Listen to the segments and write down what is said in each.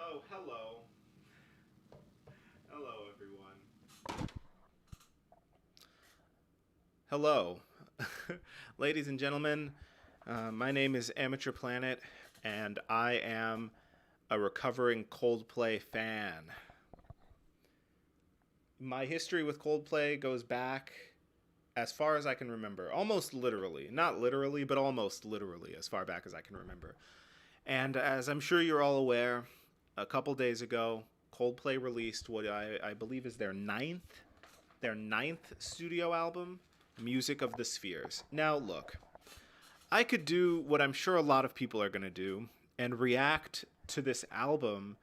Hello. Hello, everyone. Hello. Ladies and gentlemen, my name is Amateur Planet, and I am a recovering Coldplay fan. My history with Coldplay goes back as far as I can remember, almost literally. Not literally, but almost literally, as far back as I can remember. And as I'm sure you're all aware, a couple days ago, Coldplay released what I believe is their ninth studio album, Music of the Spheres. Now, look, I could do what I'm sure a lot of people are going to do and react to this album.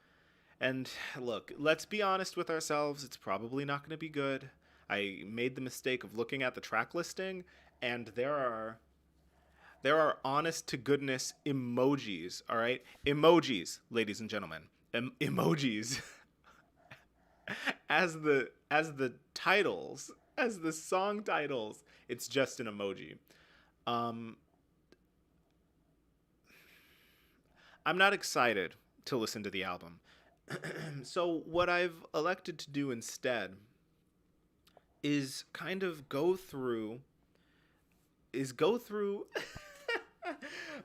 And look, let's be honest with ourselves, it's probably not going to be good. I made the mistake of looking at the track listing, and there are honest to goodness emojis, all right? Emojis, ladies and gentlemen. Emojis as the titles, as the song titles. It's just an emoji. Um I'm not excited to listen to the album. So what I've elected to do instead is kind of go through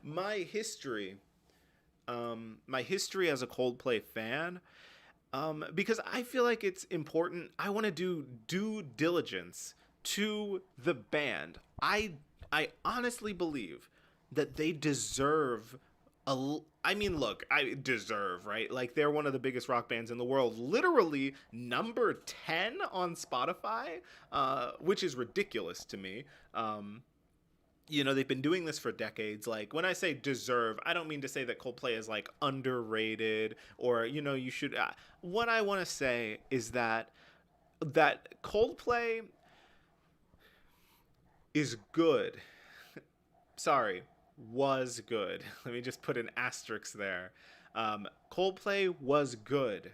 my history my history as a Coldplay fan, because I feel like it's important. I want to do due diligence to the band. I honestly believe that they deserve I mean, look, I deserve, right? Like, they're one of the biggest rock bands in the world, literally number 10 on Spotify, which is ridiculous to me. They've been doing this for decades. Like, when I say deserve, I don't mean to say that Coldplay is like underrated or, you should. What I want to say is that Coldplay is good. Sorry, was good. Let me just put an asterisk there. Coldplay was good,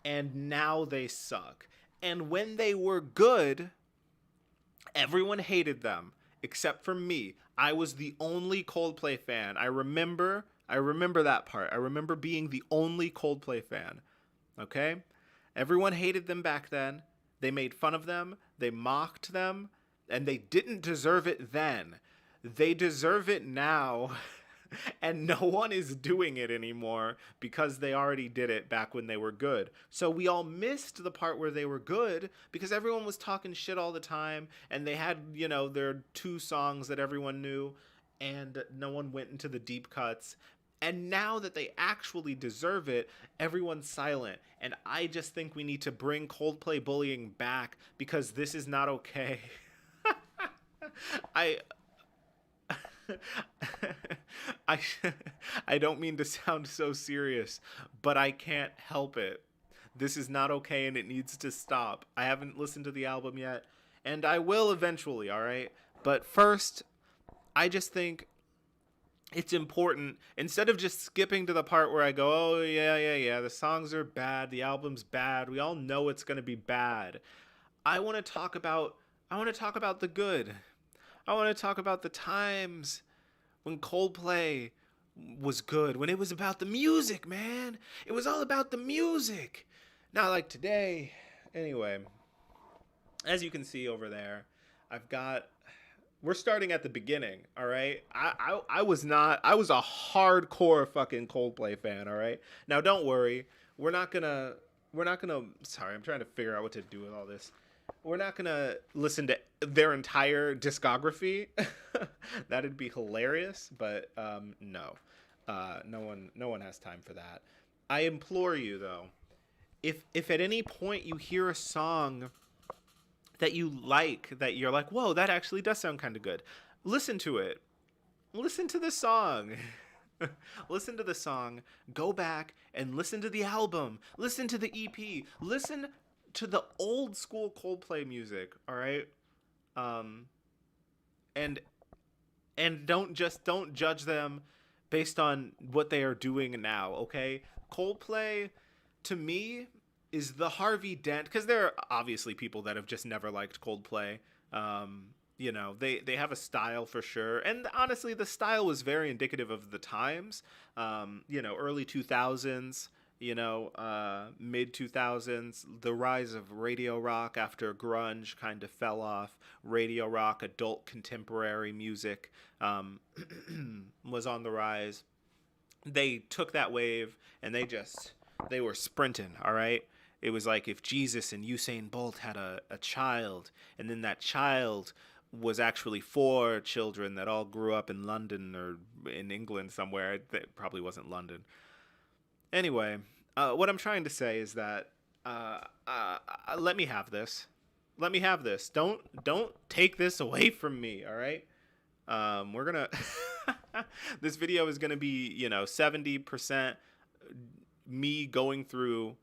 and now they suck. And when they were good, everyone hated them except for me. I was the only Coldplay fan. I remember that part. I remember being the only Coldplay fan. Okay? Everyone hated them back then. They made fun of them, they mocked them, and they didn't deserve it then. They deserve it now. And no one is doing it anymore because they already did it back when they were good. So we all missed the part where they were good because everyone was talking shit all the time and they had, their two songs that everyone knew and no one went into the deep cuts. And now that they actually deserve it, everyone's silent. And I just think we need to bring Coldplay bullying back because this is not okay. I I I don't mean to sound so serious, but I can't help it. This is not okay and it needs to stop. I haven't listened to the album yet, and I will eventually, all right? But first, I just think it's important, instead of just skipping to the part where I go, "Oh yeah, yeah, yeah, the songs are bad, the album's bad. We all know it's going to be bad." I want to talk about I want to talk about the good. I want to talk about the times when Coldplay was good, when it was about the music, man. It was all about the music. Not like today. Anyway, as you can see over there, I've got. We're starting at the beginning, all right? I was not. I was a hardcore fucking Coldplay fan, all right? Now, don't worry. We're not gonna. We're not gonna. Sorry, I'm trying to figure out what to do with all this. We're not gonna listen to their entire discography. That'd be hilarious, but no, no one has time for that. I implore you, though, if at any point you hear a song that you like, that you're like, whoa, that actually does sound kind of good, listen to it. Listen to the song. Listen to the song, go back and listen to the album, listen to the EP, listen to the old school Coldplay music, all right? Um and don't judge them based on what they are doing now, okay? Coldplay to me is the Harvey Dent, because there are obviously people that have just never liked Coldplay. They have a style for sure, and honestly, the style was very indicative of the times. Early 2000s. mid 2000s, the rise of radio rock after grunge kind of fell off. Radio rock, adult contemporary music was on the rise. They took that wave and they were sprinting, all right? It was like if Jesus and Usain Bolt had a child, and then that child was actually four children that all grew up in London or in England somewhere. It probably wasn't London. Anyway, what I'm trying to say is that let me have this. Let me have this. Don't take this away from me. All right. We're gonna. This video is gonna be 70% me going through.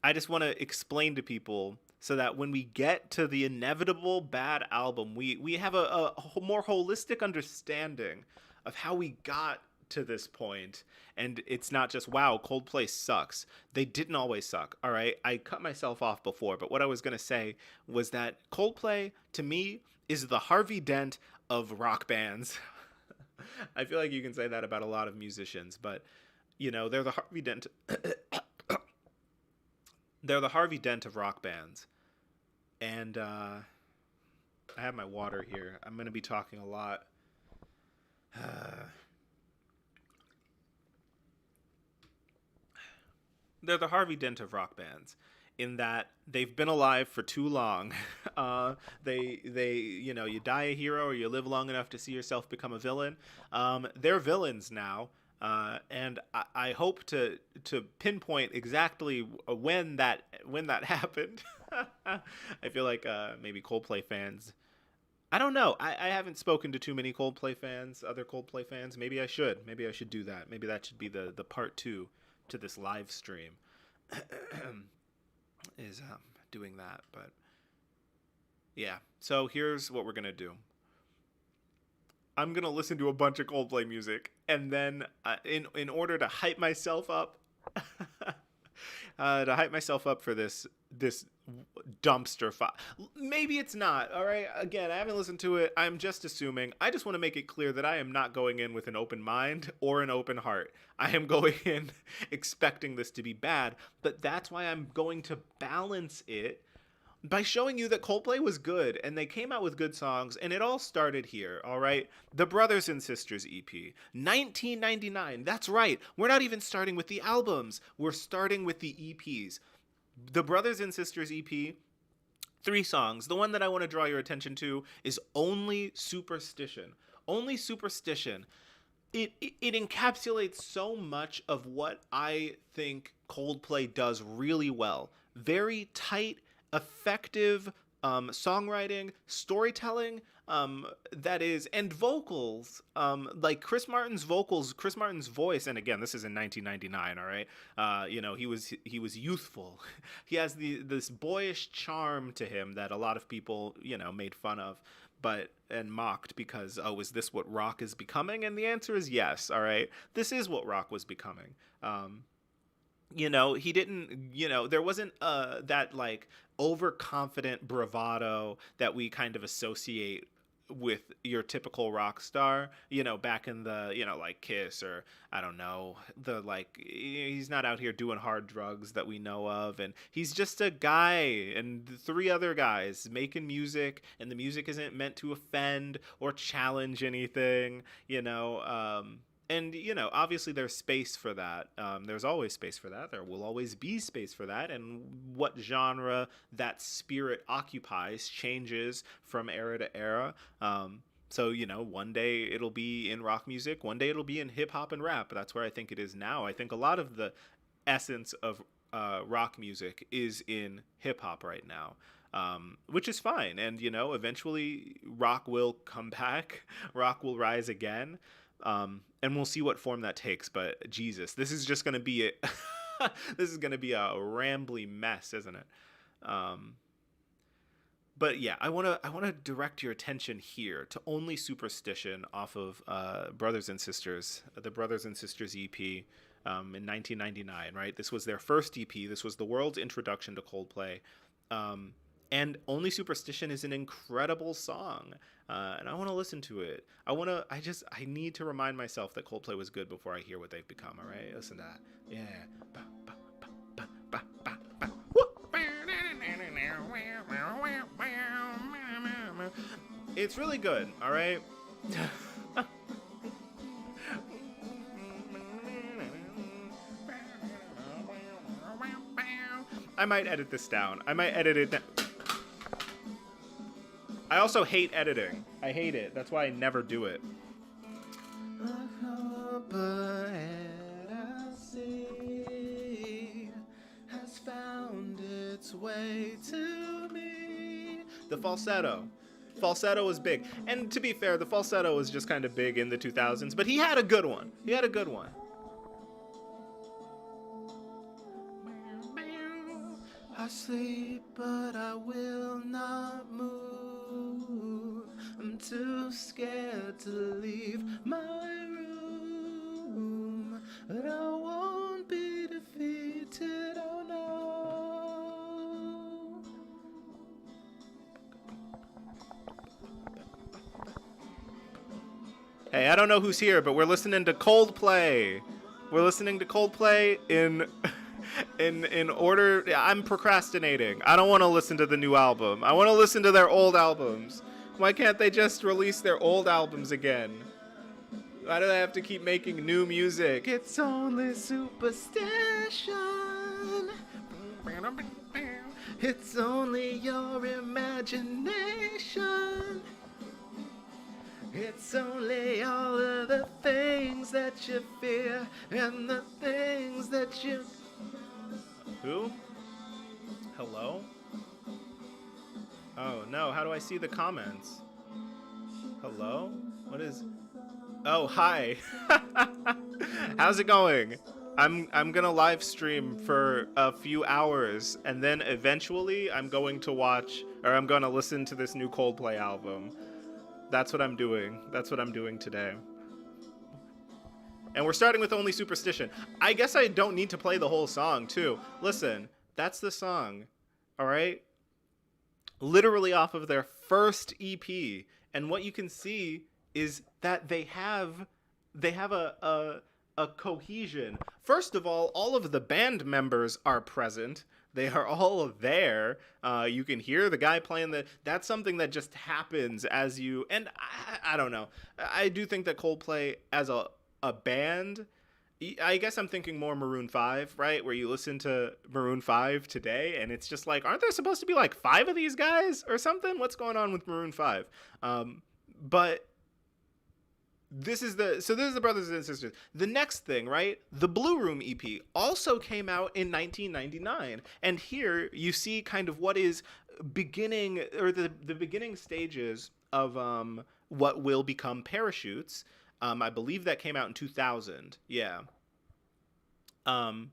I just want to explain to people so that when we get to the inevitable bad album, we have a more holistic understanding of how we got to this point. And it's not just, wow, Coldplay sucks. They didn't always suck, all right? I cut myself off before, but what I was going to say was that Coldplay, to me, is the Harvey Dent of rock bands. I feel like you can say that about a lot of musicians, but, they're the Harvey Dent... They're the Harvey Dent of rock bands. And I have my water here. I'm going to be talking a lot. They're the Harvey Dent of rock bands in that they've been alive for too long. You die a hero or you live long enough to see yourself become a villain. They're villains now. And I hope to pinpoint exactly when that happened. I feel like maybe Coldplay fans. I don't know. I haven't spoken to too many Coldplay fans, other Coldplay fans. Maybe I should. Maybe I should do that. Maybe that should be the part 2 to this live stream. Is doing that, but yeah. So here's what we're gonna do. I'm gonna listen to a bunch of Coldplay music, and then in order to hype myself up, for this dumpster fire. Maybe it's not. All right. Again, I haven't listened to it. I'm just assuming. I just want to make it clear that I am not going in with an open mind or an open heart. I am going in expecting this to be bad, but that's why I'm going to balance it by showing you that Coldplay was good, and they came out with good songs, and it all started here, all right? The Brothers and Sisters EP, 1999. That's right. We're not even starting with the albums. We're starting with the EPs. The Brothers and Sisters EP, 3 songs. The one that I want to draw your attention to is Only Superstition. Only Superstition. It encapsulates so much of what I think Coldplay does really well. Very tight, effective songwriting, storytelling, that is, and vocals, like Chris Martin's voice, and again, this is in 1999, all right? He was youthful. He has this boyish charm to him that a lot of people, made fun of, and mocked because, oh, is this what rock is becoming? And the answer is yes, all right? This is what rock was becoming. He didn't, there wasn't that like overconfident bravado that we kind of associate with your typical rock star, back in the, like Kiss, or I don't know, he's not out here doing hard drugs that we know of, and he's just a guy and 3 other guys making music, and the music isn't meant to offend or challenge anything, And, obviously there's space for that. There's always space for that. There will always be space for that. And what genre that spirit occupies changes from era to era. So, one day it'll be in rock music. One day it'll be in hip hop and rap. That's where I think it is now. I think a lot of the essence of rock music is in hip hop right now. Which is fine. And, eventually rock will come back. Rock will rise again. And we'll see what form that takes, but Jesus, this is just going to be this is going to be a rambly mess, isn't it? But yeah, I want to direct your attention here to Only Superstition off of the Brothers and Sisters EP in 1999, right? This was their first EP. This was the world's introduction to Coldplay. And Only Superstition is an incredible song. And I want to listen to it. I need to remind myself that Coldplay was good before I hear what they've become, all right? Listen to that. Yeah. It's really good, all right? I might edit this down. I might edit it down. I also hate editing. I hate it. That's why I never do it. Has found its way to me. The falsetto. Falsetto was big. And to be fair, the falsetto was just kind of big in the 2000s, but he had a good one. He had a good one. I sleep, but I will not move. I'm too scared to leave my room, but I won't be defeated, oh no. Hey, I don't know who's here, but we're listening to Coldplay. We're listening to Coldplay in order. I'm procrastinating. I don't want to listen to the new album. I want to listen to their old albums. Why can't they just release their old albums again? Why do they have to keep making new music? It's only superstition. It's only your imagination. It's only all of the things that you fear and the things that you... Who? Hello? Oh, no. How do I see the comments? Hello? What is... Oh, hi. How's it going? I'm gonna live stream for a few hours, and then eventually I'm going to watch, or I'm gonna listen to this new Coldplay album. That's what I'm doing. That's what I'm doing today. And we're starting with Only Superstition. I guess I don't need to play the whole song, too. Listen, that's the song, all right? Literally off of their first EP. And what you can see is that they have a cohesion. First of all of the band members are present. They are all there. You can hear the guy playing that's something that just happens as you, and I don't know. I do think that Coldplay as a band, I guess I'm thinking more Maroon 5, right? Where you listen to Maroon 5 today and it's just like, aren't there supposed to be like 5 of these guys or something? What's going on with Maroon 5? But this is the brothers and sisters. The next thing, right? The Blue Room EP also came out in 1999. And here you see kind of what is beginning, or the beginning stages of what will become Parachutes. I believe that came out in 2000. Yeah. And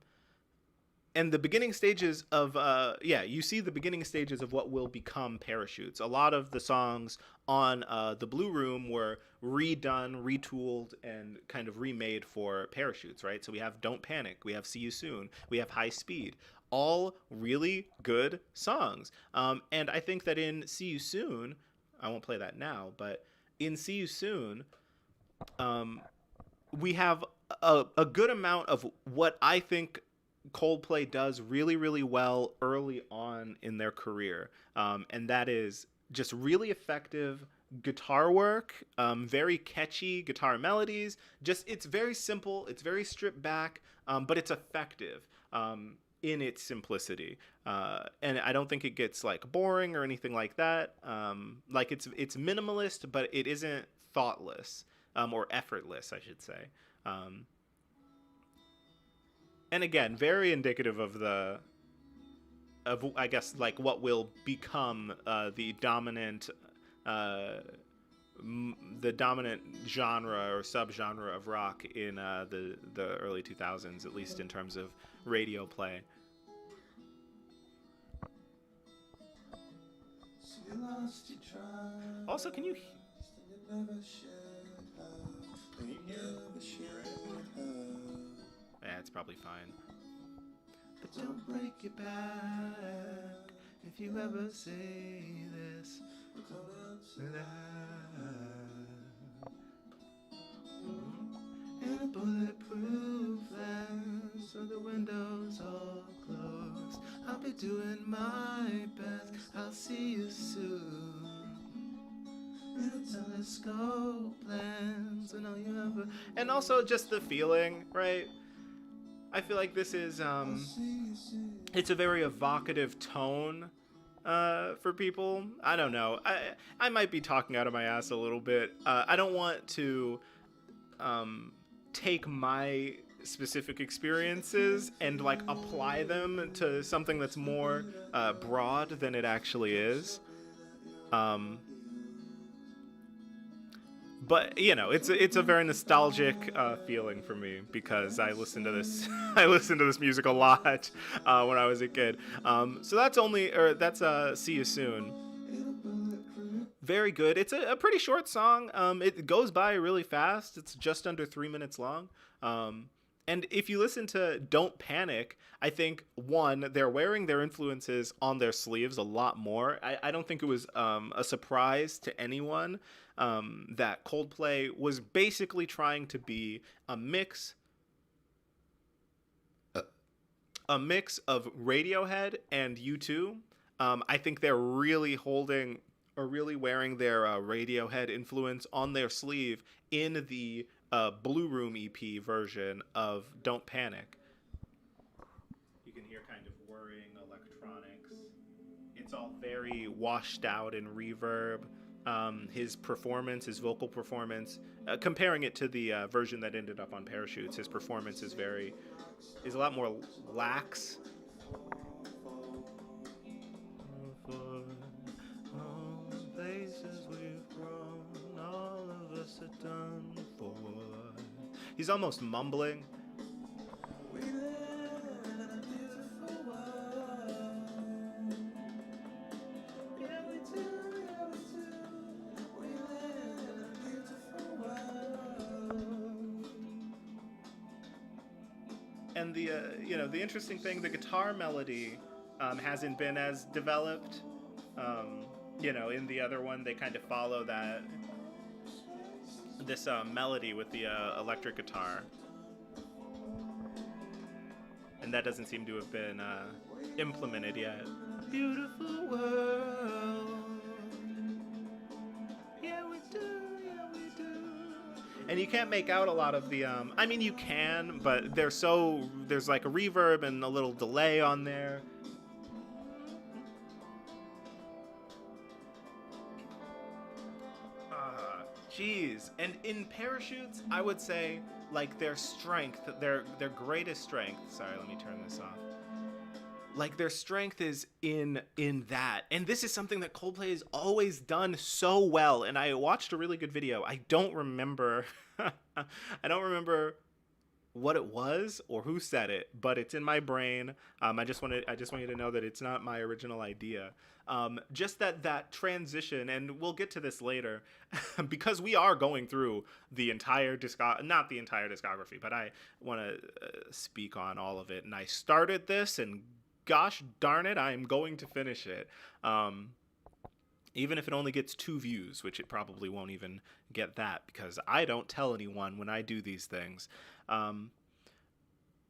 the beginning stages of, you see the beginning stages of what will become Parachutes. A lot of the songs on the Blue Room were redone, retooled, and kind of remade for Parachutes, right? So we have Don't Panic, we have See You Soon, we have High Speed. All really good songs. And I think that in See You Soon, I won't play that now, but in See You Soon, we have a good amount of what I think Coldplay does really, really well early on in their career. And that is just really effective guitar work, very catchy guitar melodies. Just, it's very simple, it's very stripped back, but it's effective in its simplicity. And I don't think it gets like boring or anything like that. Like it's minimalist, but it isn't thoughtless, or effortless, I should say. And again, very indicative of I guess, like what will become the dominant genre or subgenre of rock in the early 2000s, at least in terms of radio play. Also, can you hear it? Yeah, it's probably fine. But don't break your back if you ever say this. In a bulletproof vest, so the windows all closed. doing my best. I'll see you soon. Telescope lens and all you ever. And also just the feeling, right? I feel like this is it's a very evocative tone for people. I don't know. I might be talking out of my ass a little bit. I don't want to take my specific experiences and like apply them to something that's more broad than it actually is. Um, but you know, it's a very nostalgic feeling for me because I listened to this I listened to this music a lot when I was a kid. So that's See You Soon. Very good. It's a pretty short song. It goes by really fast. It's just under 3 minutes long. And if you listen to Don't Panic, I think, one, they're wearing their influences on their sleeves a lot more. I don't think it was a surprise to anyone that Coldplay was basically trying to be a mix of Radiohead and U2. I think they're really holding or really wearing their Radiohead influence on their sleeve in the Blue Room EP version of Don't Panic. You can hear kind of whirring electronics. It's all very washed out in reverb. His vocal performance, comparing it to the version that ended up on Parachutes, his performance is a lot more lax. Places we've grown, all of us are done for. He's almost mumbling. We live in a beautiful world. Yeah, we do, yeah, we do. We live in a beautiful world. And the interesting thing, the guitar melody hasn't been as developed. In the other one, they kind of follow this melody with the electric guitar, and that doesn't seem to have been implemented yet. Beautiful world, yeah we do, yeah we do. And you can't make out a lot of the. I mean, you can, but there's like a reverb and a little delay on there. Jeez. And in Parachutes, I would say like their strength, their greatest strength. Sorry, let me turn this off. Like their strength is in that. And this is something that Coldplay has always done so well. And I watched a really good video. I don't remember I don't remember what it was or who said it, but it's in my brain. I just want you to know that it's not my original idea. Just that transition, and we'll get to this later, because we are going through the entire not the entire discography, but I want to speak on all of it. And I started this, and gosh darn it, I am going to finish it. Even if it only gets 2 views, which it probably won't even get that, because I don't tell anyone when I do these things.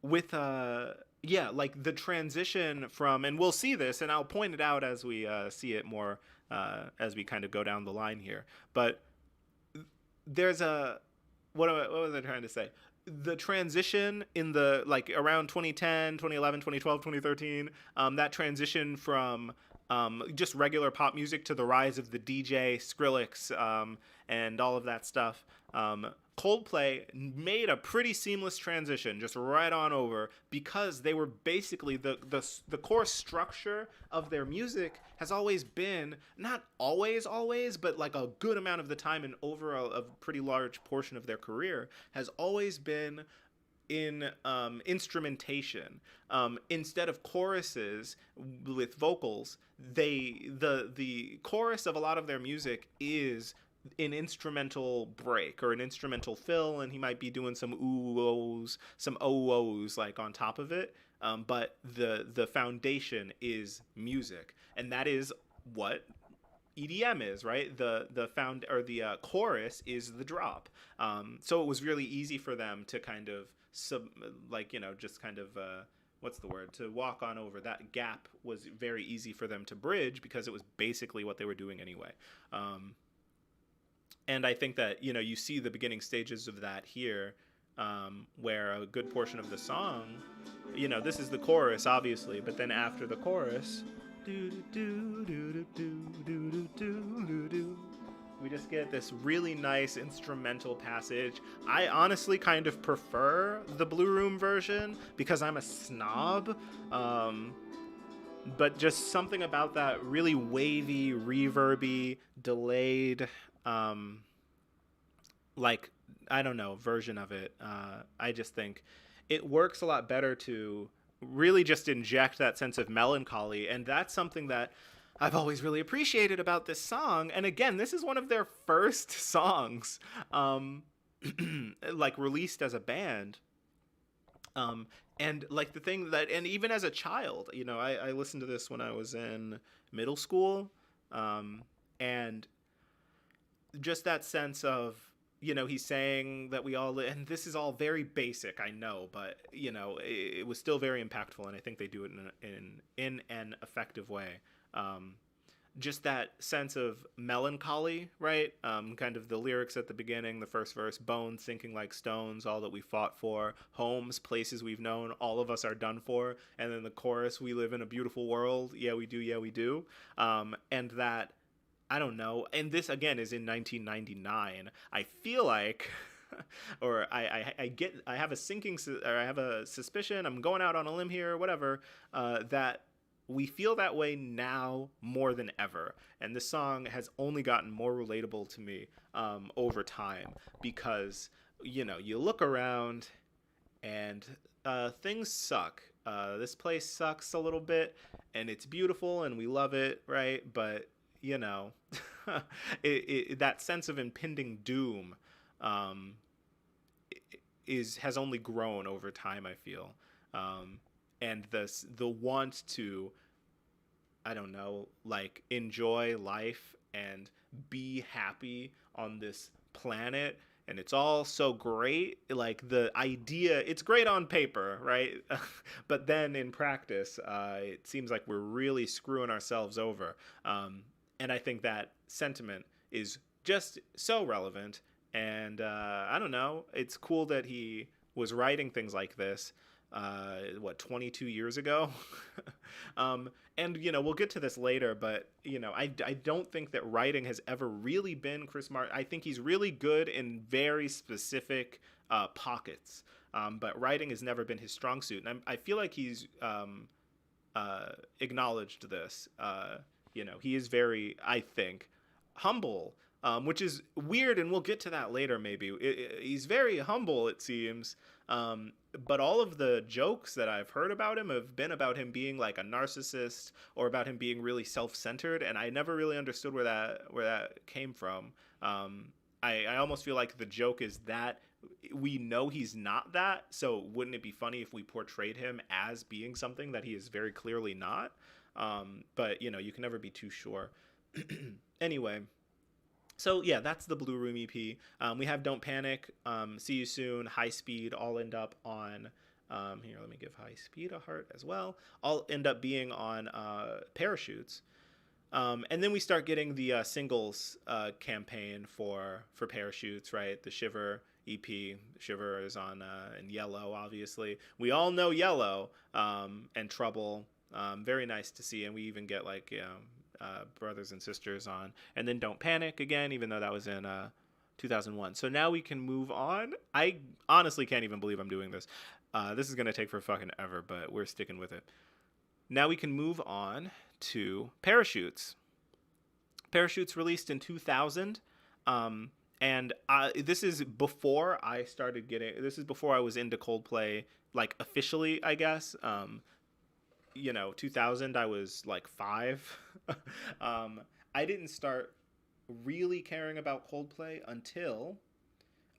Like the transition from, and we'll see this, and I'll point it out as we see it more, as we kind of go down the line here. But there's what was I trying to say? The transition in the, like, around 2010, 2011, 2012, 2013, that transition from just regular pop music to the rise of the DJ, Skrillex, and all of that stuff. Coldplay made a pretty seamless transition, just right on over, because they were basically the core structure of their music has always been, not always, but like a good amount of the time and over a pretty large portion of their career has always been in instrumentation. Instead of choruses with vocals, the chorus of a lot of their music is an instrumental break or an instrumental fill, and he might be doing some ooh-ohs, some oh-ohs like on top of it. But the foundation is music, and that is what EDM is, right? The chorus is the drop. So it was really easy for them to kind of what's the word, to walk on over. That gap was very easy for them to bridge because it was basically what they were doing anyway. Um, and I think that, you know, you see the beginning stages of that here, where a good portion of the song, you know, this is the chorus obviously, but then after the chorus, we just get this really nice instrumental passage. I honestly kind of prefer the Blue Room version because I'm a snob. Um, but just something about that really wavy, reverby, delayed, um, like, I don't know, version of it. I just think it works a lot better to really just inject that sense of melancholy, and that's something that I've always really appreciated about this song. And again, this is one of their first songs, um, like released as a band. Um, and like the thing that, and even as a child, you know, I listened to this when I was in middle school, um, and just that sense of, you know, he's saying that we all and this is all very basic, I know, but you know, it was still very impactful, and I think they do it in an effective way. um, just that sense of melancholy, right? Kind of the lyrics at the beginning, the first verse: bones sinking like stones, all that we fought for, homes, places we've known, all of us are done for. And then the chorus: we live in a beautiful world, yeah we do, yeah we do. And that, I don't know. And this again is in 1999. I feel like, or I have a or I have a suspicion. I'm going out on a limb here, or whatever. That we feel that way now more than ever, and this song has only gotten more relatable to me over time because, you know, you look around and things suck. This place sucks a little bit, and it's beautiful, and we love it, right? But you know, that sense of impending doom um, has only grown over time, I feel, and the want to, I don't know, like enjoy life and be happy on this planet. And it's all so great. Like the idea, it's great on paper, right? But then in practice, it seems like we're really screwing ourselves over. And I think that sentiment is just so relevant. And I don't know, it's cool that he was writing things like this, 22 years ago. And you know, we'll get to this later, but you know, I don't think that writing has ever really been Chris Martin. I think he's really good in very specific pockets, but writing has never been his strong suit. And I feel like he's acknowledged this. You know, he is very, I think, humble, which is weird, and we'll get to that later. Maybe he's very humble, it seems. But all of the jokes that I've heard about him have been about him being like a narcissist, or about him being really self-centered, and I never really understood where that came from. I almost feel like the joke is that we know he's not that, so wouldn't it be funny if we portrayed him as being something that he is very clearly not? But you know, you can never be too sure. Anyway, so yeah, that's the Blue Room EP. We have Don't Panic, See You Soon, High Speed, all end up on, here, let me give High Speed a heart as well, all end up being on Parachutes. And then we start getting the singles campaign for Parachutes, right? The Shiver EP. Shiver is on in Yellow, obviously. We all know Yellow, and Trouble. Very nice to see, and we even get like, you know, Brothers and Sisters on, and then Don't Panic again, even though that was in 2001. So now we can move on. I honestly can't even believe I'm doing this. This is gonna take for fucking ever, but we're sticking with it. Now we can move on to Parachutes. Parachutes released in 2000. And this is before I started getting. This is before I was into Coldplay, like officially, I guess. You know, 2000, I was like 5. I didn't start really caring about Coldplay until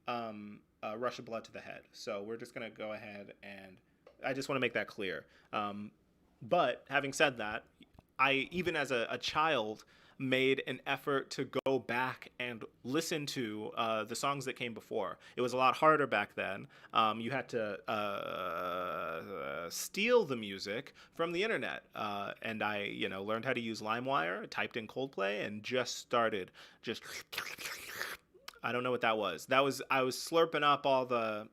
Rush of Blood to the Head. So we're just going to go ahead, and I just want to make that clear. But having said that, I, even as a child, made an effort to go back and listen to the songs that came before. It was a lot harder back then. You had to steal the music from the internet. And I, learned how to use LimeWire, typed in Coldplay, and just started just. I don't know what that was. I was slurping up all the.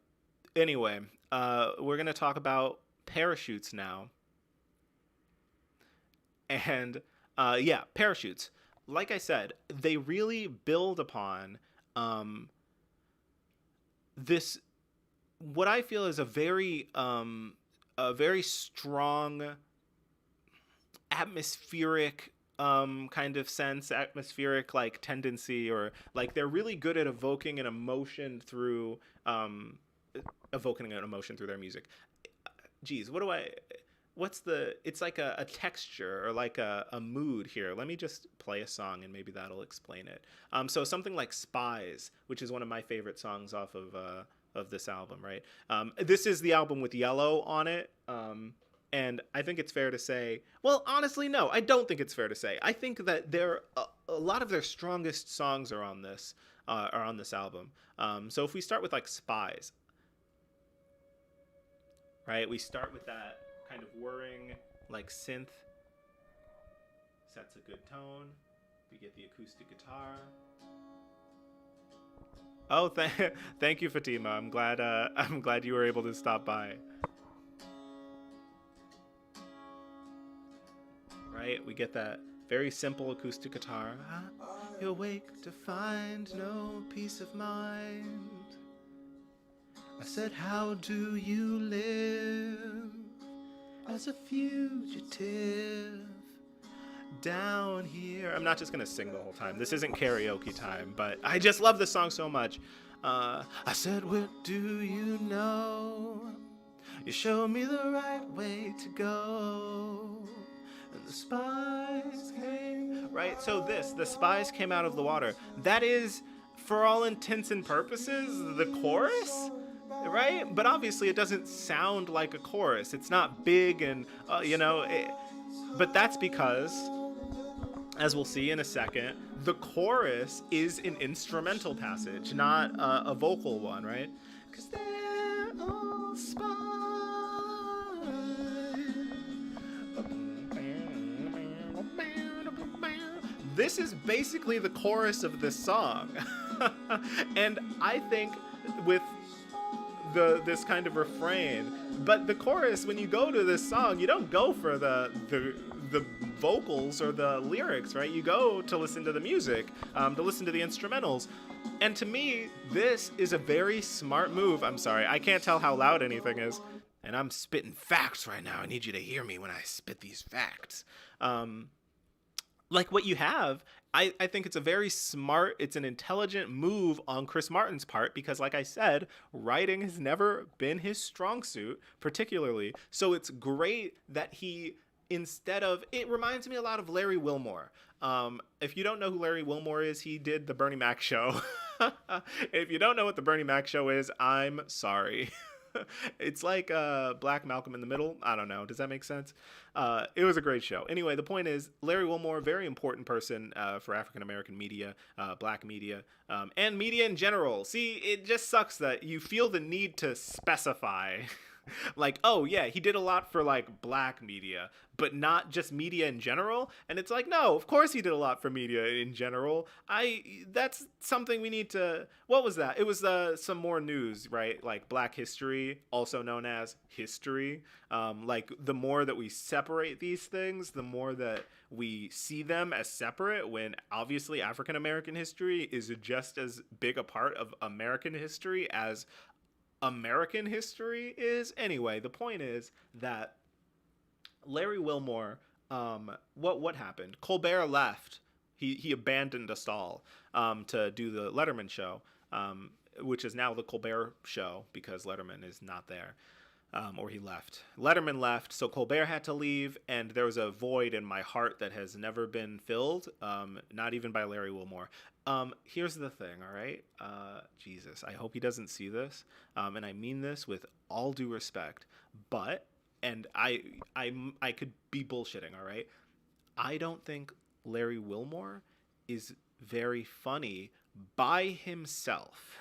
Anyway, we're gonna talk about parachutes now. And yeah, parachutes. Like I said, they really build upon this what I feel is a very strong atmospheric kind of sense, atmospheric like tendency, or like they're really good at evoking an emotion through their music. Geez, it's like a texture or like a mood here. Let me just play a song and maybe that'll explain it. So something like Spies, which is one of my favorite songs off of this album, right? This is the album with Yellow on it. And I think it's fair to say, well, honestly, no, I don't think it's fair to say. I think that a lot of their strongest songs are on this album. So if we start with like Spies, right? We start with that kind of whirring, like synth, sets a good tone. We get the acoustic guitar. Oh, thank you, Fatima. I'm glad you were able to stop by. Right? We get that very simple acoustic guitar. You awake to find no peace of mind. I said, how do you live as a fugitive down here? I'm not just gonna sing the whole time. This isn't karaoke time, but I just love this song so much. I said, what do you know? You show me the right way to go. And the spies came. Right? So the spies came out of the water. That is, for all intents and purposes, the chorus? Right? But obviously it doesn't sound like a chorus. It's not big and, but that's because, as we'll see in a second, the chorus is an instrumental passage, not a vocal one, right? Because they're all spies. This is basically the chorus of this song. And I think with this kind of refrain, but the chorus, when you go to this song, you don't go for the vocals or the lyrics, right? You go to listen to the music, to listen to the instrumentals. And to me, this is a very smart move. I'm sorry, I can't tell how loud anything is, and I'm spitting facts right now. I need you to hear me when I spit these facts. Like what you have, I think it's a very smart, it's an intelligent move on Chris Martin's part, because like I said, writing has never been his strong suit, particularly. So it's great that he, it reminds me a lot of Larry Wilmore. If you don't know who Larry Wilmore is, he did the Bernie Mac show. If you don't know what the Bernie Mac show is, I'm sorry. It's like Black Malcolm in the Middle. I don't know. Does that make sense? It was a great show. Anyway, the point is, Larry Wilmore, very important person for African-American media, black media, and media in general. See, it just sucks that you feel the need to specify like, oh yeah, he did a lot for like black media, but not just media in general. And it's like, no, of course he did a lot for media in general. That's something we need to, what was that? It was some more news, right? Like Black history, also known as history. Like the more that we separate these things, the more that we see them as separate, when obviously African American history is just as big a part of American history as American history is. Anyway, the point is that Larry Wilmore, what happened? Colbert left. He abandoned us all to do the Letterman show, which is now the Colbert show because Letterman is not there, or he left. Letterman left, so Colbert had to leave, and there was a void in my heart that has never been filled, not even by Larry Wilmore. Here's the thing, all right? Jesus, I hope he doesn't see this, and I mean this with all due respect, but, and I could be bullshitting, all right? I don't think Larry Wilmore is very funny by himself.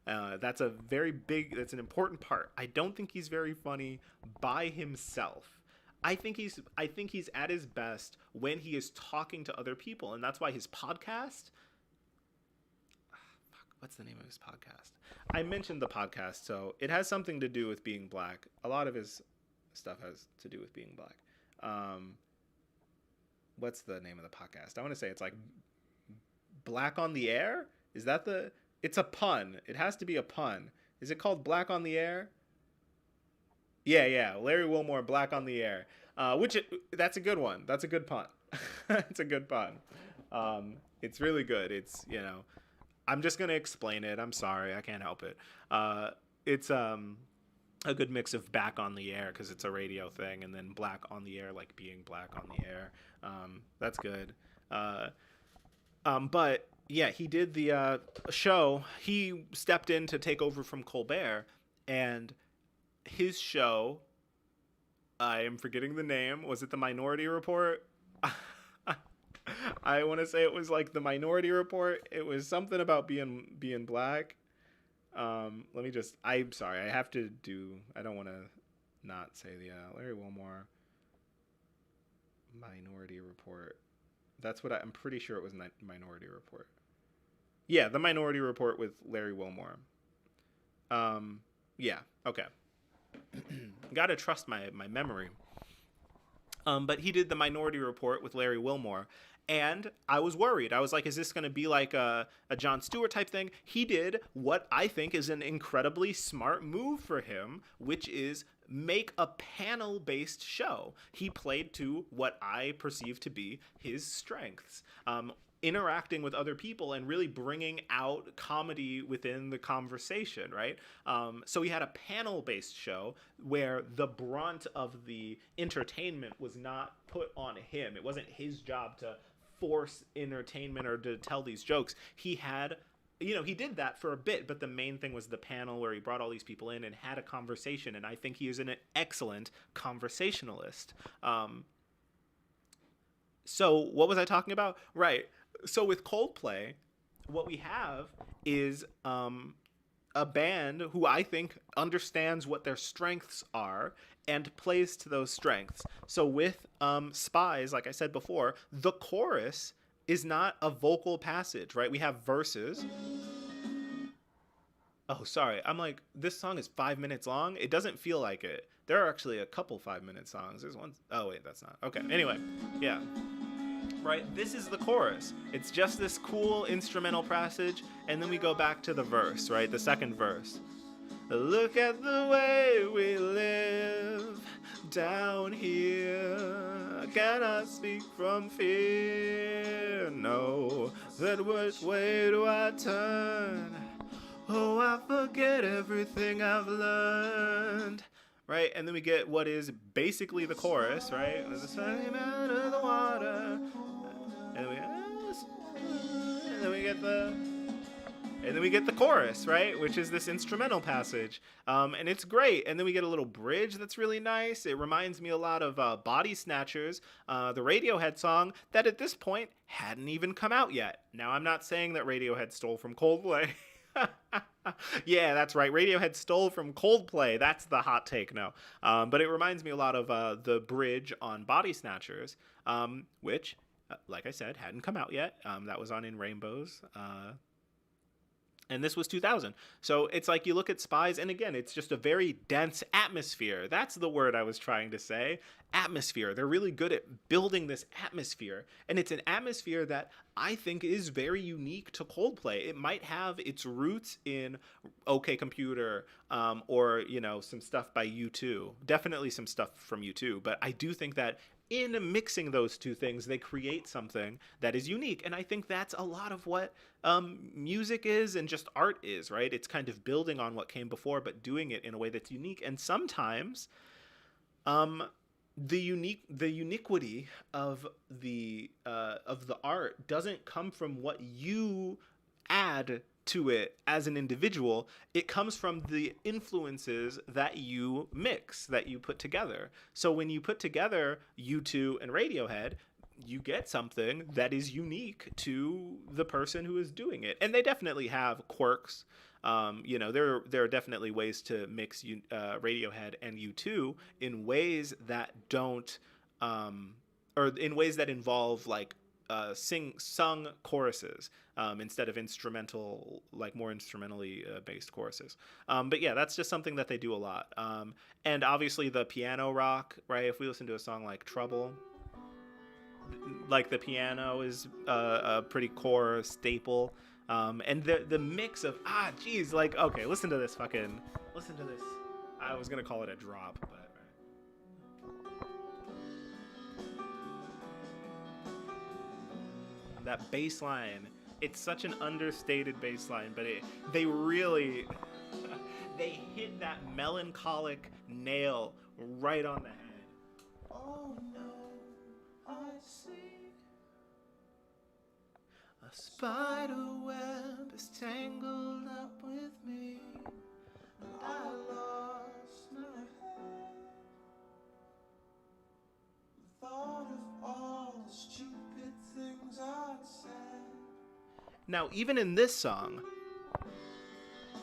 That's an important part. I don't think he's very funny by himself. I think he's at his best when he is talking to other people, and that's why his podcast. What's the name of his podcast? I mentioned the podcast, so it has something to do with being black. A lot of his stuff has to do with being black. Um, what's the name of the podcast? I want to say it's like Black on the Air. Is that the? It's a pun. It has to be a pun. Is it called Black on the Air? Yeah, yeah. Larry Wilmore, Black on the Air. That's a good one. That's a good pun. It's a good pun. It's really good. I'm just gonna explain it. I'm sorry, I can't help it. It's a good mix of back on the air because it's a radio thing, and then black on the air, like being black on the air. That's good. But yeah, he did the show. He stepped in to take over from Colbert, and his show. I am forgetting the name. Was it the Minority Report? I want to say it was like the Minority Report. It was something about being black. Let me just. I'm sorry. I have to do. I don't want to not say the Larry Wilmore Minority Report. That's what I'm pretty sure it was. Minority Report. Yeah, the Minority Report with Larry Wilmore. Yeah. Okay. Gotta trust my memory. But he did the Minority Report with Larry Wilmore, and I was worried. I was like, is this going to be like a Jon Stewart type thing? He did what I think is an incredibly smart move for him, which is make a panel-based show. He played to what I perceive to be his strengths. Interacting with other people and really bringing out comedy within the conversation, right? So he had a panel-based show where the brunt of the entertainment was not put on him. It wasn't his job to force entertainment or to tell these jokes. He had, he did that for a bit, but the main thing was the panel where he brought all these people in and had a conversation, and I think he is an excellent conversationalist. So what was I talking about? Right. So with Coldplay, what we have is a band who I think understands what their strengths are and plays to those strengths. So with Spies, like I said before, the chorus is not a vocal passage, right? We have verses. Oh, sorry. I'm like, this song is 5 minutes long. It doesn't feel like it. There are actually a couple 5-minute songs. There's one. Oh, wait, that's not. Okay. Anyway, yeah. Right? This is the chorus. It's just this cool instrumental passage, and then we go back to the verse, right? The second verse. Look at the way we live down here. I cannot speak from fear. No, that which way do I turn? Oh, I forget everything I've learned. Right? And then we get what is basically the chorus, right? The sun came out of the water. And then we get the chorus, right? Which is this instrumental passage. And it's great. And then we get a little bridge that's really nice. It reminds me a lot of Body Snatchers, the Radiohead song that at this point hadn't even come out yet. Now, I'm not saying that Radiohead stole from Coldplay. Yeah, that's right. Radiohead stole from Coldplay. That's the hot take, no. But it reminds me a lot of the bridge on Body Snatchers, which, like I said, hadn't come out yet. That was on In Rainbows. And this was 2000. So it's like you look at Spies, and again, it's just a very dense atmosphere. That's the word I was trying to say. Atmosphere. They're really good at building this atmosphere. And it's an atmosphere that I think is very unique to Coldplay. It might have its roots in OK Computer, or, some stuff by U2. Definitely some stuff from U2. But I do think that in mixing those two things, they create something that is unique. And I think that's a lot of what music is and just art is, right? It's kind of building on what came before, but doing it in a way that's unique. And sometimes the uniquity of the art doesn't come from what you add to it as an individual. It comes from the influences that you mix, that you put together. So when you put together U2 and Radiohead, you get something that is unique to the person who is doing it. And they definitely have quirks. There are definitely ways to mix Radiohead and U2 in ways that don't, or in ways that involve like sung choruses instead of instrumental, like more instrumentally based choruses. But yeah, that's just something that they do a lot. And obviously the piano rock, right? If we listen to a song like Trouble, like the piano is a pretty core staple. And the mix of geez, like okay, listen to this. I was gonna call it a drop, but that bass line, it's such an understated bass line, but they really they hit that melancholic nail right on the head. Oh no, I see a spider web is tangled up with me, and I lost my head. Thought of all the stupid things I'd said. Now, even in this song,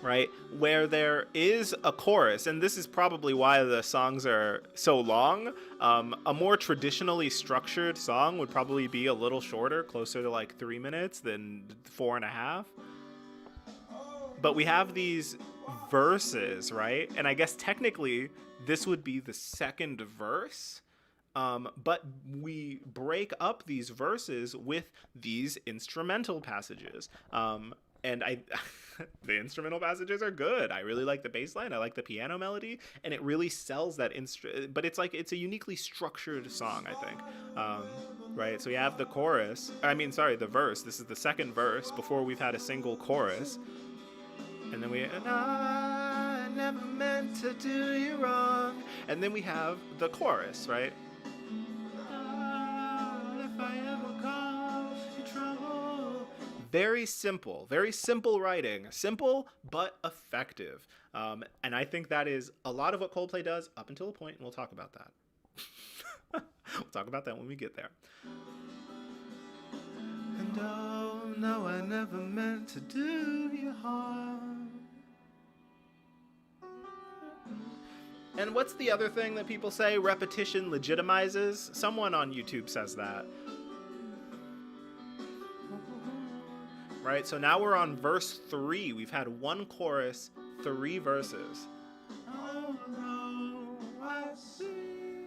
right, where there is a chorus, and this is probably why the songs are so long, a more traditionally structured song would probably be a little shorter, closer to like 3 minutes than 4.5. But we have these verses, right? And I guess technically this would be the second verse. But we break up these verses with these instrumental passages. And the instrumental passages are good. I really like the bass line. I like the piano melody, and it really sells that but it's a uniquely structured song, I think. Right. So you have the chorus. The verse. This is the second verse before we've had a single chorus. And then and I never meant to do you wrong. And then we have the chorus, right? Very simple writing. Simple, but effective. And I think that is a lot of what Coldplay does up until a point, and we'll talk about that. We'll talk about that when we get there. And oh, no, I never meant to do you harm. And what's the other thing that people say? Repetition legitimizes? Someone on YouTube says that. Right, so now we're on verse 3. We've had one chorus, 3 verses. Oh, no, I see.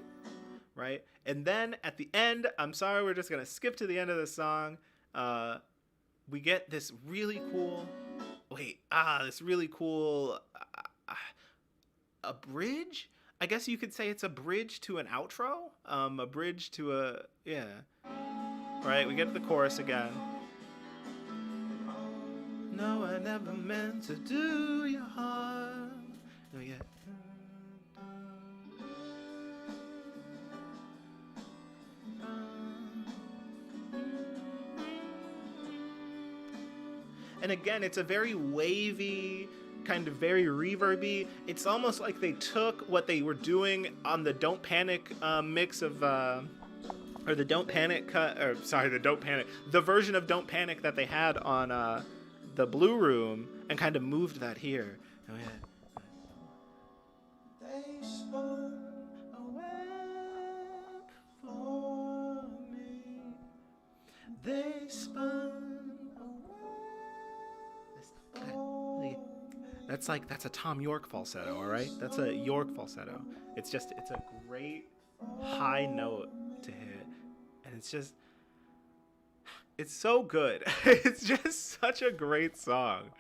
Right, and then at the end, I'm sorry, we're just gonna skip to the end of the song. We get this really cool. A bridge. I guess you could say it's a bridge to an outro. A bridge to a Right, we get to the chorus again. No, I never meant to do you harm. Oh, yeah. And again, it's a very wavy, kind of very reverby. It's almost like they took what they were doing on the Don't Panic mix of... or the Don't Panic cut... Or, sorry, the version of Don't Panic that they had on... the Blue Room, and kind of moved that here. Oh yeah. They spun a web for me. They spun a web. That's a Tom York falsetto, all right? That's a York falsetto. It's a great high note to hit, and it's so good. It's just such a great song.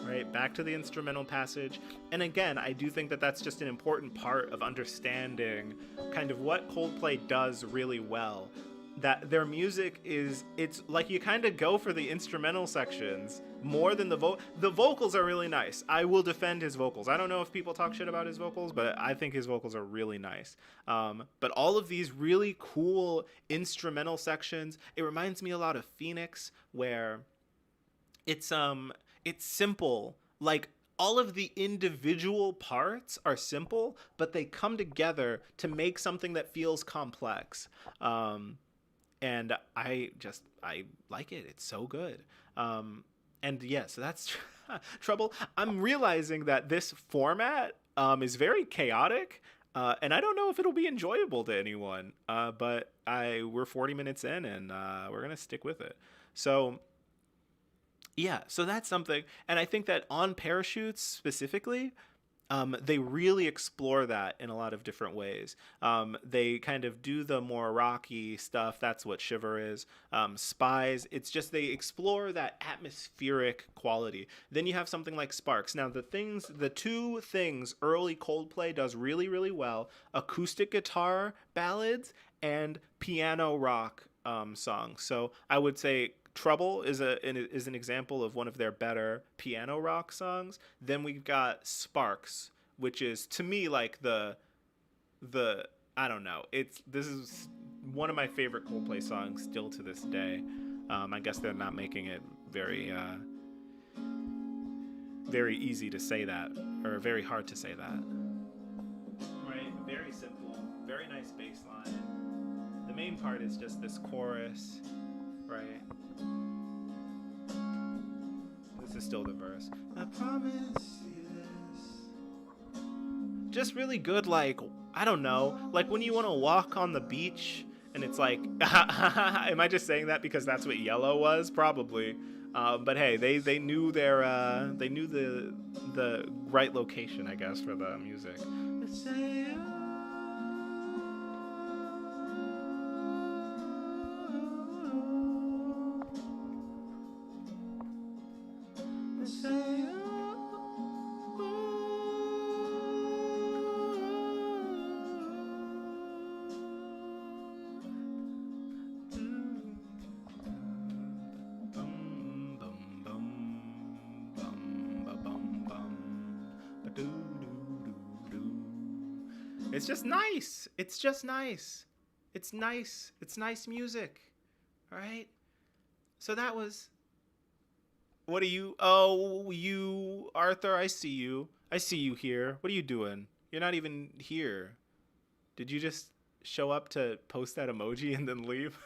Right, back to the instrumental passage. And again, I do think that that's just an important part of understanding kind of what Coldplay does really well. That their music it's like you kind of go for the instrumental sections more than the vocals are really nice. I will defend his vocals. I don't know if people talk shit about his vocals, but I think his vocals are really nice. But all of these really cool instrumental sections, it reminds me a lot of Phoenix, where it's simple. Like all of the individual parts are simple, but they come together to make something that feels complex. and I like it. It's so good. And yeah, so that's Trouble. I'm realizing that this format is very chaotic, and I don't know if it'll be enjoyable to anyone. But we're 40 minutes in, and we're gonna stick with it. So yeah, so that's something, and I think that on Parachutes specifically, they really explore that in a lot of different ways. They kind of do the more rocky stuff. That's what Shiver is. Spies, it's just they explore that atmospheric quality. Then you have something like Sparks. Now, the two things early Coldplay does really, really well: acoustic guitar ballads and piano rock songs. So I would say Trouble is an example of one of their better piano rock songs. Then we've got Sparks, which is to me like the I don't know. This is one of my favorite Coldplay songs still to this day. I guess they're not making it very easy to say that, or very hard to say that. Right, very simple, very nice bass line. The main part is just this chorus, right? This is still the verse. I promise you this. Just really good, like, I don't know, like when you want to walk on the beach and it's like, am I just saying that because that's what Yellow was? Probably. But hey, they knew they knew the right location, I guess, for the music. It's just nice. It's just nice. It's nice. It's nice music. All right. So that was. What are you? Oh, you, Arthur. I see you. I see you here. What are you doing? You're not even here. Did you just show up to post that emoji and then leave?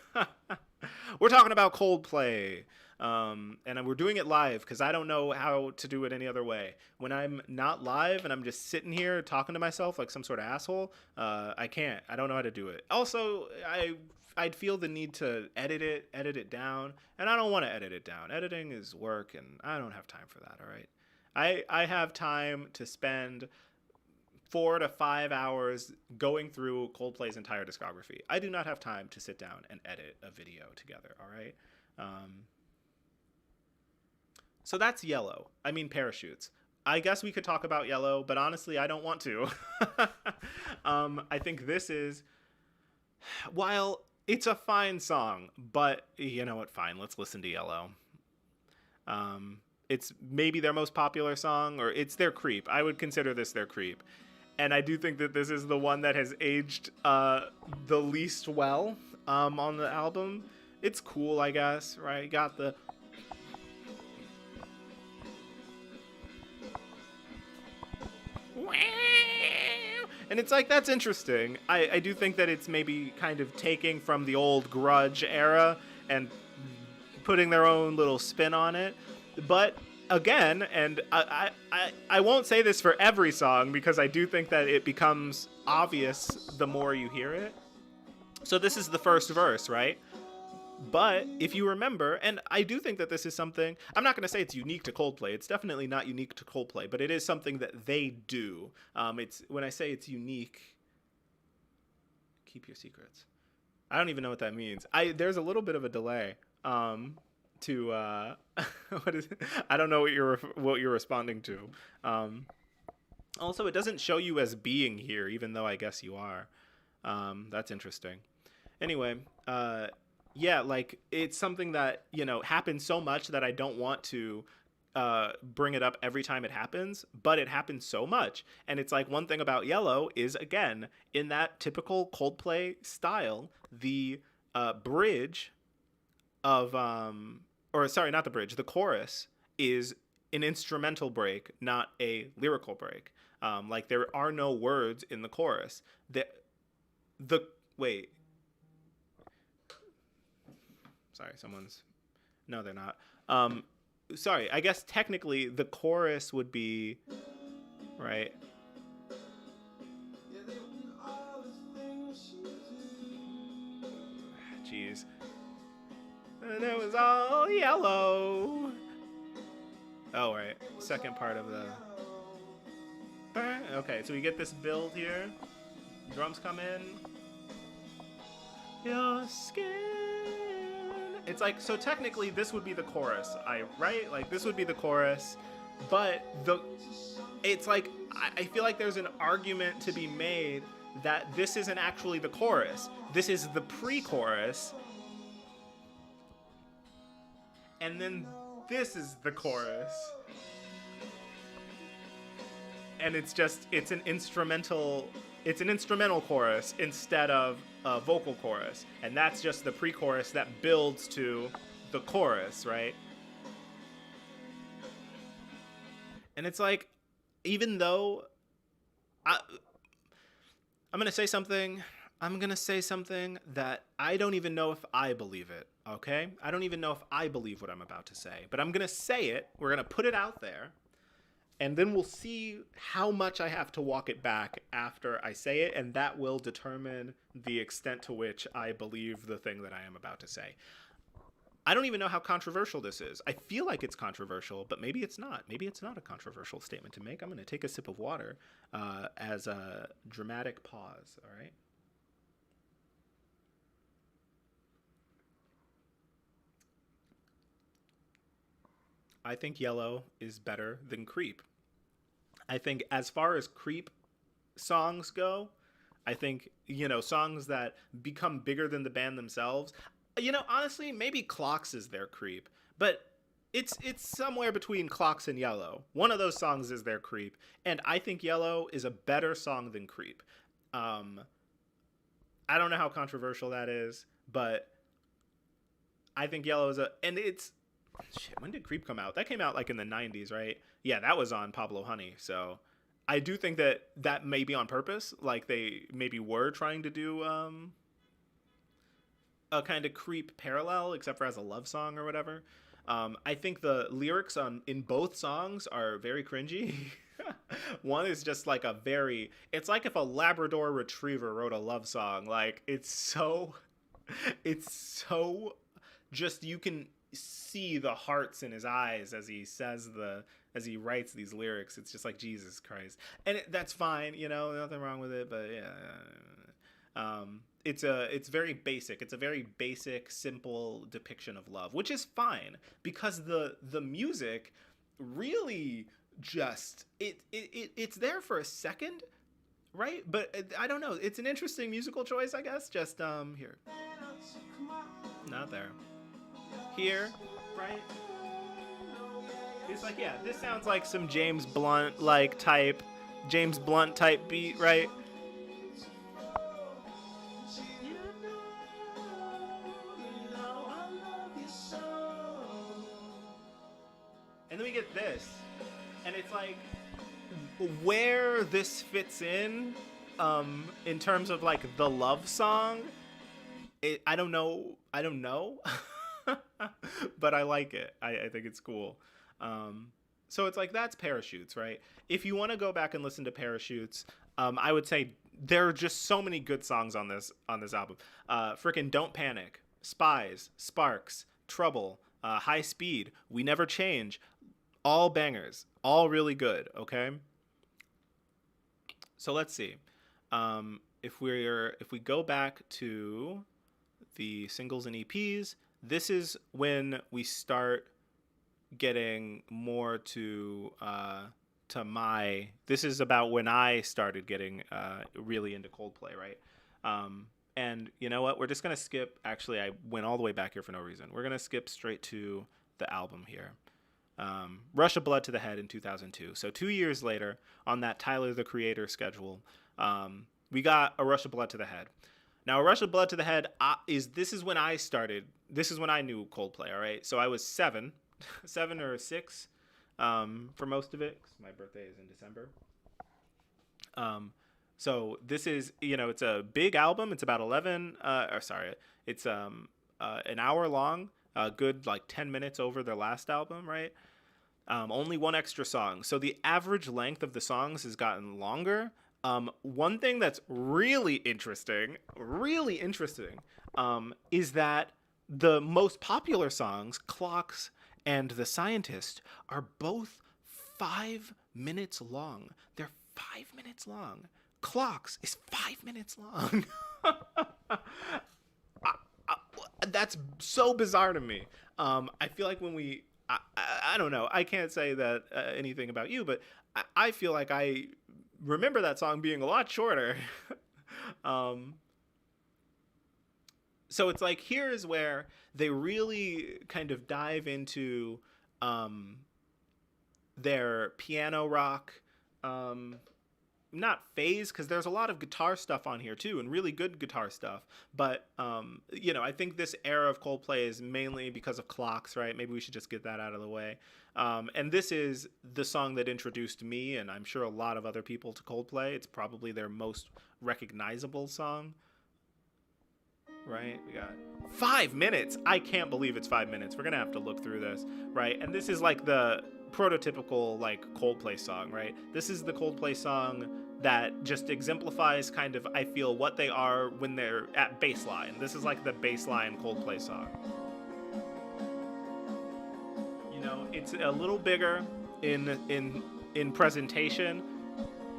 We're talking about Coldplay. And we're doing it live because I don't know how to do it any other way. When I'm not live and I'm just sitting here talking to myself like some sort of asshole, I can't. I don't know how to do it. Also, I'd feel the need to edit it down, and I don't want to edit it down. Editing is work, and I don't have time for that. All right, I have time to spend 4 to 5 hours going through Coldplay's entire discography. I do not have time to sit down and edit a video together. All right. So that's Yellow. I mean, Parachutes. I guess we could talk about Yellow, but honestly, I don't want to. I think this is, while it's a fine song, but you know what? Fine, let's listen to Yellow. It's maybe their most popular song, or it's their Creep. I would consider this their Creep. And I do think that this is the one that has aged the least well on the album. It's cool, I guess, right? You got the... And it's like, that's interesting. I do think that it's maybe kind of taking from the old grudge era and putting their own little spin on it. But again, and I won't say this for every song because I do think that it becomes obvious the more you hear it. So this is the first verse, right? But if you remember, and I do think that this is something, I'm not going to say it's unique to Coldplay. It's definitely not unique to Coldplay, but it is something that they do. It's when I say it's unique, keep your secrets. I don't even know what that means. There's a little bit of a delay to what is it? I don't know what you're responding to. Also, it doesn't show you as being here, even though I guess you are. That's interesting. Anyway, yeah, like it's something that, happens so much that I don't want to bring it up every time it happens, but it happens so much. And it's like, one thing about Yellow is, again, in that typical Coldplay style, the bridge of, or sorry, not the bridge, the chorus is an instrumental break, not a lyrical break. Like there are no words in the chorus. Wait. Sorry, someone's. No, they're not. Um, Sorry. I guess technically the chorus would be right. Jeez. And it was all yellow. Oh, right. Second part of the. Okay, so we get this build here. Drums come in. Your skin. It's like, so technically this would be the chorus, right? Like this would be the chorus, but it's like I feel like there's an argument to be made that this isn't actually the chorus. This is the pre-chorus, and then this is the chorus. And it's an instrumental chorus instead of a vocal chorus, and that's just the pre-chorus that builds to the chorus, right? And it's like, even though I'm gonna say something that I don't even know if I believe it. Okay, I don't even know if I believe what I'm about to say, but I'm gonna say it. We're gonna put it out there. And then we'll see how much I have to walk it back after I say it, and that will determine the extent to which I believe the thing that I am about to say. I don't even know how controversial this is. I feel like it's controversial, but maybe it's not. Maybe it's not a controversial statement to make. I'm going to take a sip of water as a dramatic pause, all right? I think Yellow is better than Creep. I think as far as Creep songs go, I think, songs that become bigger than the band themselves, honestly, maybe Clocks is their Creep, but it's somewhere between Clocks and Yellow. One of those songs is their Creep, and I think Yellow is a better song than Creep. I don't know how controversial that is, but I think Yellow is and it's, shit, when did Creep come out? That came out like in the 90s, right? Yeah, that was on Pablo Honey. So I do think that may be on purpose. Like they maybe were trying to do a kind of Creep parallel, except for as a love song or whatever. I think the lyrics in both songs are very cringy. One is just like it's like if a Labrador retriever wrote a love song. Like it's so just, you can see the hearts in his eyes as he writes these lyrics. It's just like, Jesus Christ. And that's fine, nothing wrong with it, but yeah. It's very basic. It's a very basic, simple depiction of love, which is fine because the music really just it's there for a second, right? But I don't know. It's an interesting musical choice, I guess. Just here. Not there. Here, right? It's like, yeah, this sounds like some James Blunt type beat, right? And then we get this, and it's like where this fits in terms of like the love song. I don't know. But I like it. I think it's cool. So it's like, that's Parachutes, right? If you want to go back and listen to Parachutes, I would say there are just so many good songs on this album. Frickin' Don't Panic, Spies, Sparks, Trouble, High Speed, We Never Change, all bangers, all really good. Okay. So let's see. If we go back to the singles and EPs, this is when we start getting more to this is about when I started getting really into Coldplay, right? And you know what? We're just going to skip. Actually, I went all the way back here for no reason. We're going to skip straight to the album here. Rush of Blood to the Head in 2002. So 2 years later, on that Tyler, the Creator schedule, we got A Rush of Blood to the Head. Now, A Rush of Blood to the Head this is when I started. This is when I knew Coldplay, all right? So I was 7 or 6 for most of it, 'cause my birthday is in December. So this is, it's a big album. It's about 11, it's an hour long, a good like 10 minutes over their last album, right? Only one extra song, so the average length of the songs has gotten longer. One thing that's really interesting, is that the most popular songs, Clocks and The Scientist, are both 5 minutes long. They're 5 minutes long. Clocks is 5 minutes long. That's so bizarre to me. I feel like when I don't know. I can't say that anything about you, but I feel like I remember that song being a lot shorter. um, so it's like here is where they really kind of dive into um, their piano rock, um, not phase, because there's a lot of guitar stuff on here too, and really good guitar stuff. But I think this era of Coldplay is mainly because of Clocks, right? Maybe we should just get that out of the way. And this is the song that introduced me, and I'm sure a lot of other people, to Coldplay. It's probably their most recognizable song, right? We got 5 minutes. I can't believe it's 5 minutes. We're gonna have to look through this, right? And this is like the prototypical like Coldplay song, right? This is the Coldplay song that just exemplifies kind of, I feel, what they are when they're at baseline. This is like the baseline Coldplay song. It's a little bigger in presentation.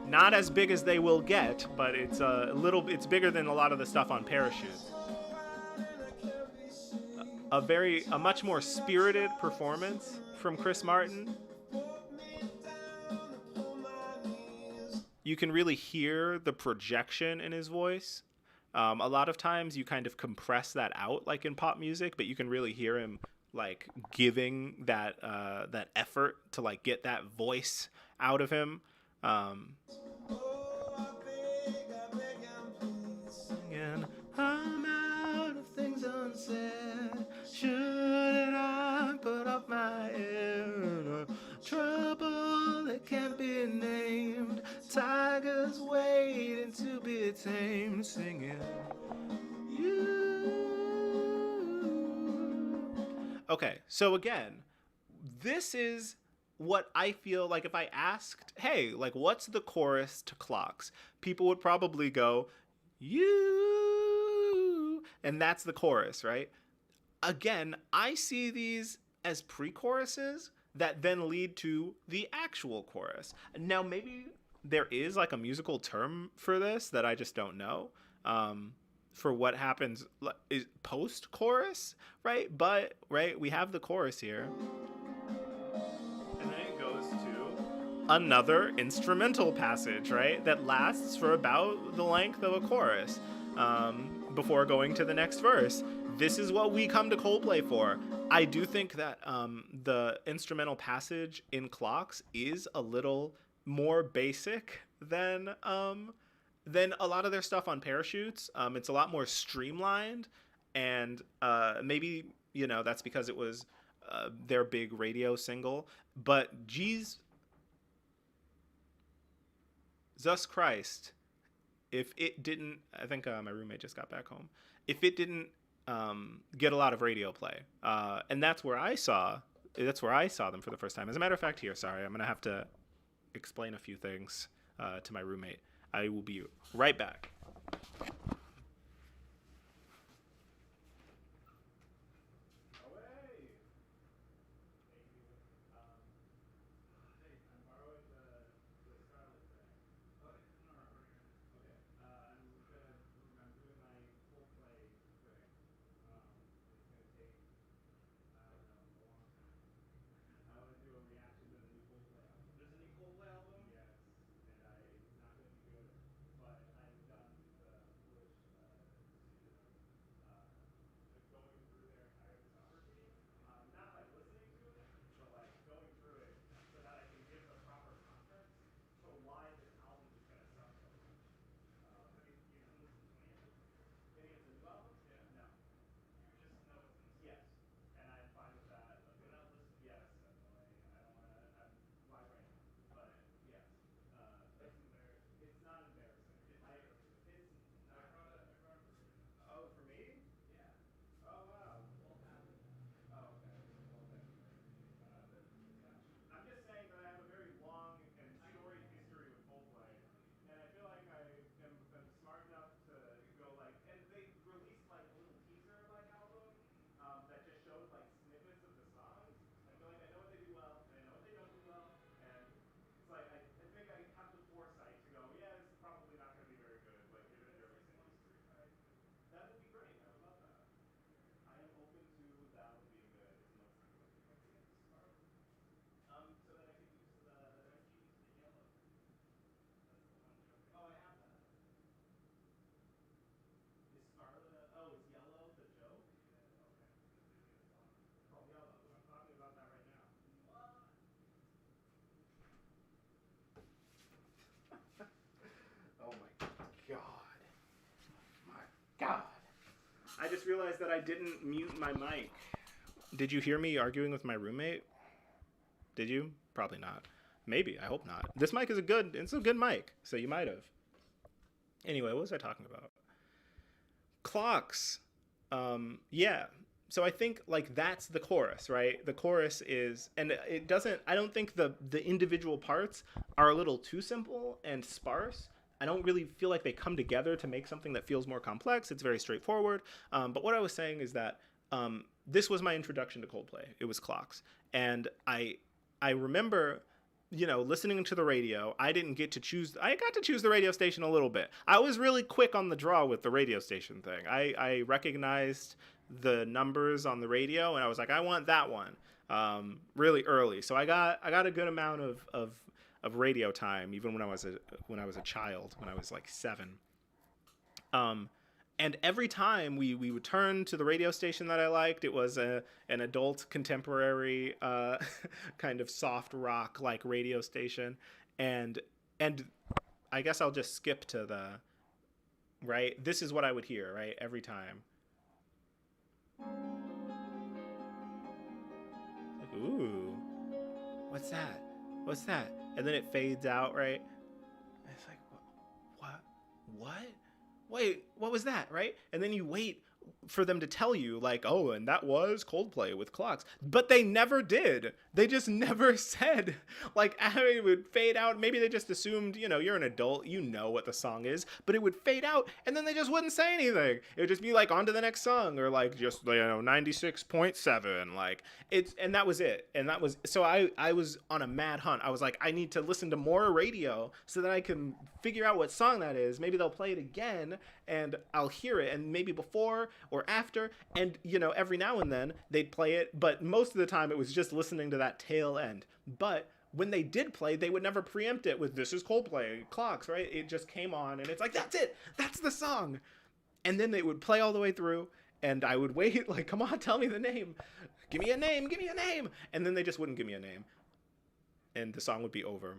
Not as big as they will get, but it's bigger than a lot of the stuff on Parachutes. A much more spirited performance from Chris Martin. You can really hear the projection in his voice. A lot of times you kind of compress that out, like in pop music, but you can really hear him like giving that effort to like get that voice out of him. Singing, I'm out of things unsaid. Should I put up my head? Trouble that can't be named. Tigers waiting to be tamed. Singing, you. Okay, so again, this is what I feel like if I asked, hey, like, what's the chorus to Clocks? People would probably go, you. And that's the chorus, right? Again, I see these as pre-choruses that then lead to the actual chorus. Now, maybe there is like a musical term for this that I just don't know. For what happens is post-chorus, right? But, right, we have the chorus here. And then it goes to another instrumental passage, right? That lasts for about the length of a chorus, before going to the next verse. This is what we come to Coldplay for. I do think that the instrumental passage in Clocks is a little more basic than a lot of their stuff on Parachutes. It's a lot more streamlined, and maybe that's because it was their big radio single. But Jesus Christ, if it didn't, I think my roommate just got back home. If it didn't get a lot of radio play, and that's where I saw them for the first time. As a matter of fact, here, sorry, I'm gonna have to explain a few things to my roommate. I will be right back. I just realized that I didn't mute my mic. Did you hear me arguing with my roommate? Did you? Probably not. Maybe. I hope not. This mic is it's a good mic, so you might have. Anyway, what was I talking about? Clocks. Yeah. So I think like that's the chorus, right? The chorus is, and it doesn't. I don't think the individual parts are a little too simple and sparse. I don't really feel like they come together to make something that feels more complex. It's very straightforward. But what I was saying is that this was my introduction to Coldplay. It was Clocks, and I remember, listening to the radio. I didn't get to choose. I got to choose the radio station a little bit. I was really quick on the draw with the radio station thing. I recognized the numbers on the radio, and I was like, I want that one, really early. So I got a good amount of radio time, even when I was a child, when I was like 7. And every time we would turn to the radio station that I liked, it was an adult contemporary kind of soft rock like radio station, and I guess I'll just skip to the right. This is what I would hear right every time. Like, ooh, what's that? What's that? And then it fades out, right? And it's like, what? Wait, what was that, right? And then you wait for them to tell you, like, oh, and that was Coldplay with Clocks. But they never did. They just never said. Like, it would fade out. Maybe they just assumed, you're an adult, you know what the song is. But it would fade out, and then they just wouldn't say anything. It would just be like, on to the next song, or like, just, 96.7. Like, and that was it. And that was, so I was on a mad hunt. I was like, I need to listen to more radio so that I can figure out what song that is. Maybe they'll play it again, and I'll hear it, and maybe before or after, and every now and then they'd play it, but most of the time it was just listening to that tail end. But when they did play, they would never preempt it with "This is Coldplay, Clocks," right? It just came on, and it's like, that's it, that's the song. And then they would play all the way through, and I would wait, like, come on, tell me the name, give me a name, and then they just wouldn't give me a name, and the song would be over.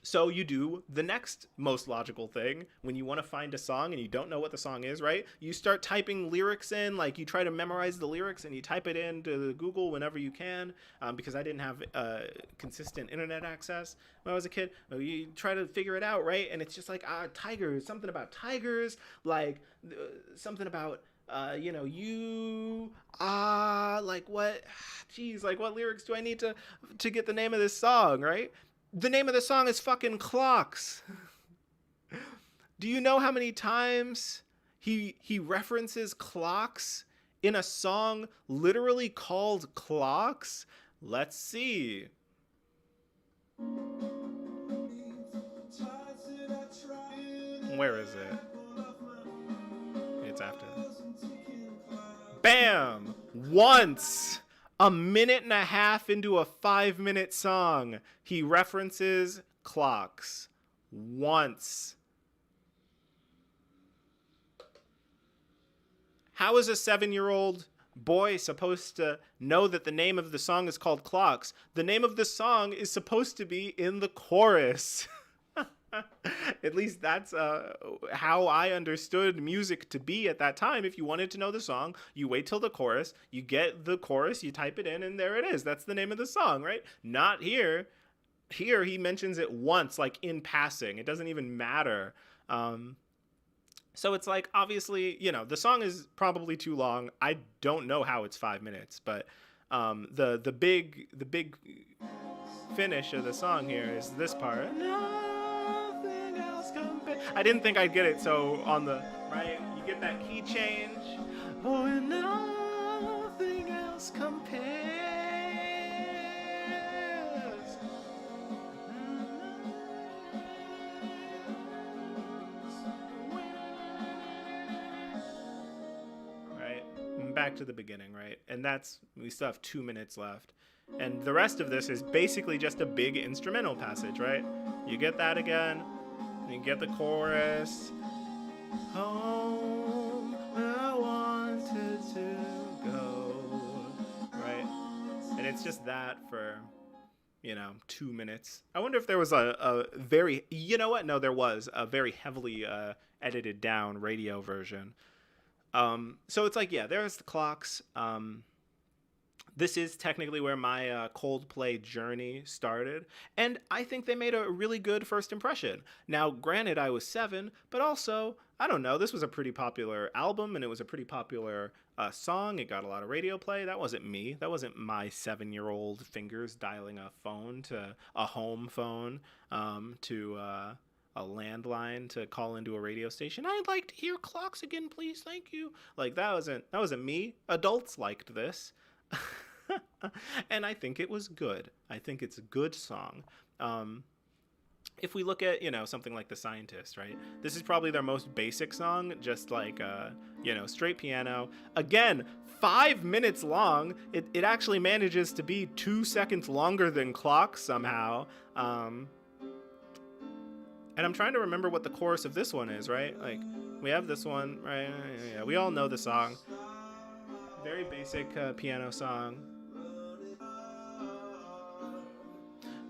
So you do the next most logical thing when you want to find a song and you don't know what the song is, right? You start typing lyrics in, like you try to memorize the lyrics and you type it into Google whenever you can, because I didn't have consistent internet access when I was a kid. You try to figure it out, right? And it's just like, tigers, something about tigers, like something about, like what, geez, like what lyrics do I need to get the name of this song, right? The name of the song is fucking Clocks. Do you know how many times he references clocks in a song literally called Clocks? Let's see. Where is it? It's after. Bam! Once! A minute and a half into a 5-minute song, he references Clocks once. How is a 7-year-old boy supposed to know that the name of the song is called Clocks? The name of the song is supposed to be in the chorus. At least that's how I understood music to be at that time. If you wanted to know the song, you wait till the chorus, you get the chorus, you type it in, and there it is. That's the name of the song, right? Not here. Here he mentions it once, like in passing. It doesn't even matter. So it's like, obviously, the song is probably too long. I don't know how it's 5 minutes, but the big finish of the song here is this part. I didn't think I'd get it, so on the right, you get that key change. Oh, and nothing else compares. Right, and back to the beginning, right? And we still have 2 minutes left. And the rest of this is basically just a big instrumental passage, right? You get that again. You get the chorus. Home, I wanted to go. Right? And it's just that for, 2 minutes. I wonder if there was a very, No, there was a very heavily edited down radio version. So it's like, yeah, there's the clocks. This is technically where my Coldplay journey started, and I think they made a really good first impression. Now, granted, I was 7, but also, I don't know, this was a pretty popular album, and it was a pretty popular song. It got a lot of radio play. That wasn't me. That wasn't my 7-year-old fingers dialing a phone to a home phone, to a landline to call into a radio station. I'd like to hear clocks again, please. Thank you. Like that wasn't me. Adults liked this. And I think it was good. I think it's a good song. If we look at, something like The Scientist, right? This is probably their most basic song, just like, straight piano. Again, 5 minutes long. It actually manages to be 2 seconds longer than Clocks somehow. And I'm trying to remember what the chorus of this one is, right? Like, we have this one, right? Yeah, we all know the song. Very basic piano song.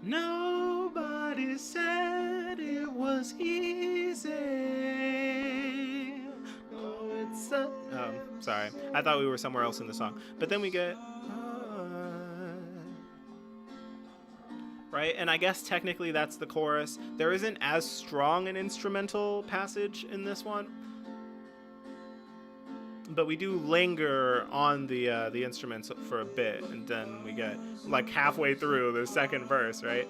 Nobody said it was easy. Oh, it's a... Oh, sorry. I thought we were somewhere else in the song. But then we get... right? And I guess technically that's the chorus. There isn't as strong an instrumental passage in this one. But we do linger on the instruments for a bit, and then we get like halfway through the second verse, right?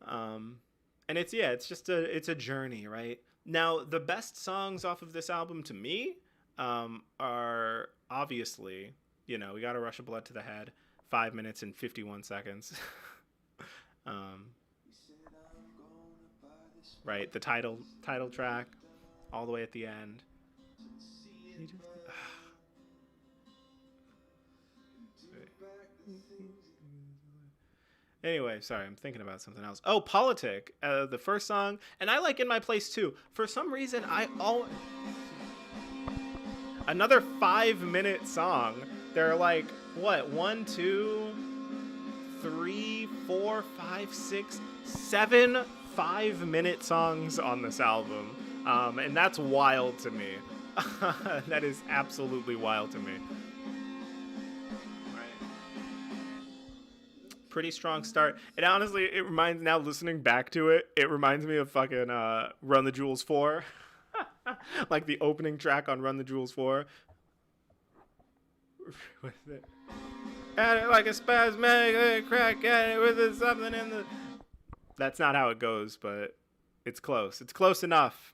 And it's a journey, right? Now the best songs off of this album to me are obviously, we got A Rush of Blood to the Head, 5 minutes and 51 seconds. Right, the title track, all the way at the end. Anyway, sorry, I'm thinking about something else. Oh, Politic, the first song, and I like In My Place too. For some reason, another 5-minute song. There are like, what, 1, 2, 3, 4, 5, 6, 7 5-minute songs on this album. And that's wild to me. That is absolutely wild to me. Pretty strong start. And honestly, it reminds, now listening back to it, it reminds me of fucking Run the Jewels 4. Like the opening track on Run the Jewels 4. What is it? At it like a spasmodic crack at it with something in the... That's not how it goes, but it's close. It's close enough.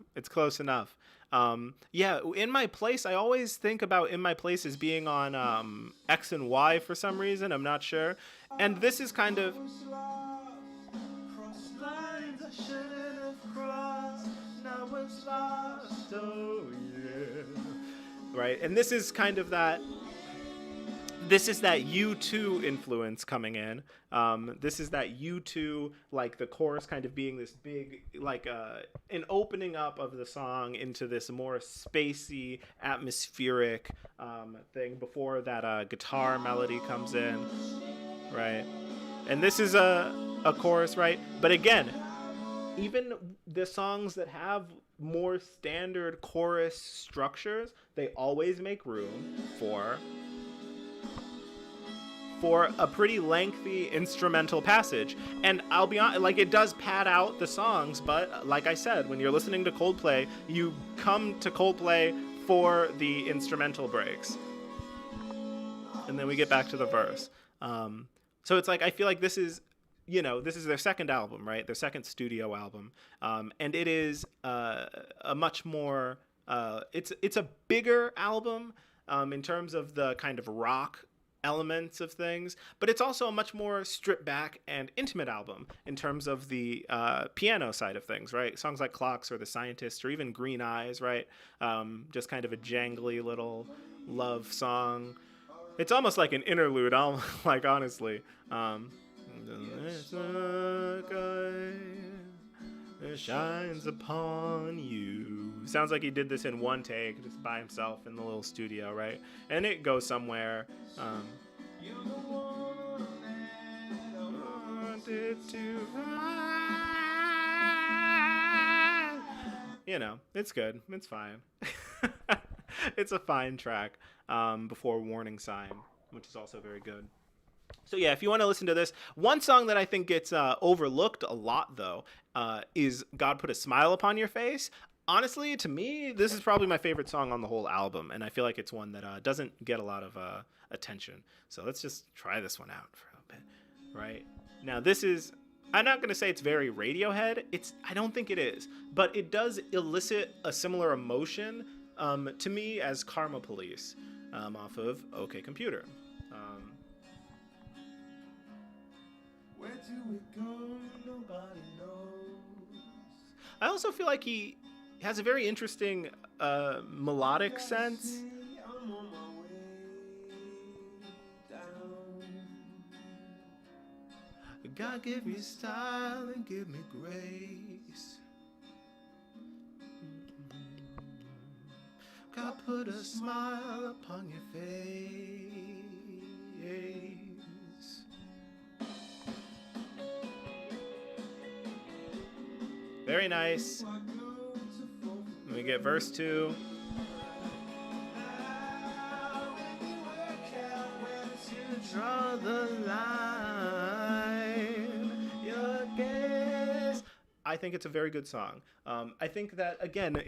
Yeah, In My Place, I always think about In My Place as being on X and Y for some reason. I'm not sure. And this is kind of... Right, and this is kind of that... This is that U2 influence coming in. This is that U2, like the chorus kind of being this big, like an opening up of the song into this more spacey, atmospheric thing before that guitar melody comes in, right? And this is a chorus, right? But again, even the songs that have more standard chorus structures, they always make room for a pretty lengthy instrumental passage. And I'll be honest, like, it does pad out the songs, but like I said, when you're listening to Coldplay, you come to Coldplay for the instrumental breaks. And then we get back to the verse. So it's like, I feel like this is their second album, right? Their second studio album. And it is a much more, it's a bigger album in terms of the kind of rock elements of things, but it's also a much more stripped back and intimate album in terms of the piano side of things, right? Songs like Clocks or The Scientist or even Green Eyes, right? Just kind of a jangly little love song. It's almost like an interlude, like, honestly. It shines upon you. Sounds like he did this in one take, just by himself in the little studio, right? And it goes somewhere. It's good. It's fine. It's a fine track. Before Warning Sign, which is also very good. So yeah, if you want to listen to this, one song that I think gets overlooked a lot though is "God Put a Smile Upon Your Face." Honestly, to me, this is probably my favorite song on the whole album, and I feel like it's one that doesn't get a lot of attention. So let's just try this one out for a bit, right? Now this is. I'm not gonna say it's very Radiohead. I don't think it is, but it does elicit a similar emotion to me as "Karma Police" off of OK Computer. Um, Where do we go? Nobody knows. I also feel like he has a very interesting melodic sense. I'm on my way down. God give me style and give me grace. God put a smile upon your face. Very nice. Let me get verse 2. Draw the line, your gaze. I think it's a very good song. I think that, again,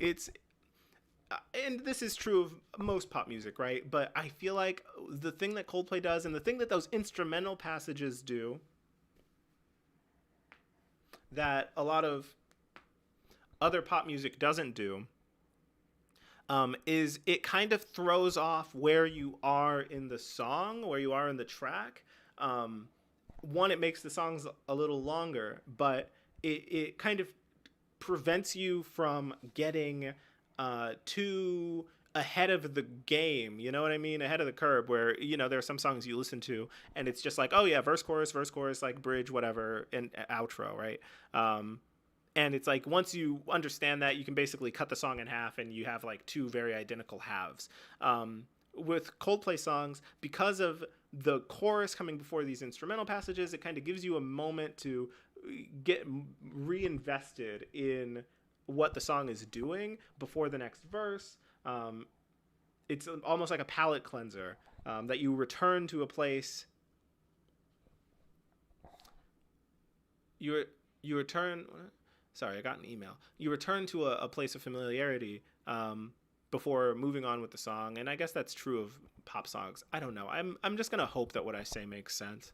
and this is true of most pop music, right? But I feel like the thing that Coldplay does and the thing that those instrumental passages do that a lot of other pop music doesn't do is it kind of throws off where you are in the song, where you are in the track. One, it makes the songs a little longer, but it kind of prevents you from getting too ahead of the game, you know what I mean? Ahead of the curve, where, there are some songs you listen to and it's just like, oh yeah, verse, chorus, like bridge, whatever, and outro, right? And it's like, once you understand that, you can basically cut the song in half and you have like two very identical halves. With Coldplay songs, because of the chorus coming before these instrumental passages, it kind of gives you a moment to get reinvested in what the song is doing before the next verse. It's almost like a palate cleanser that you return to a place. You return. Sorry, I got an email. You return to a place of familiarity before moving on with the song, and I guess that's true of pop songs. I don't know. I'm just gonna hope that what I say makes sense.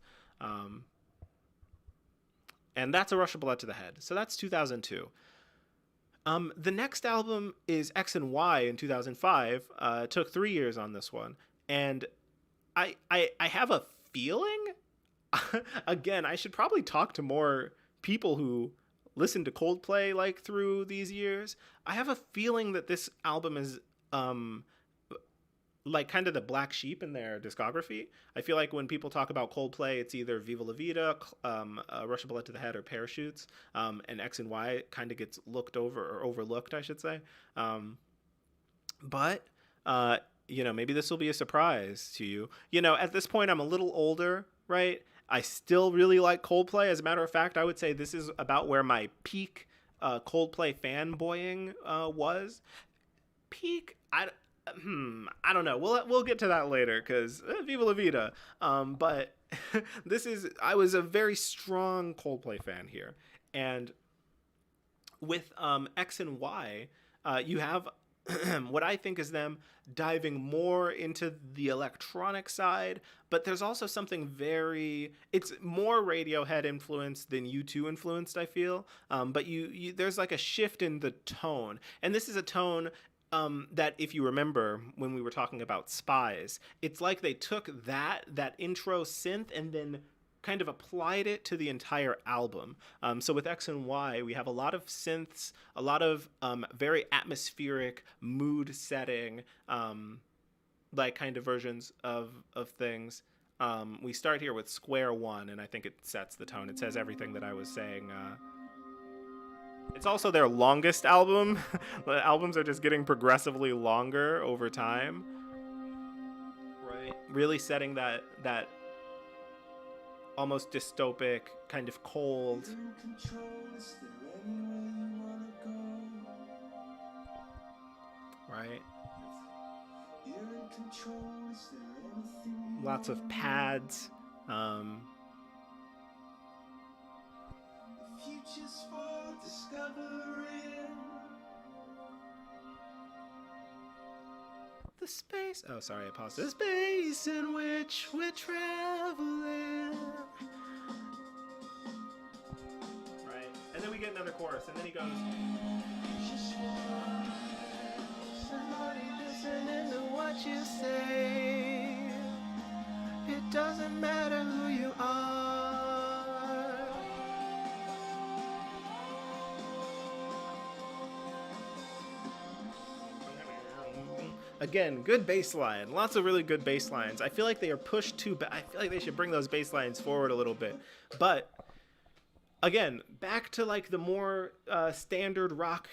And that's A Rush of Blood to the Head. So that's 2002. The next album is X and Y in 2005. It took 3 years on this one, and I have a feeling. Again, I should probably talk to more people who listen to Coldplay like through these years. I have a feeling that this album is like kind of the black sheep in their discography. I feel like when people talk about Coldplay, it's either Viva La Vida, Rush of Blood to the Head, or Parachutes, and X and Y kind of gets looked over or overlooked, I should say. But maybe this will be a surprise to you. At this point, I'm a little older, right? I still really like Coldplay. As a matter of fact, I would say this is about where my peak Coldplay fanboying was. Peak, I don't know. We'll get to that later because Viva La Vida. But I was a very strong Coldplay fan here, and with X and Y, you have what I think is them diving more into the electronic side, but there's also something it's more Radiohead influenced than U2 influenced, I feel. But there's like a shift in the tone, and this is a tone that, if you remember when we were talking about Spies, it's like they took that intro synth and then kind of applied it to the entire album. So with X and Y, we have a lot of synths, a lot of very atmospheric, mood setting, like kind of versions of things. We start here with Square One, and I think it sets the tone. It says everything that I was saying. It's also their longest album. The albums are just getting progressively longer over time. Right. Really setting that almost dystopic, kind of cold. Right? Lots of pads. Um, the space. Oh, sorry, I paused. The space in which we're traveling. Right, and then we get another chorus, and then he goes. Somebody listening to what you say. It doesn't matter who you are. Again, good bass line. Lots of really good bass lines. I feel like they are pushed too back. I feel like they should bring those bass lines forward a little bit. But again, back to like the more standard rock,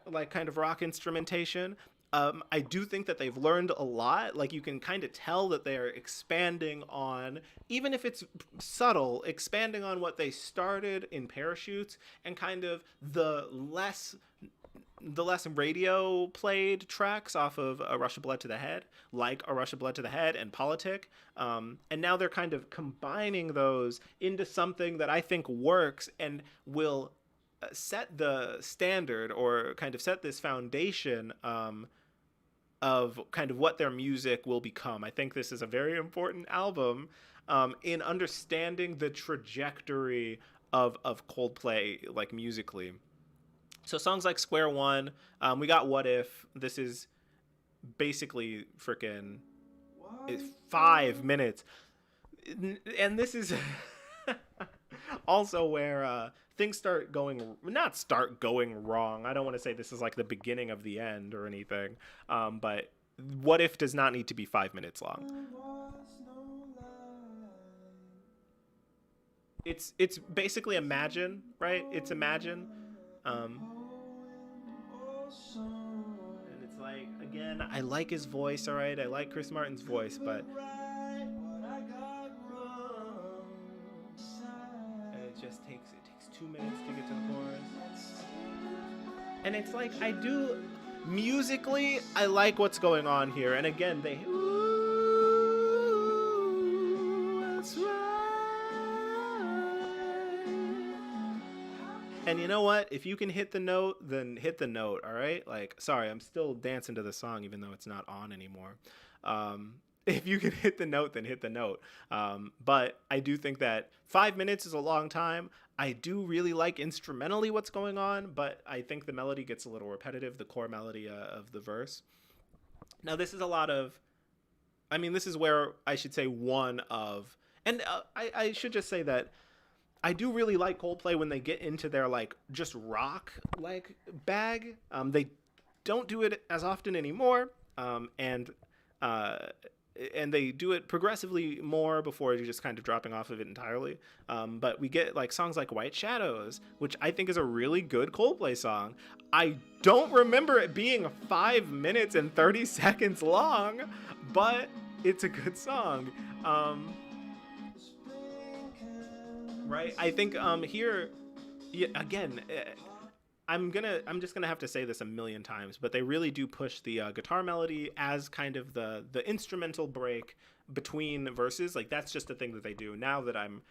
like kind of rock instrumentation. I do think that they've learned a lot. Like you can kind of tell that they're expanding on, even if it's subtle, expanding on what they started in Parachutes and kind of the less radio played tracks off of A Rush of Blood to the Head, like A Rush of Blood to the Head and Politic. And now they're kind of combining those into something that I think works and will set the standard or kind of set this foundation of kind of what their music will become. I think this is a very important album in understanding the trajectory of Coldplay, like musically. So songs like Square One, we got What If. This is basically freaking 5 minutes. And this is also where things not start going wrong. I don't want to say this is like the beginning of the end or anything. But What If does not need to be 5 minutes long. It's basically Imagine, right? It's Imagine. And it's like, again, I like his voice, all right? I like Chris Martin's voice, but and it takes 2 minutes to get to the chorus. And it's like, musically, I like what's going on here. And again, that's right. And you know what? If you can hit the note, then hit the note, all right? Like, sorry, I'm still dancing to the song even though it's not on anymore. If you can hit the note, then hit the note. But I do think that 5 minutes is a long time. I do really like instrumentally what's going on, but I think the melody gets a little repetitive, the core melody of the verse. Now, this is this is where I should say one of, and I should just say that I do really like Coldplay when they get into their like just rock like bag. They don't do it as often anymore, and they do it progressively more before you're just kind of dropping off of it entirely. But we get like songs like White Shadows, which I think is a really good Coldplay song. I don't remember it being 5 minutes and 30 seconds long, but it's a good song. Right? I think here, again, I'm just gonna have to say this a million times, but they really do push the guitar melody as kind of the instrumental break between verses. Like that's just a thing that they do. Now that I'm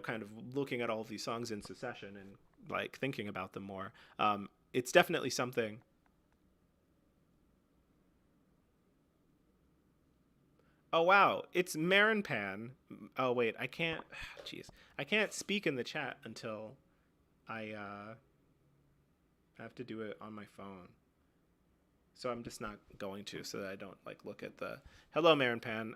kind of looking at all of these songs in succession and like thinking about them more, it's definitely something. Oh wow, it's Marinpan. Oh wait, I can't. Jeez, I can't speak in the chat until I have to do it on my phone. So I'm just not going to, so that I don't like look at the. Hello, Marinpan.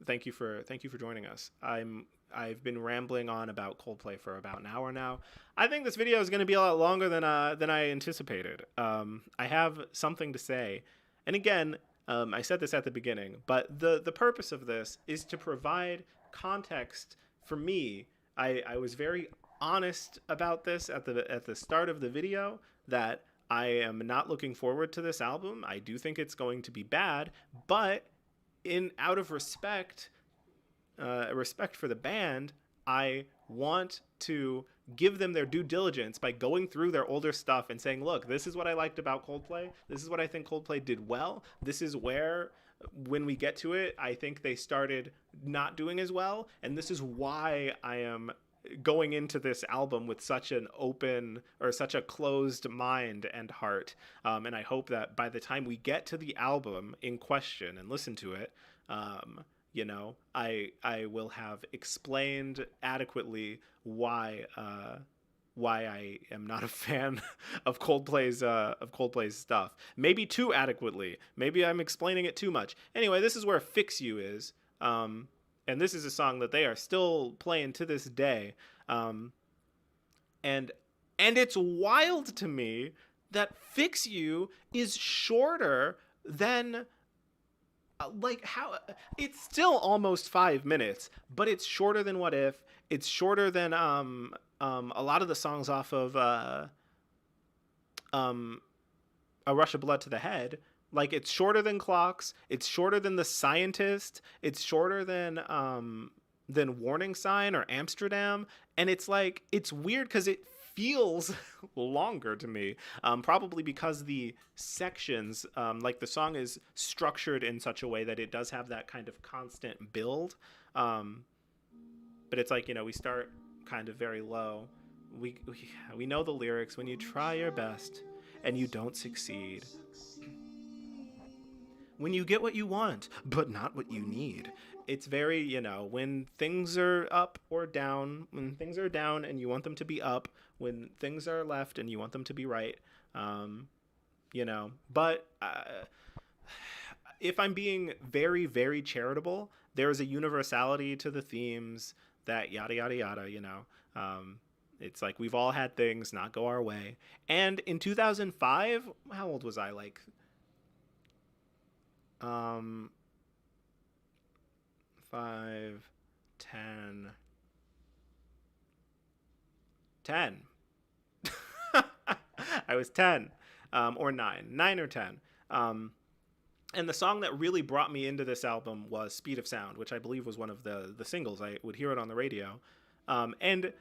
Thank you for joining us. I've been rambling on about Coldplay for about an hour now. I think this video is going to be a lot longer than I anticipated. I have something to say, and again. I said this at the beginning, but the purpose of this is to provide context for me. I was very honest about this at the start of the video that I am not looking forward to this album. I do think it's going to be bad, but out of respect for the band, I want to give them their due diligence by going through their older stuff and saying, look, this is what I liked about Coldplay. This is what I think Coldplay did well. This is where, when we get to it, I think they started not doing as well. And this is why I am going into this album with such an open or such a closed mind and heart. And I hope that by the time we get to the album in question and listen to it, you know, I will have explained adequately why I am not a fan of Coldplay's stuff. Maybe too adequately. Maybe I'm explaining it too much. Anyway, this is where Fix You is. And this is a song that they are still playing to this day. And it's wild to me that Fix You is shorter than like how it's still almost 5 minutes, but it's shorter than What If. It's shorter than a lot of the songs off of A Rush of Blood to the Head. Like, it's shorter than Clocks. It's shorter than The Scientist. It's shorter than Warning Sign or Amsterdam. And it's like, it's weird because it feels longer to me, probably because the sections, like the song is structured in such a way that it does have that kind of constant build. But it's like, you know, we start kind of very low. We know the lyrics. When you try your best and you don't succeed. When you get what you want, but not what you need. It's very, you know, when things are up or down, when things are down and you want them to be up, when things are left and you want them to be right, you know. But if I'm being very, very charitable, there is a universality to the themes that yada, yada, yada, you know. It's like we've all had things not go our way. And in 2005, how old was I? Like... 5, 10. I was 10, or 9 or 10. And the song that really brought me into this album was Speed of Sound, which I believe was one of the singles. I would hear it on the radio. And,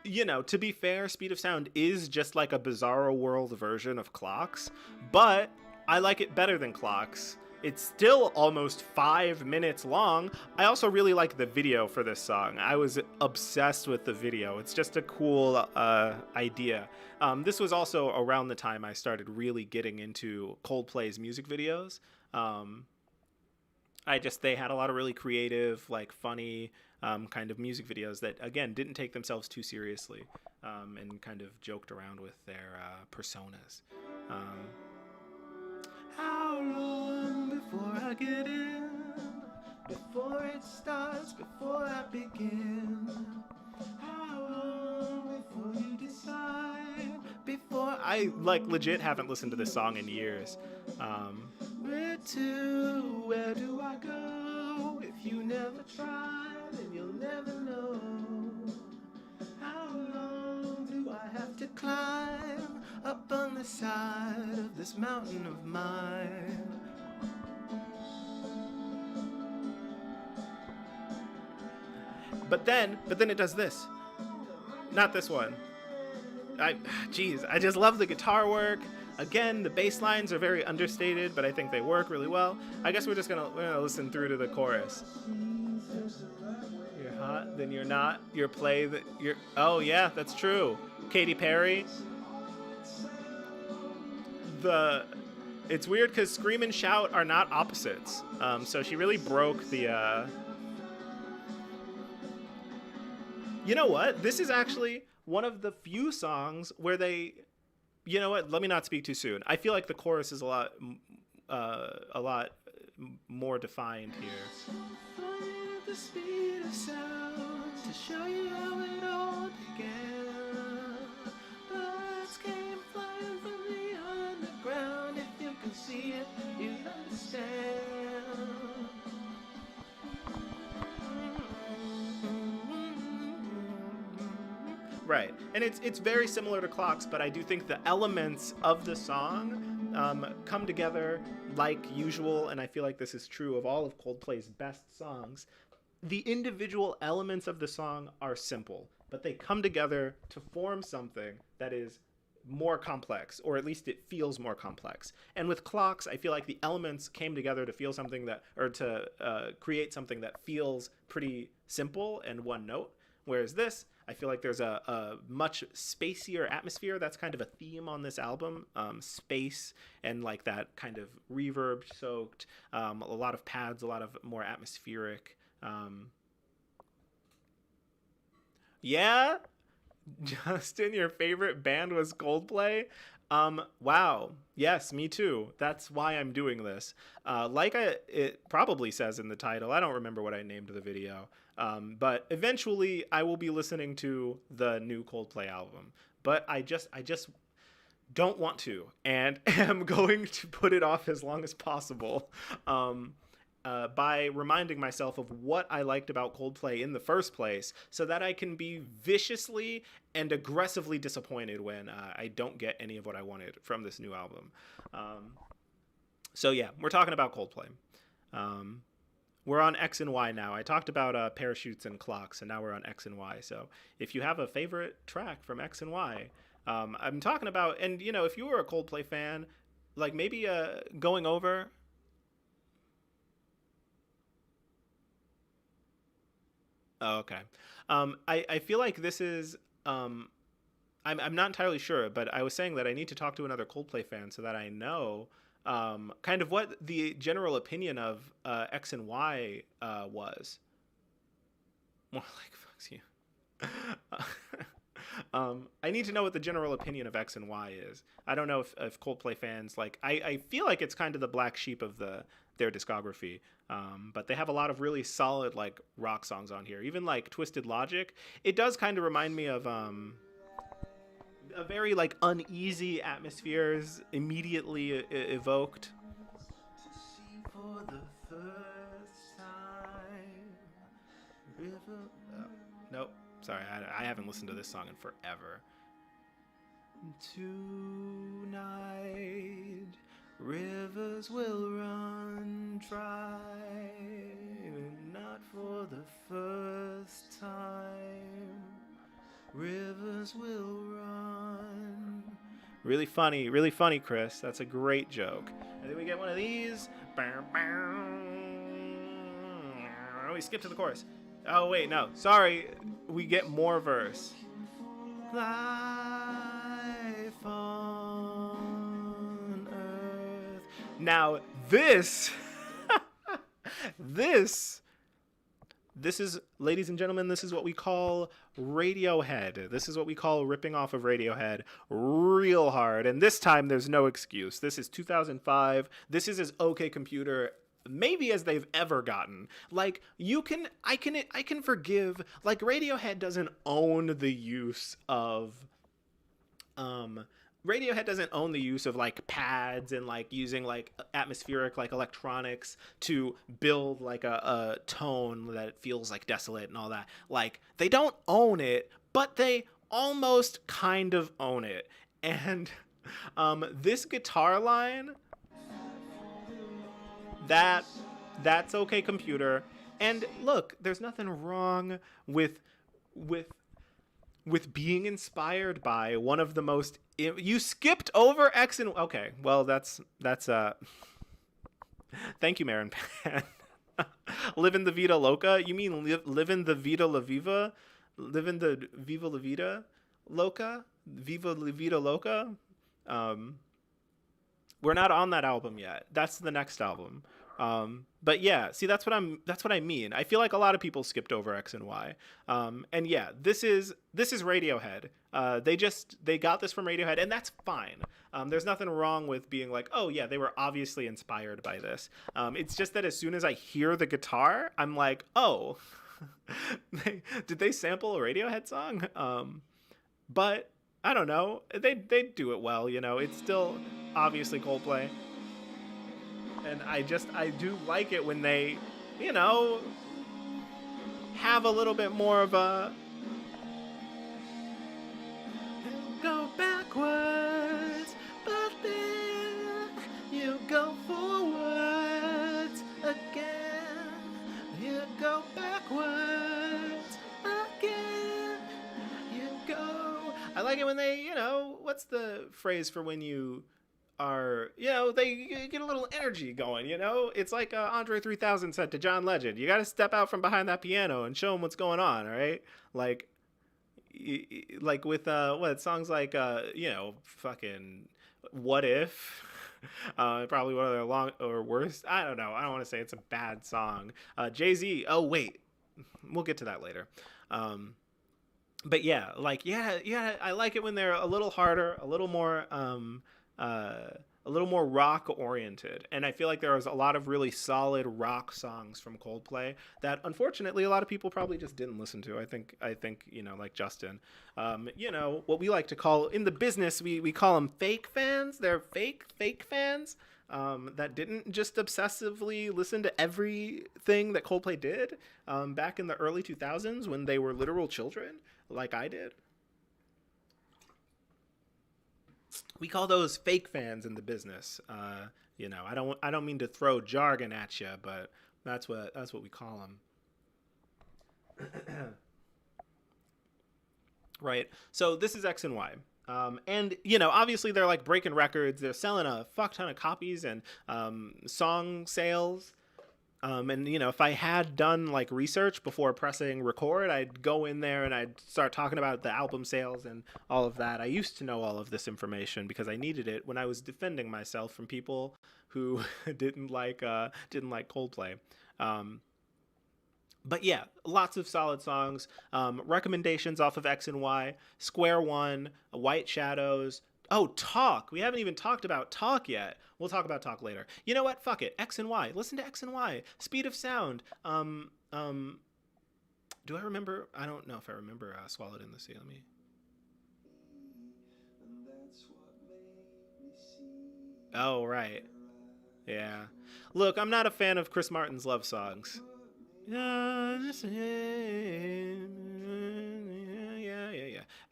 you know, to be fair, Speed of Sound is just like a Bizarro World version of Clocks, but I like it better than Clocks. It's still almost 5 minutes long. I also really like the video for this song. I was obsessed with the video. It's just a cool idea. This was also around the time I started really getting into Coldplay's music videos. They had a lot of really creative, like funny kind of music videos that, again, didn't take themselves too seriously, and kind of joked around with their personas. How long before I get in? Before it starts, before I begin? How long before you decide? Before I, like, legit haven't listened to this song in years. Where to? Where do I go? If you never try, then you'll never know. How long do I have to climb up on the side of this mountain of mine? But then it does this. Not this one. I just love the guitar work. Again, the bass lines are very understated, but I think they work really well. I guess we're gonna listen through to the chorus. You're hot, then you're not. You're play that you're. Oh yeah, that's true. Katy Perry. It's weird because scream and shout are not opposites. So she really broke the. You know what? This is actually one of the few songs where they. You know what? Let me not speak too soon. I feel like the chorus is a lot more defined here. The speed of sound to show you how it all began. Birds came flying from the underground. If you can see it, you'll understand. Right, and it's very similar to Clocks, but I do think the elements of the song come together like usual, and I feel like this is true of all of Coldplay's best songs. The individual elements of the song are simple. but they come together to form something that is more complex, or at least it feels more complex. And with Clocks, I feel like the elements came together to feel something that, or to create something that feels pretty simple and one note. Whereas this, I feel like there's a much spacier atmosphere. That's kind of a theme on this album, space and like that kind of reverb soaked, a lot of pads, a lot of more atmospheric. Yeah, Justin, your favorite band was Coldplay? Wow. Yes, me too. That's why I'm doing this. It probably says in the title, I don't remember what I named the video. But eventually I will be listening to the new Coldplay album. But I just don't want to, and am going to put it off as long as possible. By reminding myself of what I liked about Coldplay in the first place, so that I can be viciously and aggressively disappointed when I don't get any of what I wanted from this new album. So yeah, we're talking about Coldplay. We're on X and Y now. I talked about parachutes and clocks, and now we're on X and Y. So if you have a favorite track from X and Y, I'm talking about, and you know, if you were a Coldplay fan, like maybe going over. Oh, okay. I feel like this is. I'm not entirely sure, but I was saying that I need to talk to another Coldplay fan so that I know kind of what the general opinion of X and Y was. More like fucks you. I need to know what the general opinion of X and Y is. I don't know if Coldplay fans like. I feel like it's kind of the black sheep of their discography. But they have a lot of really solid like rock songs on here. Even like Twisted Logic, it does kind of remind me of a very like uneasy atmospheres immediately evoked. For the first time, river. Oh, nope. Sorry, I haven't listened to this song in forever. Tonight, rivers will run dry, not for the first time. Rivers will run. Really funny, Chris. That's a great joke. And then we get one of these. We skip to the chorus. Oh, wait, no. Sorry. We get more verse. Life on earth. Now, this is, ladies and gentlemen, this is what we call Radiohead. This is what we call ripping off of Radiohead real hard. And this time there's no excuse. This is 2005. This is as OK Computer maybe as they've ever gotten. Like, I can forgive, like, Radiohead doesn't own the use of Radiohead doesn't own the use of like pads and like using like atmospheric like electronics to build like a tone that feels like desolate and all that. Like, they don't own it, but they almost kind of own it. And this guitar line, that's OK Computer. And look, there's nothing wrong with being inspired by one of the most. You skipped over X and okay. Well, that's thank you, Marin Pan. Living the Vida Loca. You mean living the Vida La Viva? Living the Viva La Vida Loca? Viva La Vida Loca? We're not on that album yet. That's the next album. But yeah, see, that's what I mean. I feel like a lot of people skipped over X and Y. And yeah, this is Radiohead. They got this from Radiohead, and that's fine. There's nothing wrong with being like, oh yeah, they were obviously inspired by this. It's just that as soon as I hear the guitar, I'm like, oh, did they sample a Radiohead song? But I don't know. They do it well, you know. It's still obviously Coldplay. And I do like it when they, you know, have a little bit more of a go backwards, but then you go forwards again. You go backwards again. I like it when they, what's the phrase for when you are, they get a little energy going, It's like Andre 3000 said to John Legend, you got to step out from behind that piano and show them what's going on, all right? Like with what songs like fucking What If, probably one of their long or worst. I don't know. I don't want to say it's a bad song. Jay-Z. Oh wait, we'll get to that later. But yeah, I like it when they're a little harder, a little more rock oriented. And I feel like there was a lot of really solid rock songs from Coldplay that unfortunately a lot of people probably just didn't listen to. I think like Justin, what we like to call in the business, we call them fake fans. They're fake fans. That didn't just obsessively listen to everything that Coldplay did back in the early 2000s when they were literal children, like I did. We call those fake fans in the business. I don't mean to throw jargon at you, but that's what we call them. Right. So this is X and Y. And obviously they're like breaking records. They're selling a fuck ton of copies and song sales. And if I had done like research before pressing record, I'd go in there and I'd start talking about the album sales and all of that. I used to know all of this information because I needed it when I was defending myself from people who didn't like Coldplay. But yeah, lots of solid songs. Recommendations off of X and Y, Square One, White Shadows. Oh, Talk. We haven't even talked about Talk yet. We'll talk about Talk later. You know what? Fuck it. X and Y. Listen to X and Y. Speed of Sound. Do I remember? I don't know if I remember Swallowed in the Sea. Let me. Oh, right. Yeah. Look, I'm not a fan of Chris Martin's love songs. Yeah.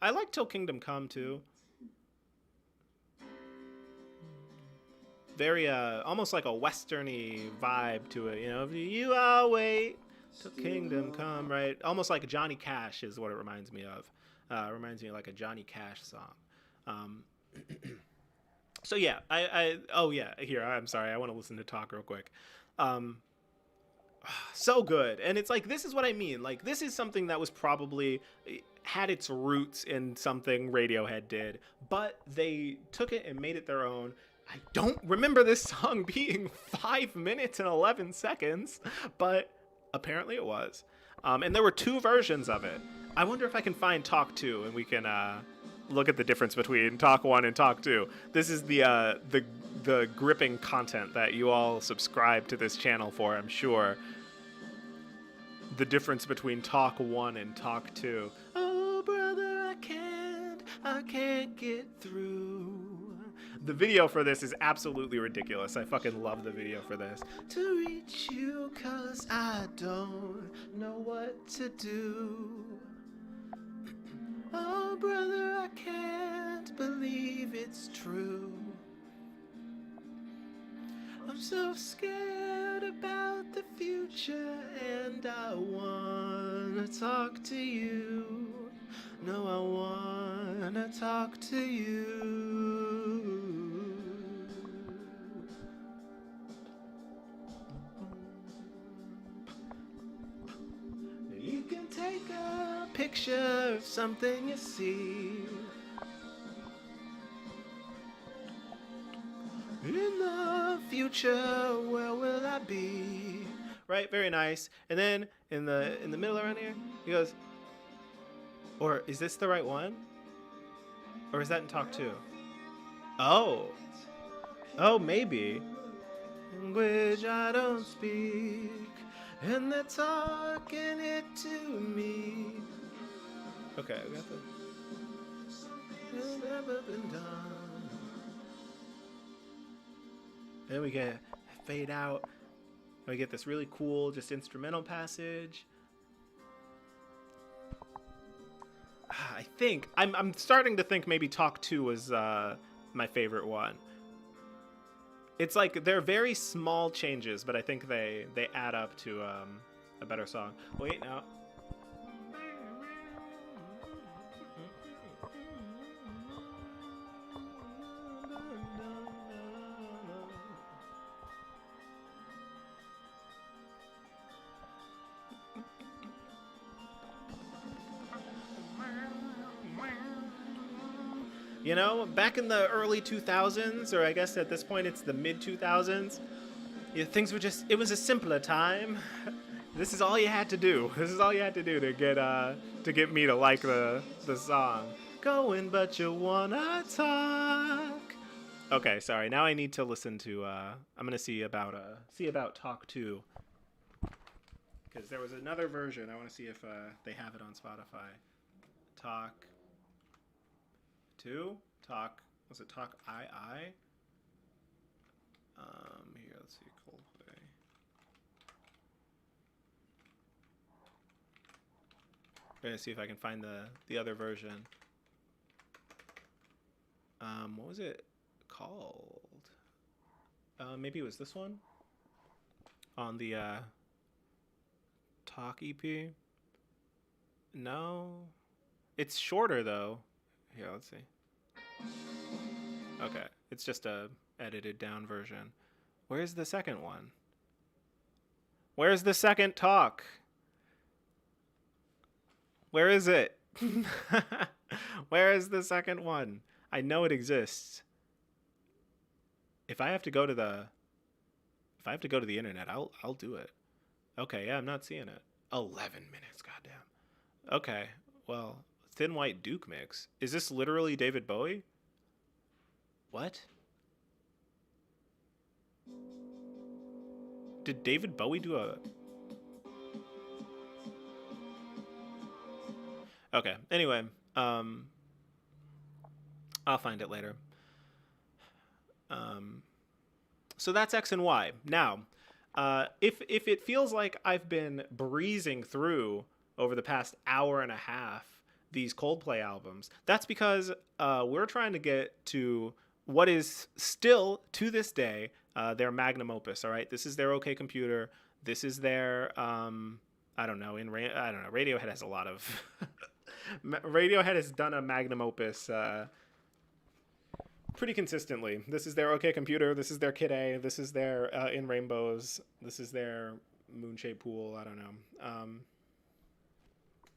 I like Till Kingdom Come, too. Very almost like a westerny vibe to it, you all wait till kingdom come, right? Almost like Johnny Cash is what it reminds me of. Reminds me of like a Johnny Cash song. So yeah, I'm sorry, I want to listen to Talk real quick. So good. And it's like, this is what I mean. Like, this is something that was probably had its roots in something Radiohead did, but they took it and made it their own. I don't remember this song being 5 minutes and 11 seconds, but apparently it was. And there were 2 versions of it. I wonder if I can find Talk 2 and we can look at the difference between Talk 1 and Talk 2. This is the gripping content that you all subscribe to this channel for, I'm sure. The difference between Talk 1 and Talk 2. Oh, brother, I can't get through. The video for this is absolutely ridiculous. I fucking love the video for this. To reach you, cause I don't know what to do. Oh, brother, I can't believe it's true. I'm so scared about the future, and I wanna talk to you. No, I wanna talk to you. You can take a picture of something you see. In the future, where will I be? Right, very nice. And then in the middle around here, he goes, or is this the right one? Or is that in Talk 2? Oh, maybe. Language I don't speak, and they're talking it to me. Okay, we got the. It's never been done. Then we get fade out. And we get this really cool, just instrumental passage. I think I'm starting to think maybe Talk 2 was my favorite one. It's like they're very small changes, but I think they add up to a better song. Wait, now. You know, back in the early 2000s, or I guess at this point it's the mid 2000s, yeah, things were just, it was a simpler time. This is all you had to do. This is all you had to do to get me to like the song. Going but you wanna talk. Okay, sorry. Now I need to listen to I'm going to see about Talk 2 cuz there was another version. I want to see if they have it on Spotify. Talk 2? Talk was it Talk II? Here, let's see Coldplay. I'm going to see if I can find the other version. What was it called? Maybe it was this one on the Talk EP. No, it's shorter though. Here, let's see. Okay, it's just a edited down version. Where's the second one? Where's the second Talk? Where is it? Where is the second one? I know it exists. If I have to go to the internet, I'll do it. Okay, yeah, I'm not seeing it. 11 minutes, goddamn. Okay, well, Thin White Duke mix. Is this literally David Bowie? What? Did David Bowie do a... Okay, anyway, I'll find it later. So that's X and Y. Now, if it feels like I've been breezing through over the past hour and a half these Coldplay albums, that's because we're trying to get to what is still to this day their magnum opus. All right, this is their OK Computer. This is their I don't know. I don't know. Radiohead has a lot of Radiohead has done a magnum opus pretty consistently. This is their OK Computer. This is their Kid A. This is their In Rainbows. This is their Moonshaped Pool. I don't know.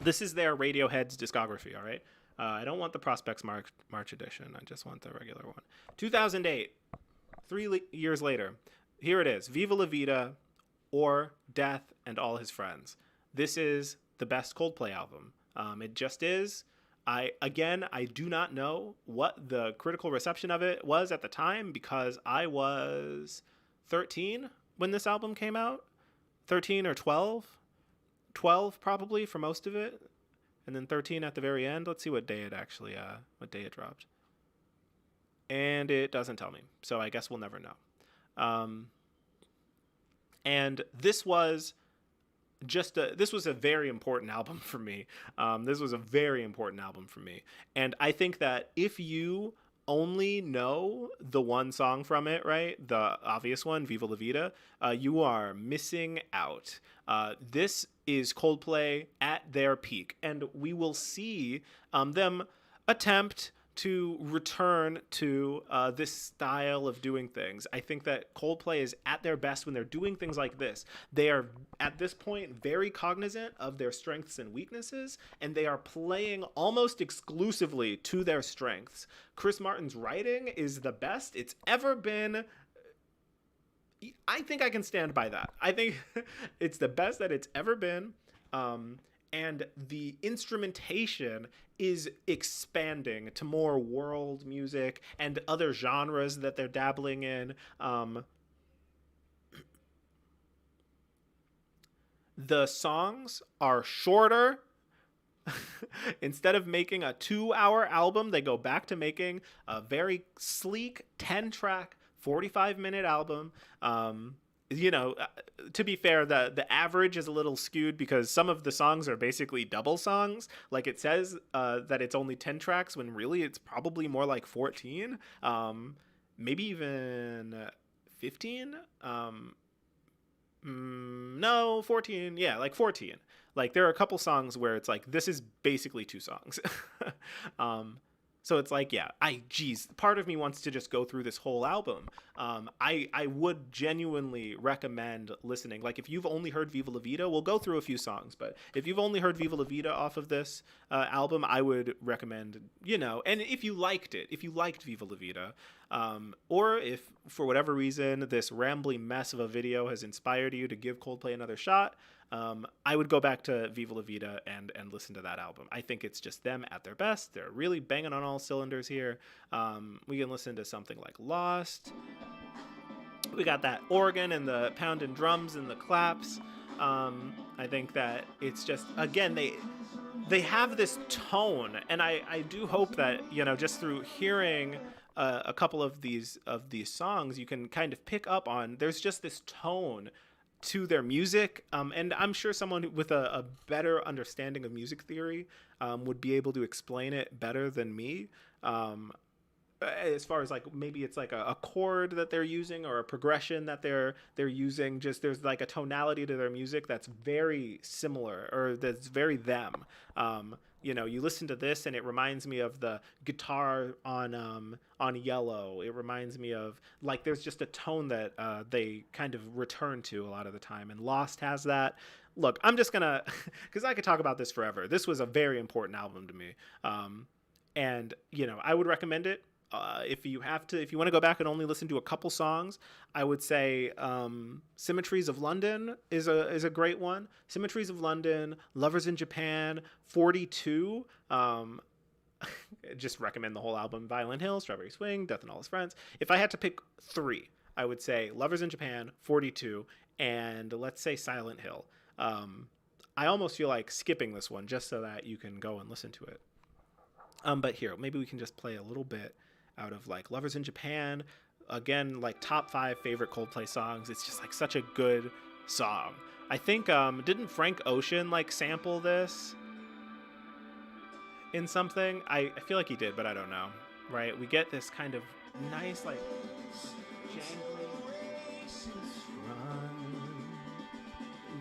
This is their Radiohead's discography. All right. I don't want the Prospects March edition. I just want the regular one. 2008. 3 years later. Here it is. Viva La Vida or Death and All His Friends. This is the best Coldplay album. It just is. I do not know what the critical reception of it was at the time because I was 13 when this album came out. 13 or 12. 12 probably for most of it. And then 13 at the very end. Let's see what day it actually dropped. And it doesn't tell me. So I guess we'll never know. And this was a very important album for me. This was a very important album for me. And I think that if you only know the one song from it, right, the obvious one, Viva La Vida, you are missing out. This is Coldplay at their peak. And we will see them attempt to return to this style of doing things. I think that Coldplay is at their best when they're doing things like this. They are, at this point, very cognizant of their strengths and weaknesses, and they are playing almost exclusively to their strengths. Chris Martin's writing is the best it's ever been. I think I can stand by that. I think it's the best that it's ever been. And the instrumentation is expanding to more world music and other genres that they're dabbling in. The songs are shorter. Instead of making a 2-hour album, they go back to making a very sleek 10-track, 45-minute album. To be fair, the average is a little skewed because some of the songs are basically double songs. Like it says that it's only 10 tracks when really it's probably more like 14, maybe even 15. No, 14. Yeah, like 14. Like there are a couple songs where it's like this is basically 2 songs. So it's like, yeah, geez, part of me wants to just go through this whole album. I would genuinely recommend listening. Like, if you've only heard Viva La Vida, we'll go through a few songs, but if you've only heard Viva La Vida off of this album, I would recommend, and if you liked it, if you liked Viva La Vida, or if for whatever reason this rambling mess of a video has inspired you to give Coldplay another shot, I would go back to Viva La Vida and listen to that album. I think it's just them at their best. They're really banging on all cylinders here. We can listen to something like Lost. We got that organ and the pounding drums and the claps. I think that it's just, again, they have this tone, and I do hope that, just through hearing a couple of these songs, you can kind of pick up on, there's just this tone to their music, and I'm sure someone with a better understanding of music theory would be able to explain it better than me, as far as like maybe it's like a chord that they're using or a progression that they're using. Just there's like a tonality to their music that's very similar, or that's very them. You listen to this and it reminds me of the guitar on Yellow. It reminds me of, like, there's just a tone that they kind of return to a lot of the time, and Lost has that. Look, I'm just gonna, because I could talk about this forever. This was a very important album to me, and I would recommend it. If you want to go back and only listen to a couple songs, I would say Symmetries of London is a great one. Symmetries of London, Lovers in Japan, 42. Just recommend the whole album. Violent Hill, Strawberry Swing, Death and All His Friends. If I had to pick three, I would say Lovers in Japan, 42, and let's say Silent Hill. I almost feel like skipping this one just so that you can go and listen to it. But here, maybe we can just play a little bit out of like Lovers in Japan. Again, like top 5 favorite Coldplay songs. It's just like such a good song. I think, didn't Frank Ocean like sample this in something? I feel like he did, but I don't know. Right? We get this kind of nice, like, jangly,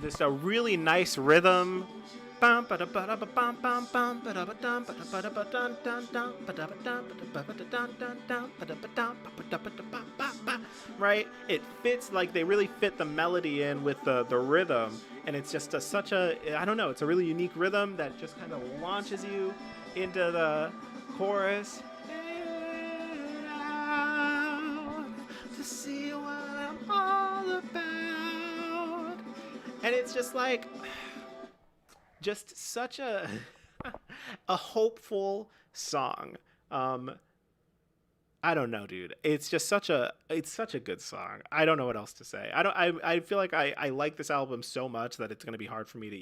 this a really nice rhythm. Right? It fits, like they really fit the melody in with the rhythm, and it's just such a, I don't know, it's a really unique rhythm that just kind of launches you into the chorus. To see what I'm all about. And it's just like, just such a hopeful song. I don't know, dude. It's just such a good song. I don't know what else to say. I feel like I like this album so much that it's going to be hard for me to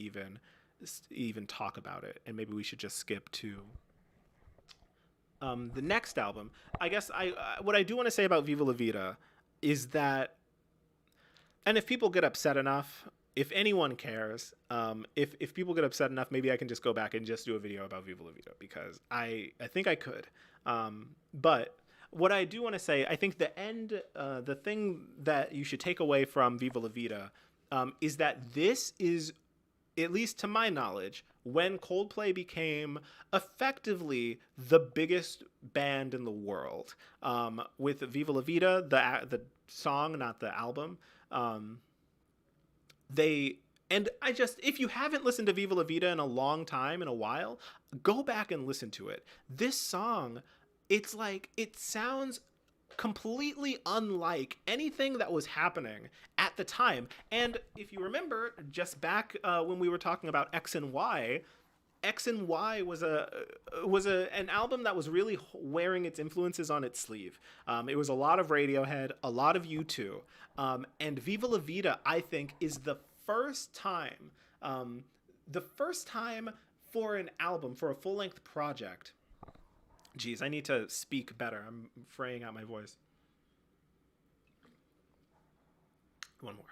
even talk about it. And maybe we should just skip to the next album. I guess what I do want to say about Viva La Vida is that, and if people get upset enough, if anyone cares, if people get upset enough, maybe I can just go back and just do a video about Viva La Vida, because I think I could. But what I do want to say, I think the thing that you should take away from Viva La Vida is that this is, at least to my knowledge, when Coldplay became effectively the biggest band in the world. With Viva La Vida, the song, not the album, if you haven't listened to Viva La Vida in a long time, in a while, go back and listen to it. This song, it's like, it sounds completely unlike anything that was happening at the time. And if you remember, just back when we were talking about X and Y was an album that was really wearing its influences on its sleeve. It was a lot of Radiohead, a lot of U2, and Viva La Vida, I think, is the first time for an album, for a full-length project. Geez, I need to speak better. I'm fraying out my voice. One more.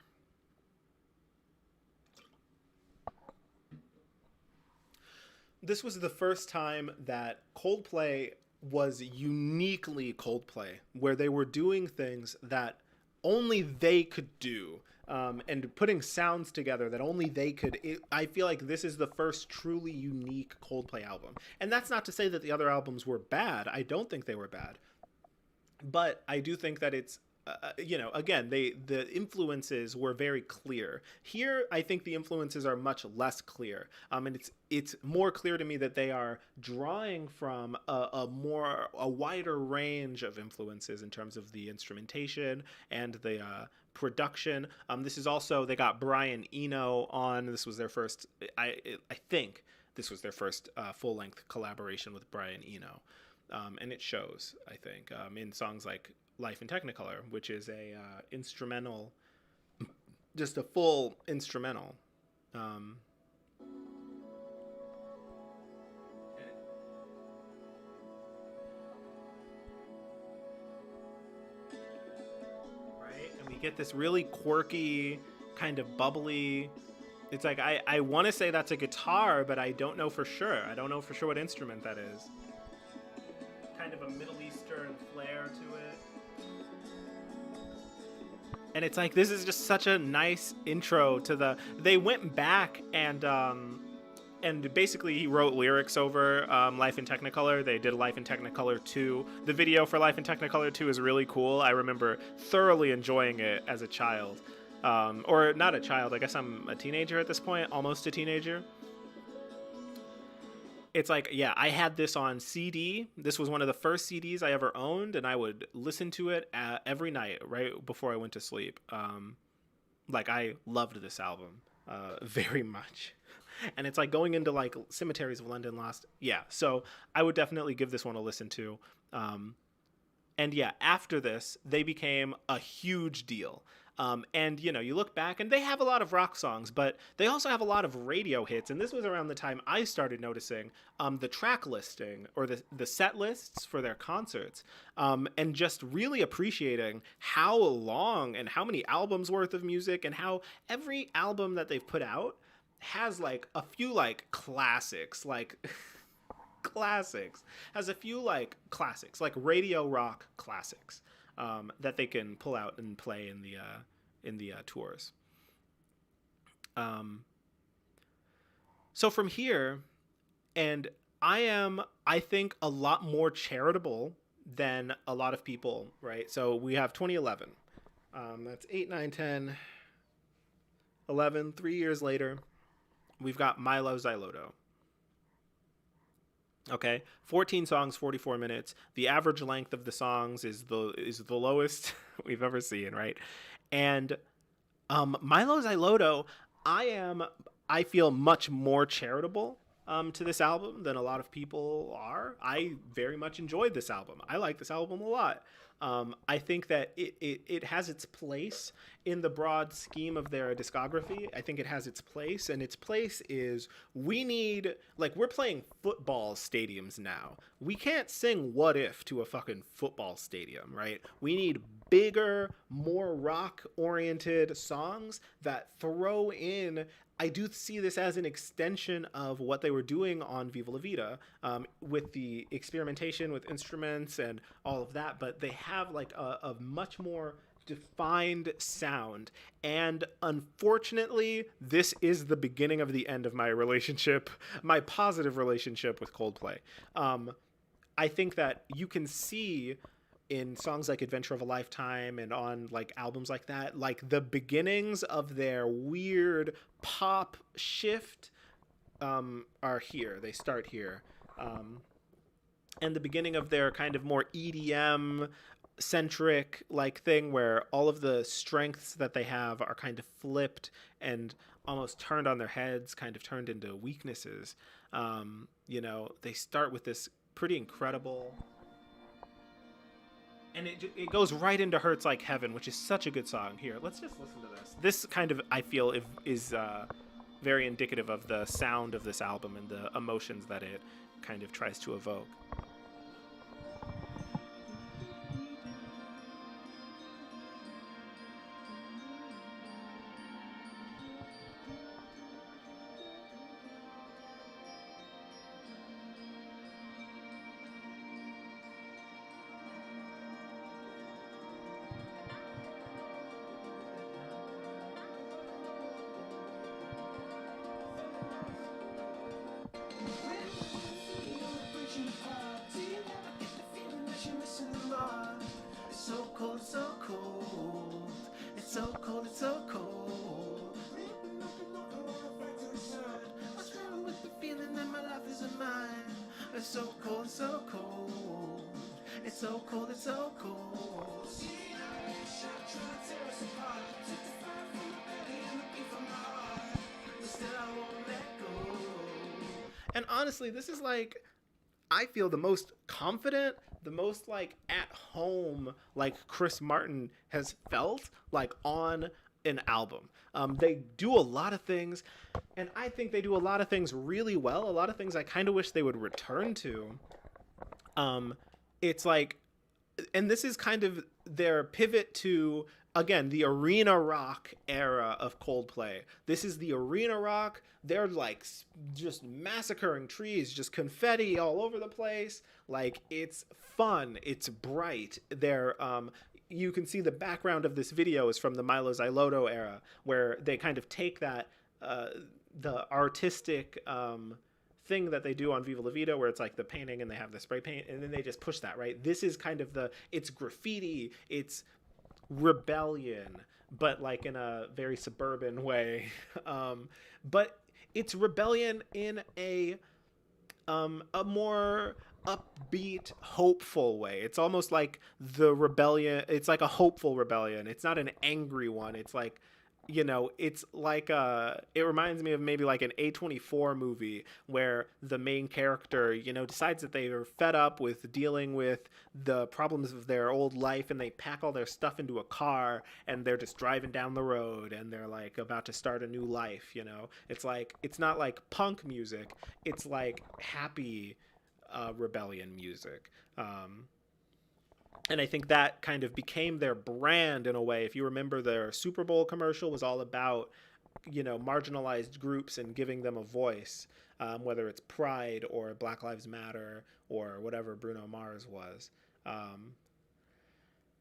This was the first time that Coldplay was uniquely Coldplay, where they were doing things that only they could do, and putting sounds together that only they could. I feel like this is the first truly unique Coldplay album, and that's not to say that the other albums were bad. I don't think they were bad, but I do think that it's again, the influences were very clear. Here, I think the influences are much less clear, and it's more clear to me that they are drawing from a wider range of influences in terms of the instrumentation and the production. This is also, they got Brian Eno on. This was their first. I think this was their first full length collaboration with Brian Eno. And it shows, I think, in songs like Life in Technicolor, which is a instrumental, just a full instrumental. Right? And we get this really quirky, kind of bubbly. It's like, I want to say that's a guitar, but I don't know for sure. I don't know for sure what instrument that is. Kind of a Middle Eastern flair to it. And it's like, this is just such a nice intro to the. They went back and basically he wrote lyrics over Life in Technicolor. They did Life in Technicolor 2. The video for Life in Technicolor 2 is really cool. I remember thoroughly enjoying it as a child. Or not a child, I guess I'm a teenager at this point, almost a teenager. It's like, yeah, I had this on CD. This was one of the first CDs I ever owned, and I would listen to it every night right before I went to sleep. Like, I loved this album very much. And it's like going into like Cemeteries of London Lost. Yeah, so I would definitely give this one a listen to. And yeah, after this, they became a huge deal. And, you look back and they have a lot of rock songs, but they also have a lot of radio hits. And this was around the time I started noticing the track listing or the set lists for their concerts, and just really appreciating how long and how many albums worth of music and how every album that they've put out has like a few like classics, like has a few like classics, like radio rock classics. That they can pull out and play in the tours. So from here, and I think, a lot more charitable than a lot of people, right? So we have 2011. That's 8, 9, 10, 11. 3 years later, we've got Milo Xyloto. Okay, 14 songs, 44 minutes. The average length of the songs is the lowest we've ever seen, right? And Milo Xyloto, I feel much more charitable to this album than a lot of people are. I very much enjoyed this album. I like this album a lot. I think that it has its place in the broad scheme of their discography. I think it has its place, and its place is, we're playing football stadiums now. We can't sing What If to a fucking football stadium, right? We need bigger, more rock-oriented songs that throw in. I do see this as an extension of what they were doing on Viva La Vida, with the experimentation with instruments and all of that, but they have like a much more defined sound. And unfortunately, this is the beginning of the end of my relationship, my positive relationship with Coldplay. I think that you can see in songs like Adventure of a Lifetime and on like albums like that, like the beginnings of their weird pop shift are here. They start here. And the beginning of their kind of more EDM centric like thing where all of the strengths that they have are kind of flipped and almost turned on their heads, kind of turned into weaknesses. They start with this pretty incredible, and it goes right into Hurts Like Heaven, which is such a good song. Here, let's just listen to this. This kind of, I feel, is very indicative of the sound of this album and the emotions that it kind of tries to evoke. so cold. It's so cold, it's so cold. And honestly, this is like, I feel the most confident, the most like at home, like Chris Martin has felt like on an album. They do a lot of things, and I think they do a lot of things really well. A lot of things I kind of wish they would return to. Um, it's like, and this is kind of their pivot to, again, the arena rock era of Coldplay. This is the arena rock. They're like just massacring trees, just confetti all over the place. Like, it's fun, it's bright. They're you can see the background of this video is from the Milo Xyloto era, where they kind of take that uh, the artistic thing that they do on Viva La Vida, where it's like the painting and they have the spray paint, and then they just push that, right? This is kind of it's graffiti, it's rebellion, but like in a very suburban way. But it's rebellion in a more upbeat, hopeful way. It's almost like the rebellion. It's like a hopeful rebellion. It's not an angry one. It's like, it's like it reminds me of maybe like an A24 movie where the main character, decides that they are fed up with dealing with the problems of their old life, and they pack all their stuff into a car and they're just driving down the road and they're like about to start a new life. It's like, it's not like punk music. It's like happy rebellion music. And I think that kind of became their brand in a way. If you remember, their Super Bowl commercial was all about, marginalized groups and giving them a voice, whether it's Pride or Black Lives Matter or whatever Bruno Mars was.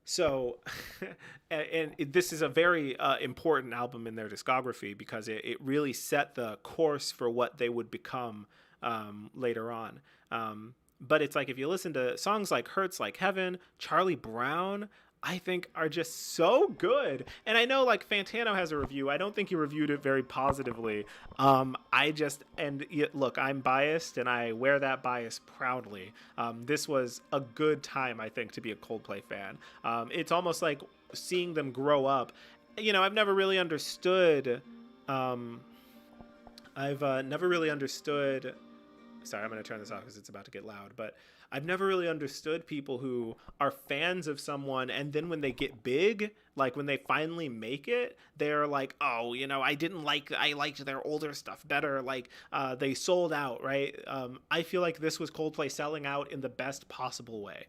So, this is a very important album in their discography, because it really set the course for what they would become later on. But it's like, if you listen to songs like Hurts Like Heaven, Charlie Brown, I think are just so good. And I know like Fantano has a review. I don't think he reviewed it very positively. Look, I'm biased and I wear that bias proudly. This was a good time, I think, to be a Coldplay fan. It's almost like seeing them grow up. I've never really understood. I've never really understood. Sorry, I'm going to turn this off because it's about to get loud. But I've never really understood people who are fans of someone, and then when they get big, like when they finally make it, they're like, oh, I liked their older stuff better. Like, they sold out, right? I feel like this was Coldplay selling out in the best possible way,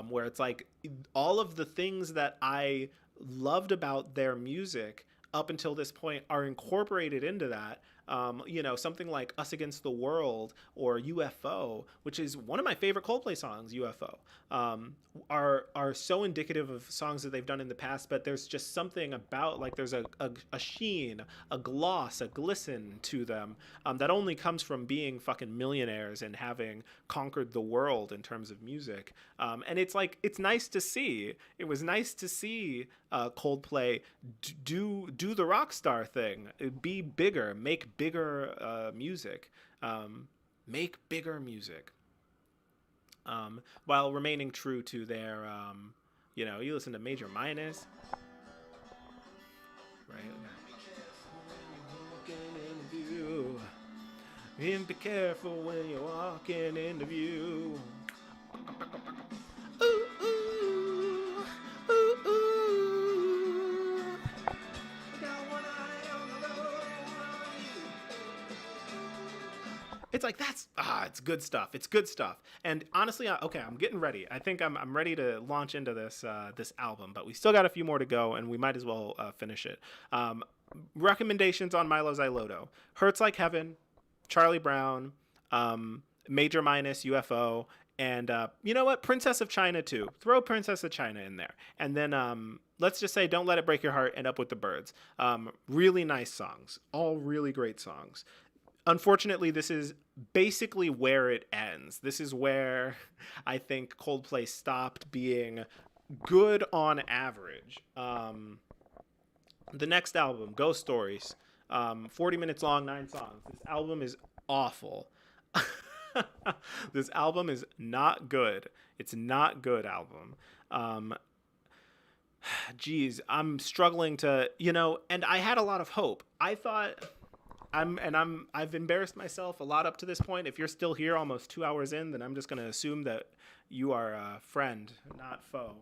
where it's like all of the things that I loved about their music up until this point are incorporated into that. Something like Us Against the World or UFO, which is one of my favorite Coldplay songs, UFO, are so indicative of songs that they've done in the past. But there's just something about, like, there's a sheen, a gloss, a glisten to them that only comes from being fucking millionaires and having conquered the world in terms of music. And it's like, it's nice to see. It was nice to see Coldplay do the rock star thing, be bigger, make bigger music, while remaining true to their, you listen to Major Minus, right? And be careful when you're walking into view. Ooh, ooh, ooh, ooh. Got one eye on the road. It's like, it's good stuff. It's good stuff. And honestly, okay, I'm getting ready. I think I'm ready to launch into this album, but we still got a few more to go, and we might as well finish it. Recommendations on Milo Xyloto: Hurts Like Heaven, Charlie Brown, Major Minus, UFO, and you know what? Princess of China too. Throw Princess of China in there, and then let's just say Don't Let It Break Your Heart and Up With the Birds. Really nice songs, all really great songs. Unfortunately, this is basically where it ends. This is where I think Coldplay stopped being good on average. The next album, Ghost Stories, 40 minutes long, 9 songs. This album is awful. This album is not good. It's not good album. Um, Geez, I'm struggling to, and I had a lot of hope. I thought I've embarrassed myself a lot up to this point. If you're still here almost 2 hours in, then I'm just going to assume that you are a friend, not foe.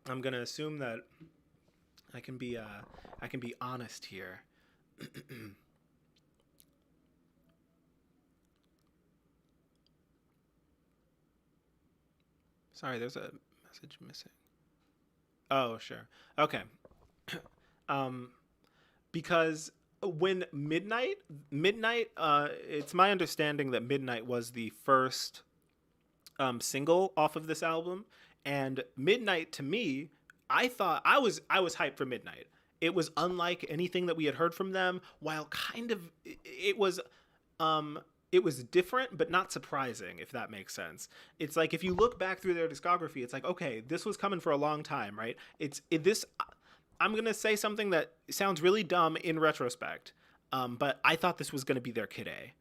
I'm going to assume that I can be honest here. Sorry, there's a message missing. Oh, sure. Okay. Um, because when Midnight, it's my understanding that Midnight was the first single off of this album, and Midnight to me, I was hyped for Midnight. It was unlike anything that we had heard from them, while kind of um it was different but not surprising, if that makes sense. It's like if you look back through their discography, it's like, okay, this was coming for a long time, right? This I'm going to say something that sounds really dumb in retrospect. But I thought this was going to be their Kid A.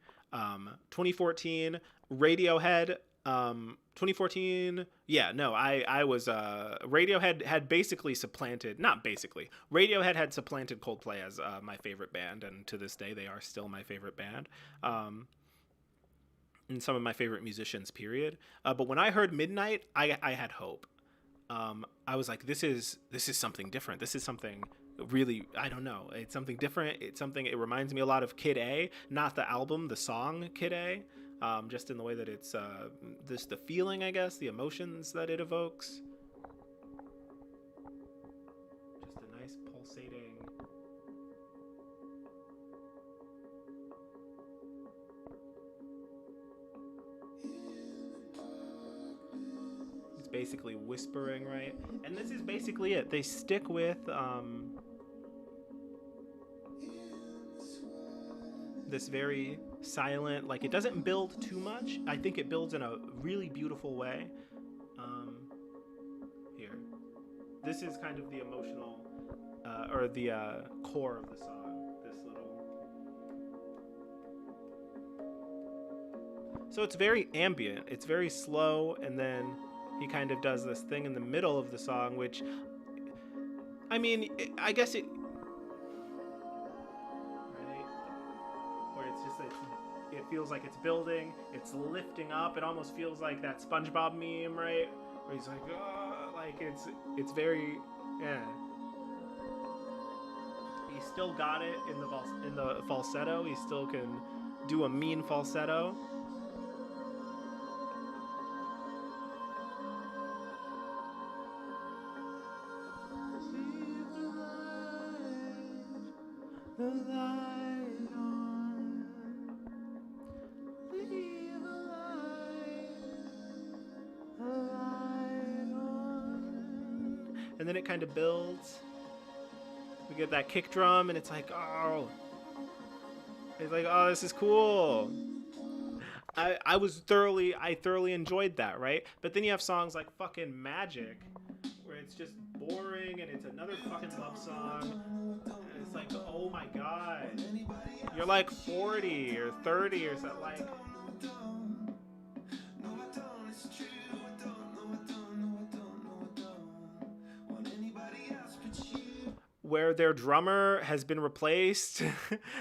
2014 Radiohead. 2014. Yeah, no, I was. Radiohead had basically supplanted. Not basically. Radiohead had supplanted Coldplay as my favorite band, and to this day they are still my favorite band. And some of my favorite musicians. Period. But when I heard Midnight, I had hope. I was like, this is something different. This is something really, I don't know. It's something different. It reminds me a lot of Kid A, not the album, the song Kid A, just in the way that it's, the feeling, I guess, the emotions that it evokes. Just a nice pulsating. Basically whispering, right? And this is basically it. They stick with this very silent, like, it doesn't build too much. I think it builds in a really beautiful way. Here, this is kind of the emotional or the core of the song. This little, so it's very ambient, it's very slow, and then he kind of does this thing in the middle of the song, which, I mean, I guess it, right? Where it's just, it feels like it's building, it's lifting up. It almost feels like that SpongeBob meme, right? Where he's like, oh, like it's very, yeah. He still got it in the falsetto. He still can do a mean falsetto. And then it kind of builds. We get that kick drum, and it's like, oh, this is cool. I thoroughly enjoyed that, right? But then you have songs like fucking Magic, where it's just boring, and it's another fucking love song. And it's like, oh my god, you're like 40 or 30 or something, like. Where their drummer has been replaced.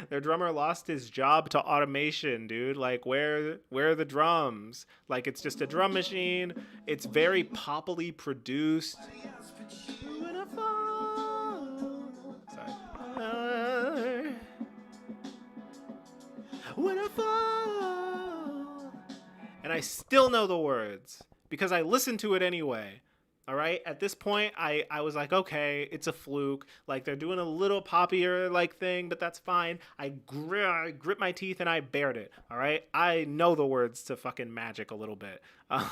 Their drummer lost his job to automation, dude. Like, where are the drums? Like, it's just a drum machine. It's very poppily produced. Sorry. When I fall. And I still know the words because I listened to it anyway. All right. At this point, I was like, okay, it's a fluke. Like, they're doing a little poppier like thing, but that's fine. I grip my teeth and I bared it. All right. I know the words to fucking Magic a little bit. I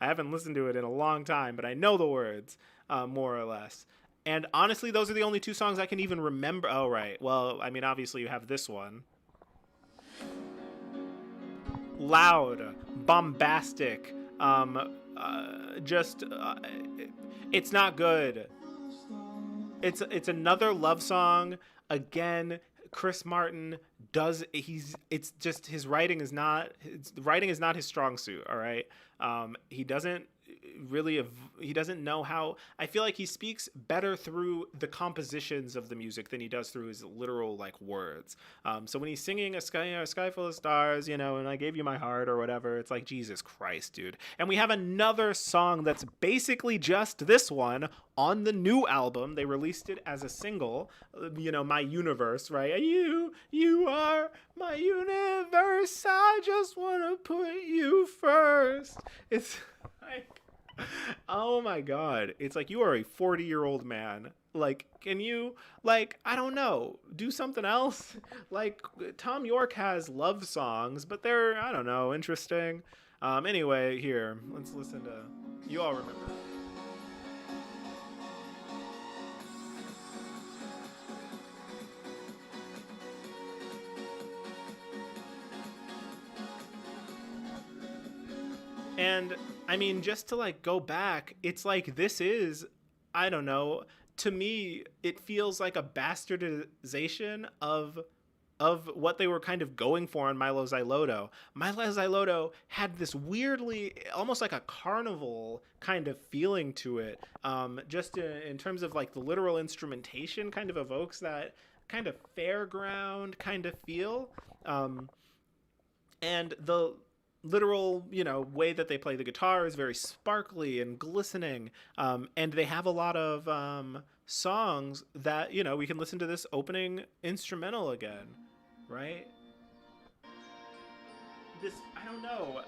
haven't listened to it in a long time, but I know the words more or less. And honestly, those are the only two songs I can even remember. Oh, right. Well, I mean, obviously you have this one. Loud, bombastic, it's not good. It's another love song. Again, Chris Martin does he's it's just his writing is not his, the writing is not his strong suit. All right, he doesn't really he doesn't know how. I feel like he speaks better through the compositions of the music than he does through his literal like words. So when he's singing a sky full of stars, and I gave you my heart or whatever, it's like, Jesus Christ, dude. And we have another song that's basically just this one on the new album. They released it as a single, My Universe, right? You are my universe. I just want to put you first. It's like, oh my God. It's like, you are a 40-year-old man. Like, can you, like, I don't know, do something else? Like, Tom York has love songs, but they're, I don't know, interesting. Anyway, here, let's listen to, you all remember. And I mean, just to like go back, it's like this is, I don't know, to me, it feels like a bastardization of what they were kind of going for on Milo Xyloto. Milo Xyloto had this weirdly, almost like a carnival kind of feeling to it. Just in terms of like the literal instrumentation, kind of evokes that kind of fairground kind of feel. Um, and the literal way that they play the guitar is very sparkly and glistening, and they have a lot of songs that we can listen to this opening instrumental again, right? This, I don't know.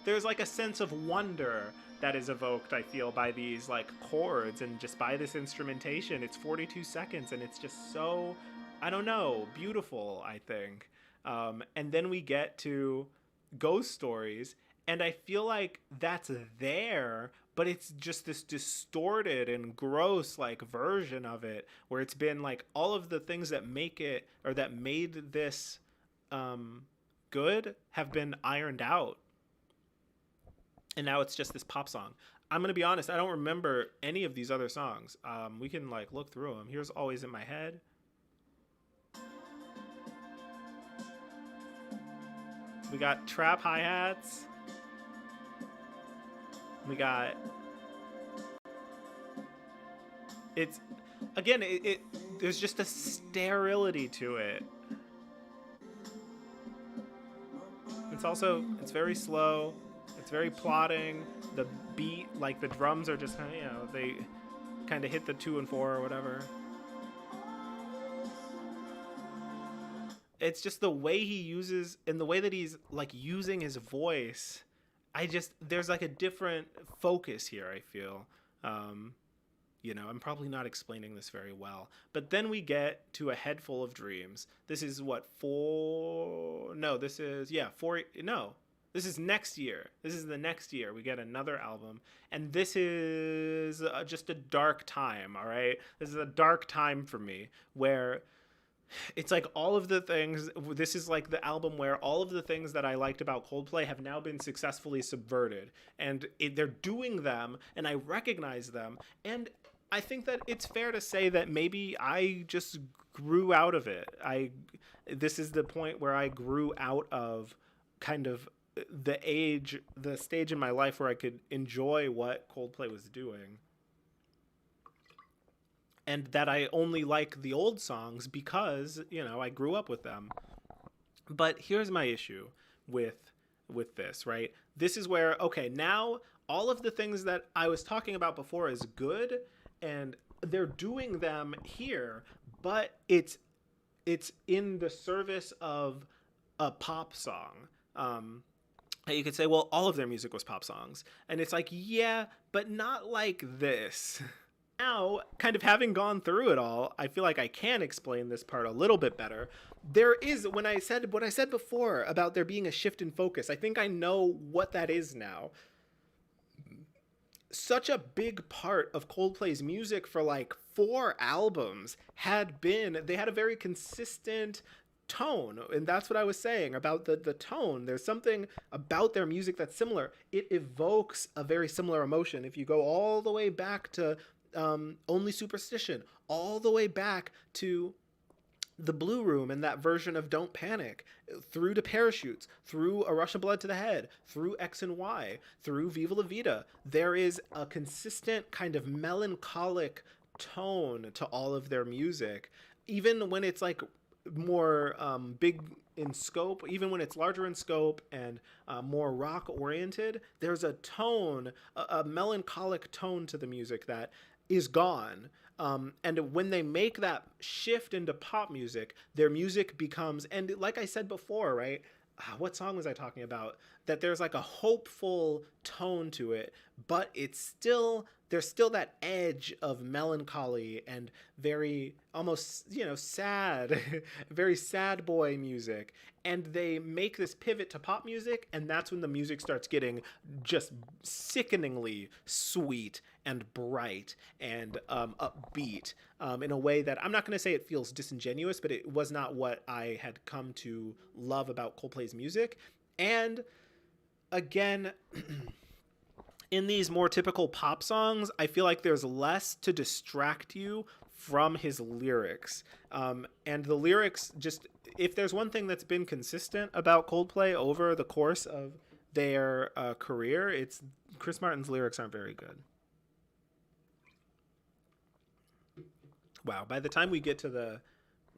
There's like a sense of wonder that is evoked, I feel, by these like chords and just by this instrumentation. It's 42 seconds and it's just so, I don't know, beautiful, I think. And then we get to Ghost Stories, and I feel like that's there, but it's just this distorted and gross like version of it, where it's been like all of the things that make it, or that made this good, have been ironed out, and now it's just this pop song. I'm gonna be honest, I don't remember any of these other songs. We can like look through them. Here's Always in My Head. We got trap hi-hats. We got, it's, again, it there's just a sterility to it. It's very slow. It's very plotting. The beat, like the drums are just kind of, they kind of hit the 2 and 4 or whatever. It's just the way he uses, and the way that he's like using his voice. There's like a different focus here, I feel. I'm probably not explaining this very well, but then we get to A Head Full of Dreams. This is what, four, no, this is, yeah, four, no, this is next year. This is the next year. We get another album, and this is just a dark time, all right? This is a dark time for me, where it's like all of the things, this is like the album where all of the things that I liked about Coldplay have now been successfully subverted, and they're doing them, and I recognize them, and I think that it's fair to say that maybe I just grew out of it. This is the point where I grew out of kind of the stage in my life where I could enjoy what Coldplay was doing, and that I only like the old songs because I grew up with them. But here's my issue with this, right? This is where, okay, now all of the things that I was talking about before is good, and they're doing them here, but it's in the service of a pop song. You could say, well, all of their music was pop songs, and it's like, yeah, but not like this. Now, kind of having gone through it all, I feel like I can explain this part a little bit better. There is, when I said what I said before about there being a shift in focus, I think I know what that is now. Such a big part of Coldplay's music for like 4 albums they had a very consistent tone, and that's what I was saying about the tone. There's something about their music that's similar. It evokes a very similar emotion. If you go all the way back to Only Superstition, all the way back to the Blue Room and that version of Don't Panic, through to Parachutes, through A Rush of Blood to the Head, through X and Y, through Viva La Vida. There is a consistent kind of melancholic tone to all of their music, even when it's like more big in scope, even when it's larger in scope and more rock oriented. There's a tone, a melancholic tone to the music that is gone. And when they make that shift into pop music, their music becomes, and like I said before, right? What song was I talking about? That there's like a hopeful tone to it, but it's still, there's still that edge of melancholy and very almost, sad, very sad boy music. And they make this pivot to pop music, and that's when the music starts getting just sickeningly sweet and bright and upbeat, in a way that I'm not going to say it feels disingenuous, but it was not what I had come to love about Coldplay's music. And again, in these more typical pop songs, I feel like there's less to distract you from his lyrics. And the lyrics, just, if there's one thing that's been consistent about Coldplay over the course of their career, it's Chris Martin's lyrics aren't very good. Wow, by the time we get to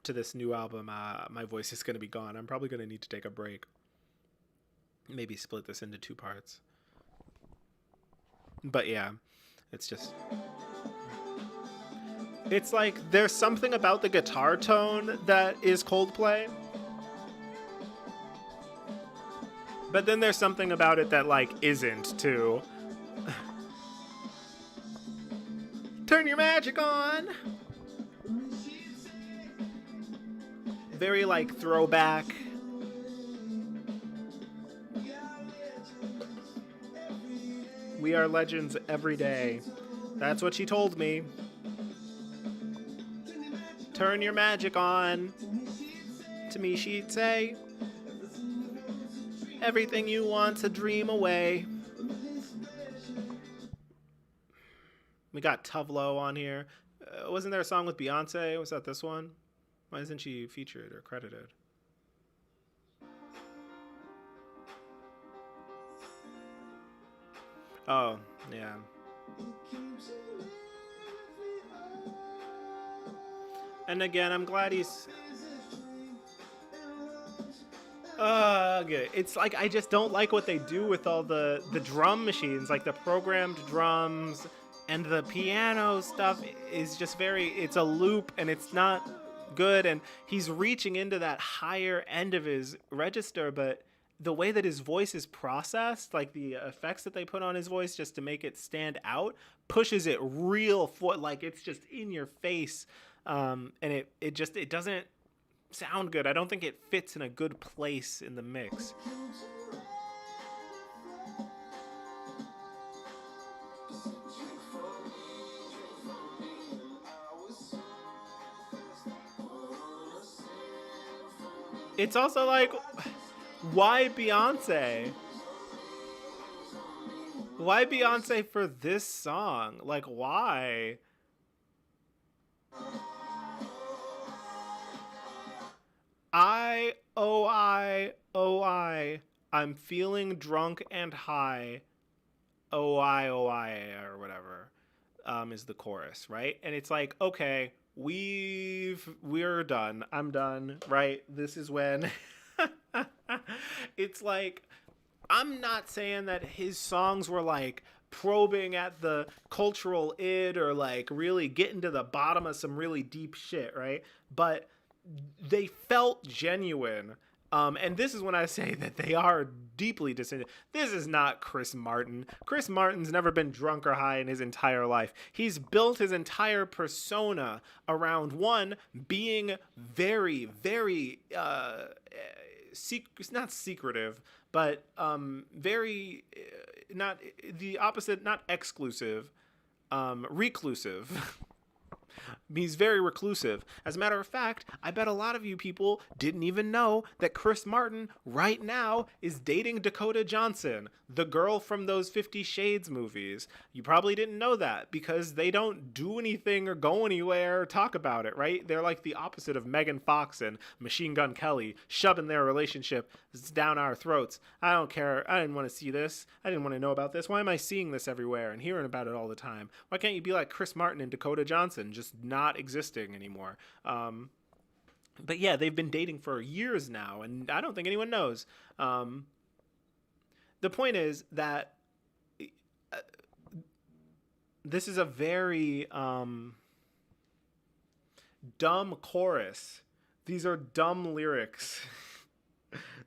this new album, my voice is going to be gone. I'm probably going to need to take a break. Maybe split this into two parts. But yeah, it's just, it's like there's something about the guitar tone that is Coldplay, but then there's something about it that like isn't too. Turn your magic on. Very like throwback. We are legends every day. That's what she told me. Turn your magic on. To me she'd say, everything you want to dream away. We got Tuvlo on here. Wasn't there a song with Beyonce? Was that this one? Why isn't she featured or credited? Oh, yeah. And again, I'm glad he's... okay. It's like, I just don't like what they do with all the drum machines, like the programmed drums, and the piano stuff is just very, it's a loop and it's not good, and he's reaching into that higher end of his register, but the way that his voice is processed, like the effects that they put on his voice just to make it stand out, pushes it real for, like, it's just in your face, and it doesn't sound good. I don't think it fits in a good place in the mix. It's also like, why Beyonce? Why Beyonce for this song? Like, why? I'm feeling drunk and high. Oh I, or whatever, is the chorus, right? And it's like, okay, we're done. I'm done, right? This is when it's like, I'm not saying that his songs were like probing at the cultural id or like really getting to the bottom of some really deep shit, right? But they felt genuine. And this is when I say that they are deeply disinterested. This is not Chris Martin. Chris Martin's never been drunk or high in his entire life. He's built his entire persona around, one, being very, very, not secretive, but very, not the opposite, not exclusive, reclusive. He's very reclusive. As a matter of fact, I bet a lot of you people didn't even know that Chris Martin right now is dating Dakota Johnson, the girl from those 50 Shades movies. You probably didn't know that because they don't do anything or go anywhere or talk about it, right? They're like the opposite of Megan Fox and Machine Gun Kelly, shoving their relationship down our throats. I don't care. I didn't want to see this. I didn't want to know about this. Why am I seeing this everywhere and hearing about it all the time? Why can't you be like Chris Martin and Dakota Johnson, just not existing anymore? But yeah, they've been dating for years now, and I don't think anyone knows. The point is that this is a very dumb chorus. These are dumb lyrics.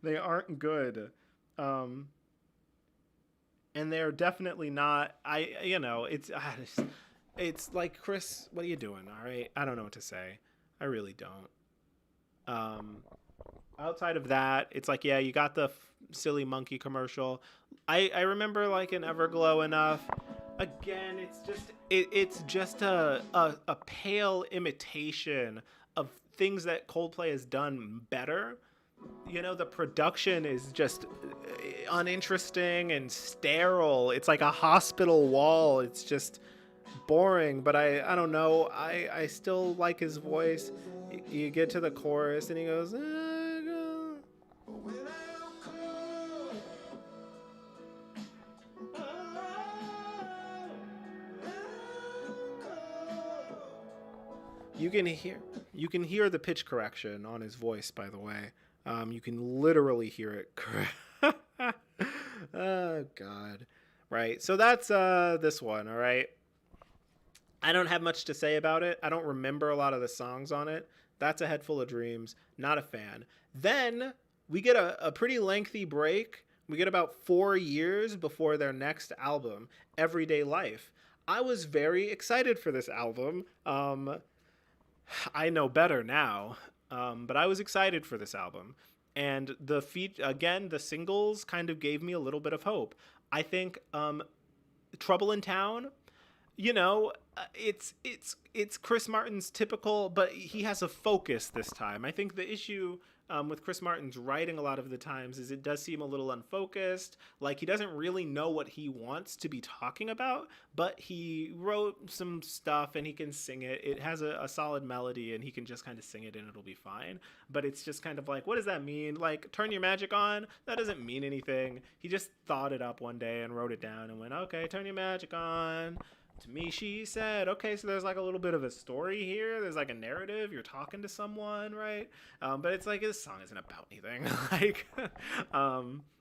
They aren't good. And they're definitely not. It's like, Chris, what are you doing? All right, I don't know what to say. I really don't. Outside of that, it's like, yeah, you got the silly monkey commercial. I remember like an Everglow enough. Again, it's just a pale imitation of things that Coldplay has done better. You know, the production is just uninteresting and sterile. It's like a hospital wall. It's just boring, but I don't know. I still like his voice. You get to the chorus and he goes, you can hear the pitch correction on his voice, by the way. You can literally hear it. Oh God. Right. So that's this one, all right? I don't have much to say about it. I don't remember a lot of the songs on it. That's A Head Full of Dreams. Not a fan. Then we get a pretty lengthy break. We get about 4 years before their next album, Everyday Life. I was very excited for this album. I know better now, but I was excited for this album. And the singles kind of gave me a little bit of hope. I think Trouble in Town, you know, it's Chris Martin's typical, but he has a focus this time. I think the issue with Chris Martin's writing a lot of the times is it does seem a little unfocused. Like he doesn't really know what he wants to be talking about, but he wrote some stuff and he can sing it. It has a solid melody and he can just kind of sing it and it'll be fine. But it's just kind of like, what does that mean? Like, turn your magic on? That doesn't mean anything. He just thought it up one day and wrote it down and went, okay, turn your magic on. To me, she said, okay, so there's like a little bit of a story here. There's like a narrative. You're talking to someone, right? But it's like, this song isn't about anything. Like,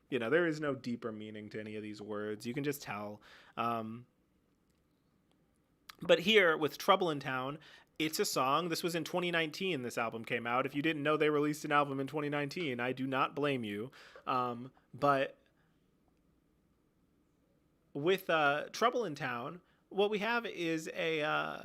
you know, there is no deeper meaning to any of these words. You can just tell. But here with Trouble in Town, it's a song. This was in 2019. This album came out. If you didn't know they released an album in 2019, I do not blame you. But with Trouble in Town, what we have is a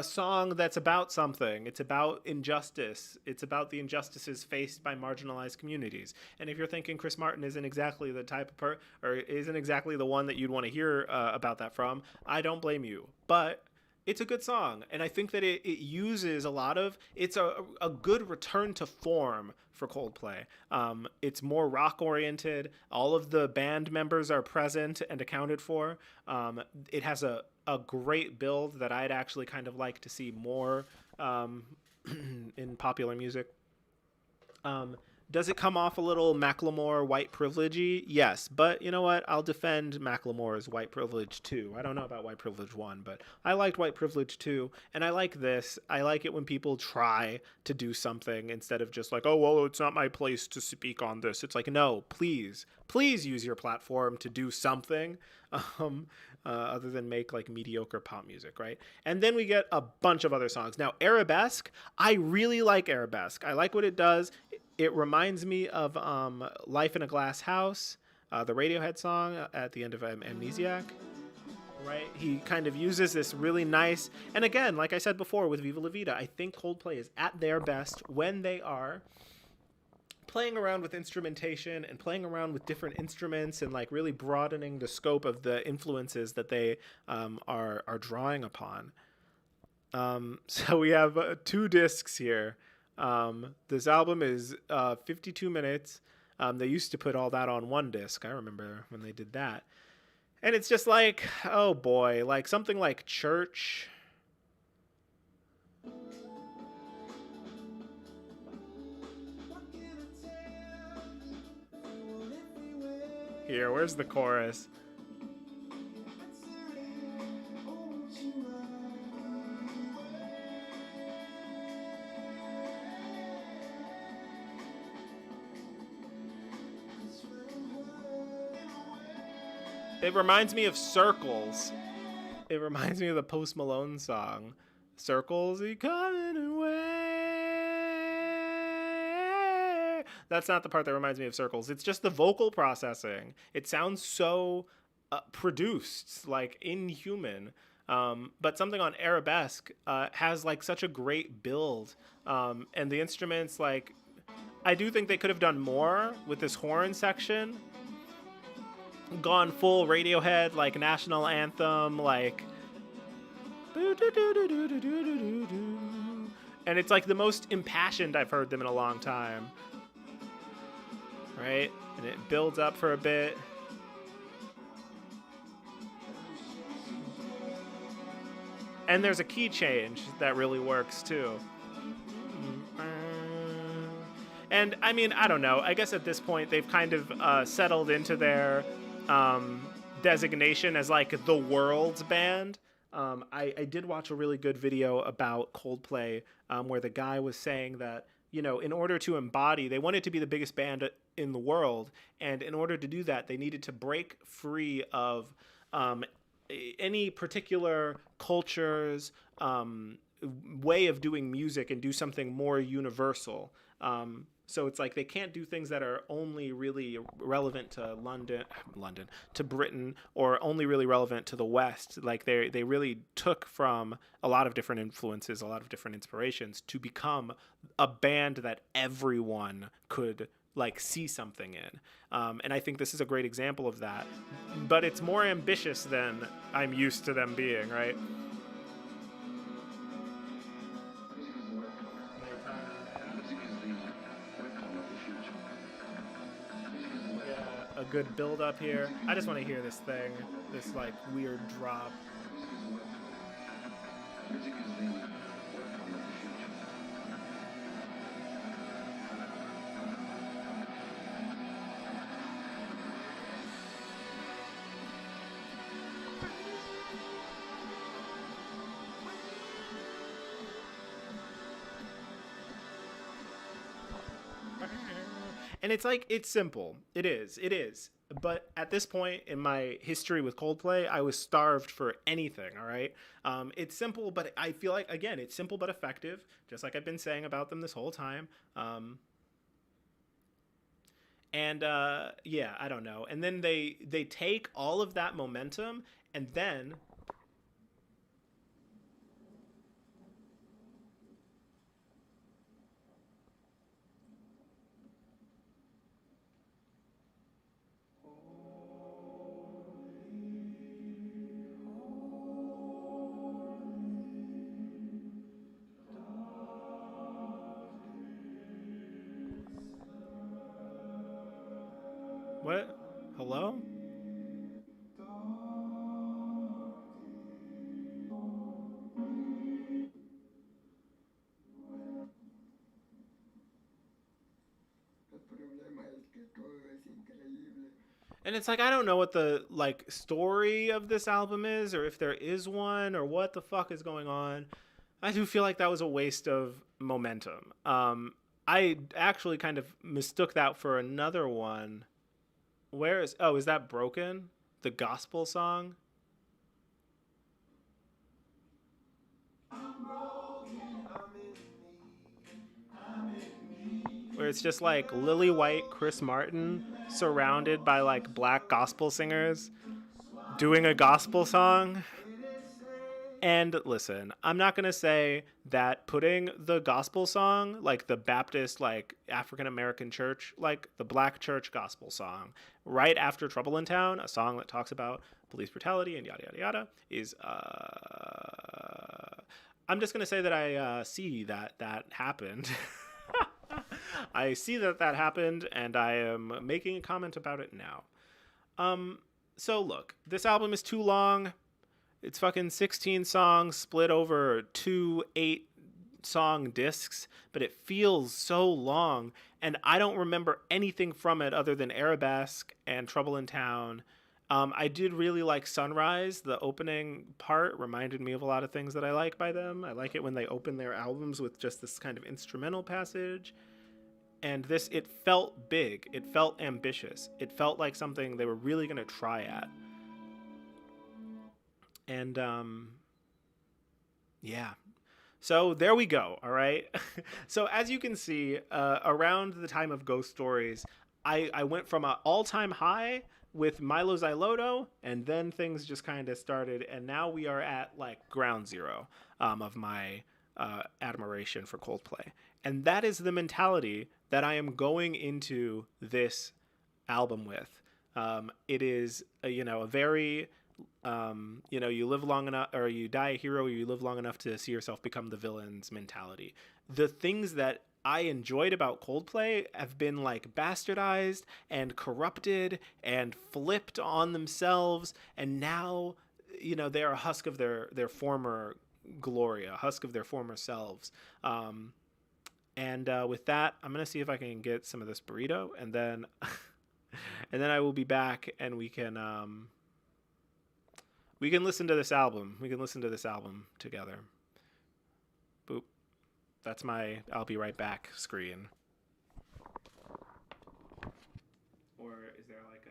song that's about something. It's about injustice. It's about the injustices faced by marginalized communities. And if you're thinking Chris Martin isn't exactly the type of or isn't exactly the one that you'd want to hear about that from, I don't blame you. But it's a good song, and I think that it uses a lot of, it's a good return to form for Coldplay. It's more rock oriented. All of the band members are present and accounted for. It has a great build that I'd actually kind of like to see more in popular music. Does it come off a little Macklemore white privilege-y? Yes, but you know what? I'll defend Macklemore's white privilege too. I don't know about white privilege 1, but I liked white privilege 2, and I like this. I like it when people try to do something instead of just like, oh, well, it's not my place to speak on this. It's like, no, please use your platform to do something other than make like mediocre pop music, right? And then we get a bunch of other songs. Now, Arabesque, I really like Arabesque. I like what it does. It reminds me of Life in a Glass House, the Radiohead song at the end of Amnesiac, right? He kind of uses this really nice, and again, like I said before with Viva La Vida, I think Coldplay is at their best when they are playing around with instrumentation and playing around with different instruments and like really broadening the scope of the influences that they are drawing upon. So we have two discs here. This album is 52 minutes. They used to put all that on one disc. I remember when they did that. And it's just like, oh boy, like something like Church. Here, where's the chorus? It reminds me of Circles. It reminds me of the Post Malone song. Circles, you coming away. That's not the part that reminds me of Circles. It's just the vocal processing. It sounds so produced, like inhuman. But something on Arabesque has like such a great build, and the instruments like I do think they could have done more with this horn section, gone full Radiohead, like national anthem, like. And it's like the most impassioned I've heard them in a long time. Right? And it builds up for a bit. And there's a key change that really works too. And I mean, I don't know. I guess at this point they've kind of settled into their designation as like the world's band. I did watch a really good video about Coldplay where the guy was saying that, you know, in order to embody, they wanted to be the biggest band in the world. And in order to do that, they needed to break free of any particular culture's way of doing music and do something more universal. So it's like they can't do things that are only really relevant to London, to Britain, or only really relevant to the West. Like they really took from a lot of different influences, a lot of different inspirations to become a band that everyone could like see something in. And I think this is a great example of that. But it's more ambitious than I'm used to them being, right? A good build up here. I just want to hear this thing, this like weird drop. And it's like it's simple. It is. It is. But at this point in my history with Coldplay, I was starved for anything. All right, it's simple, but I feel like again, it's simple but effective. Just like I've been saying about them this whole time. And yeah, I don't know. And then they take all of that momentum, and then what? Hello? And it's like I don't know what the like story of this album is, or if there is one, or what the fuck is going on. I do feel like that was a waste of momentum. I actually kind of mistook that for another one. Where is is that Broken? The gospel song? Where it's just like Lily White, Chris Martin surrounded by like black gospel singers doing a gospel song. And listen, I'm not going to say that putting the gospel song, like the Baptist, like African American church, like the black church gospel song, right after Trouble in Town, a song that talks about police brutality and yada, yada, yada, is I'm just gonna say that I see that that happened. I see that that happened, and I am making a comment about it now. Um, so look, this album is too long. It's fucking 16 songs split over two 8 song discs, but it feels so long, and I don't remember anything from it other than Arabesque and Trouble in Town. I did really like Sunrise. The opening part reminded me of a lot of things that I like by them. I like it when they open their albums with just this kind of instrumental passage. And this, it felt big. It felt ambitious. It felt like something they were really going to try at. And yeah, so there we go. All right. So as you can see, around the time of Ghost Stories, I went from an all-time high with Milo Xyloto, and then things just kind of started, and now we are at like ground zero of my admiration for Coldplay, and that is the mentality that I am going into this album with. It is a very you live long enough, or you die a hero, or you live long enough to see yourself become the villain's mentality. The things that I enjoyed about Coldplay have been like bastardized and corrupted and flipped on themselves, and now they are a husk of their former glory, a husk of their former selves. And with that, I'm gonna see if I can get some of this burrito, and then and then I will be back, and we can listen to this album. We can listen to this album together. Boop. That's my I'll be right back screen. Or is there like a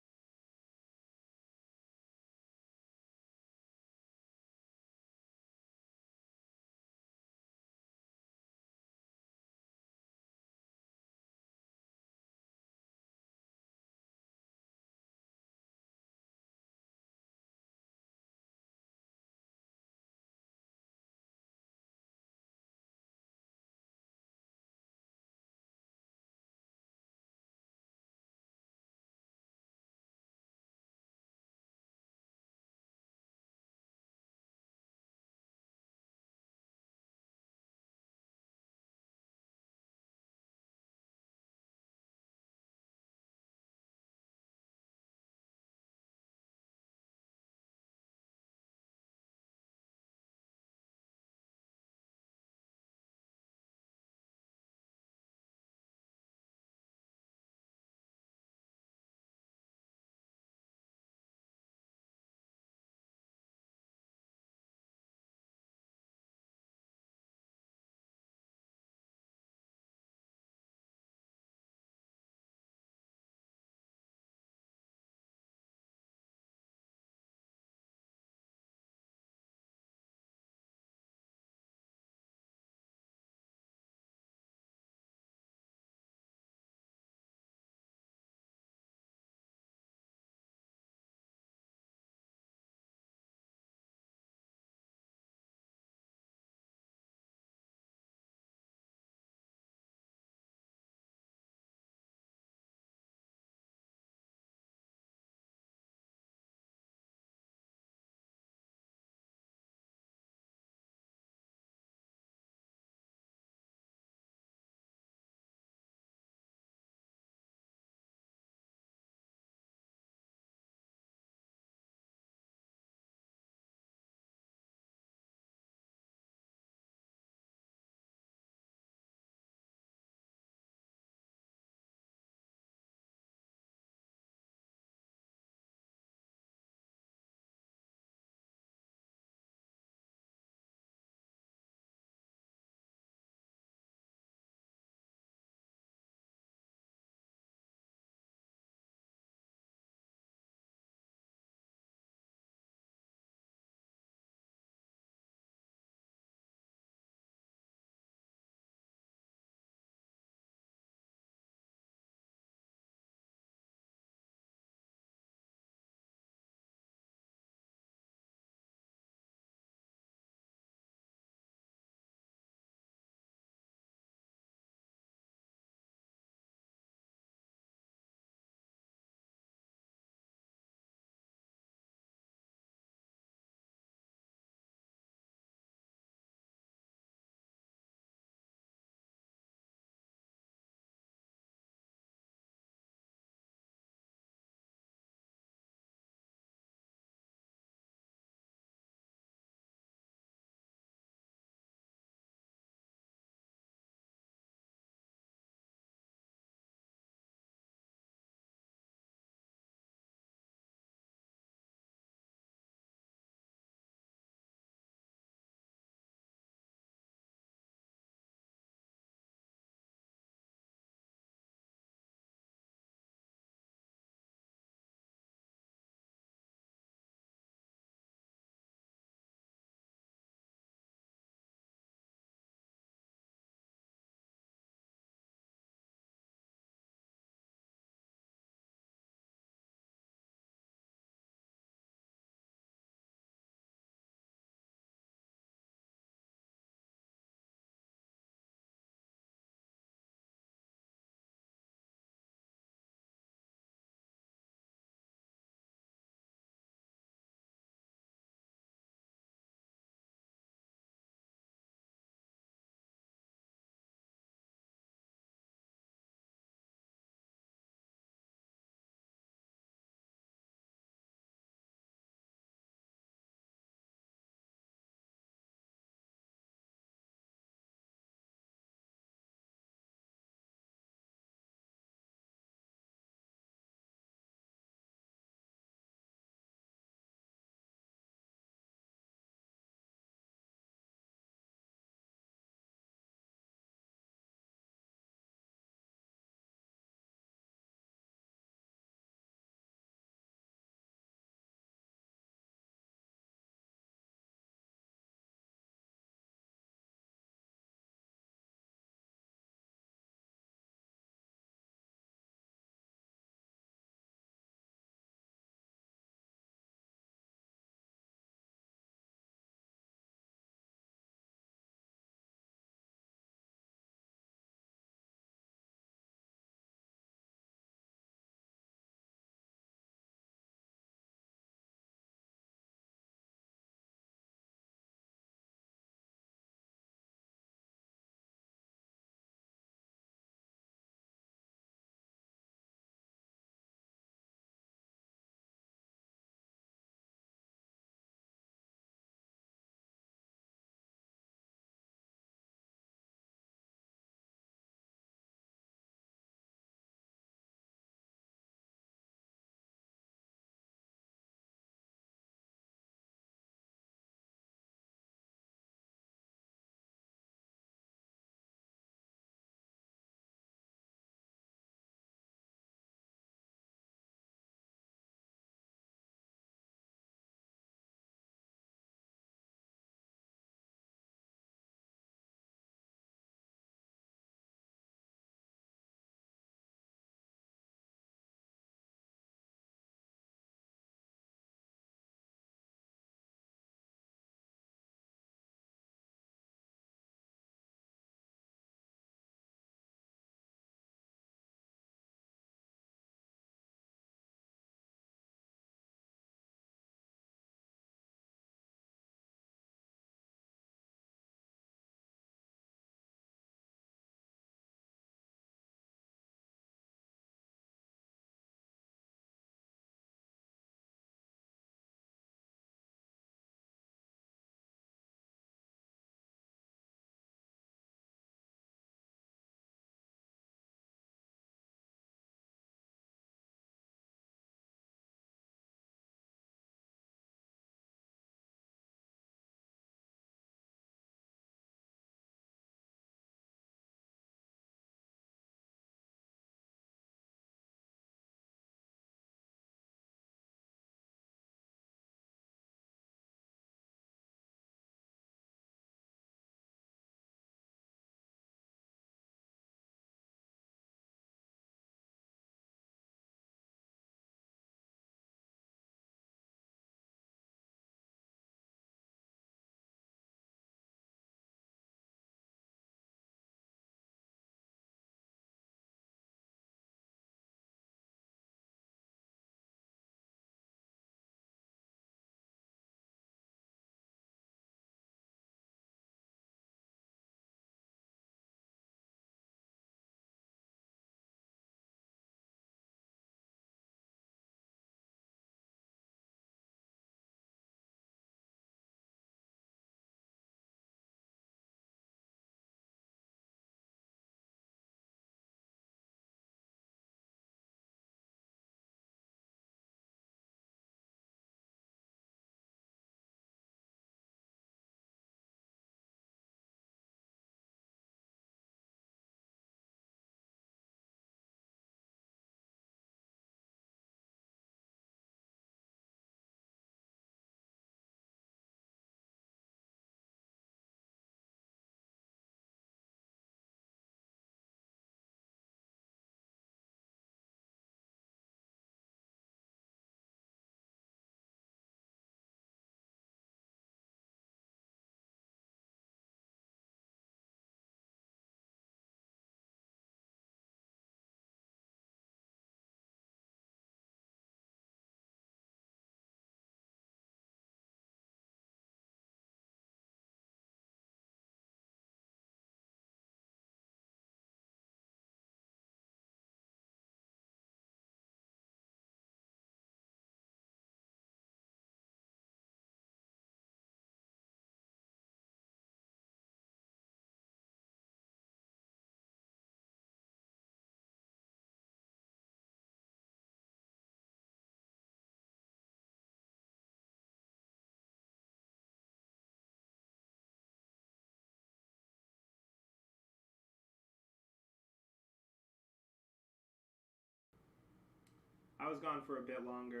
I was gone for a bit longer.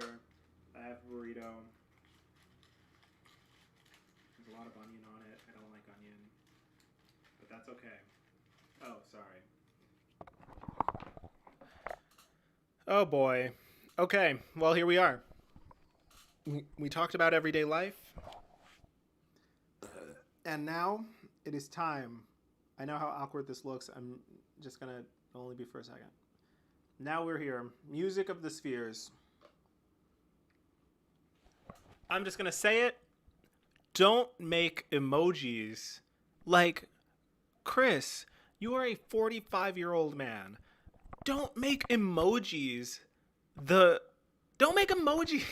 I have a burrito. There's a lot of onion on it. I don't like onion. But that's okay. Oh, sorry. Oh boy. Okay, well, here we are. We talked about everyday life. And now it is time. I know how awkward this looks. I'm just going to only be for a second. Now we're here. Music of the Spheres. I'm just going to say it. Don't make emojis. Like, Chris, you are a 45-year-old man. Don't make emojis don't make emojis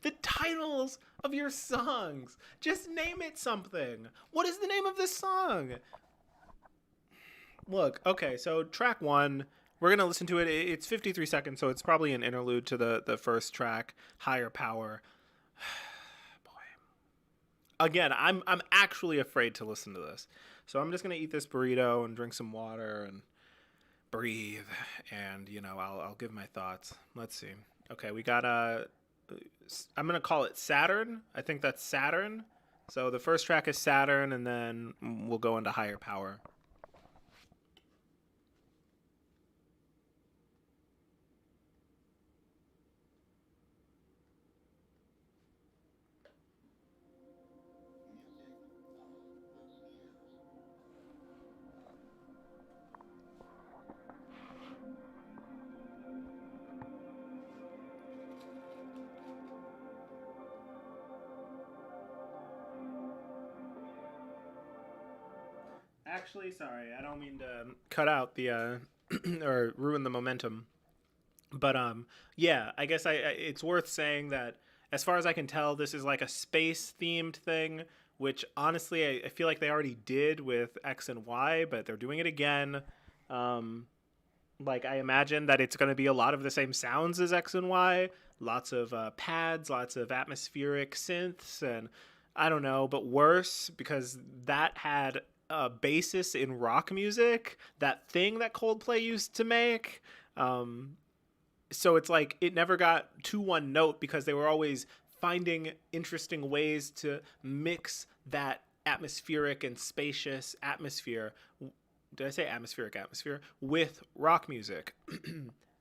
the titles of your songs. Just name it something. What is the name of this song? Look, okay, so track 1, we're going to listen to it. It's 53 seconds, so it's probably an interlude to the first track, Higher Power. Boy. Again, I'm actually afraid to listen to this. So I'm just going to eat this burrito and drink some water and breathe, and I'll give my thoughts. Let's see. Okay, we got I'm gonna call it Saturn. I think that's Saturn. So the first track is Saturn, and then we'll go into Higher Power. Actually, sorry, I don't mean to cut out the or ruin the momentum. But yeah, I guess it's worth saying that as far as I can tell, this is like a space themed thing, which honestly I feel like they already did with X and Y, but they're doing it again. Um, like I imagine that it's going to be a lot of the same sounds as X and Y, lots of pads, lots of atmospheric synths, and I don't know, but worse because that had a basis in rock music, that thing that Coldplay used to make. So it's like it never got to one note because they were always finding interesting ways to mix that atmospheric and spacious atmosphere. Did I say atmospheric atmosphere with rock music?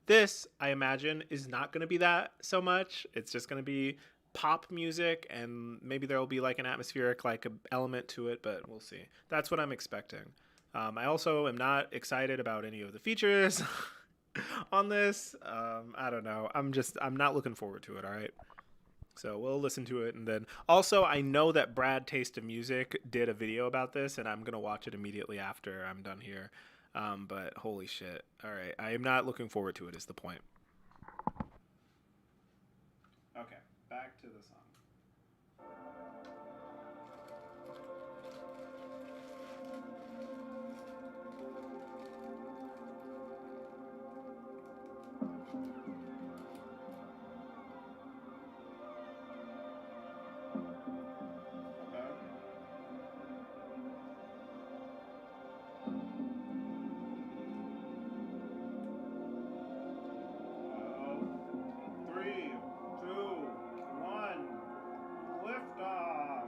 This, I imagine, is not going to be that so much. It's just going to be pop music, and maybe there will be like an atmospheric like element to it, but we'll see. That's what I'm expecting. I also am not excited about any of the features on this. I don't know. I'm not looking forward to it. All right. So we'll listen to it, and then also I know that Brad Taste of Music did a video about this, and I'm gonna watch it immediately after I'm done here. But holy shit! All right, I am not looking forward to it. Is the point? Okay, back to the song. Three, two, one, lift off.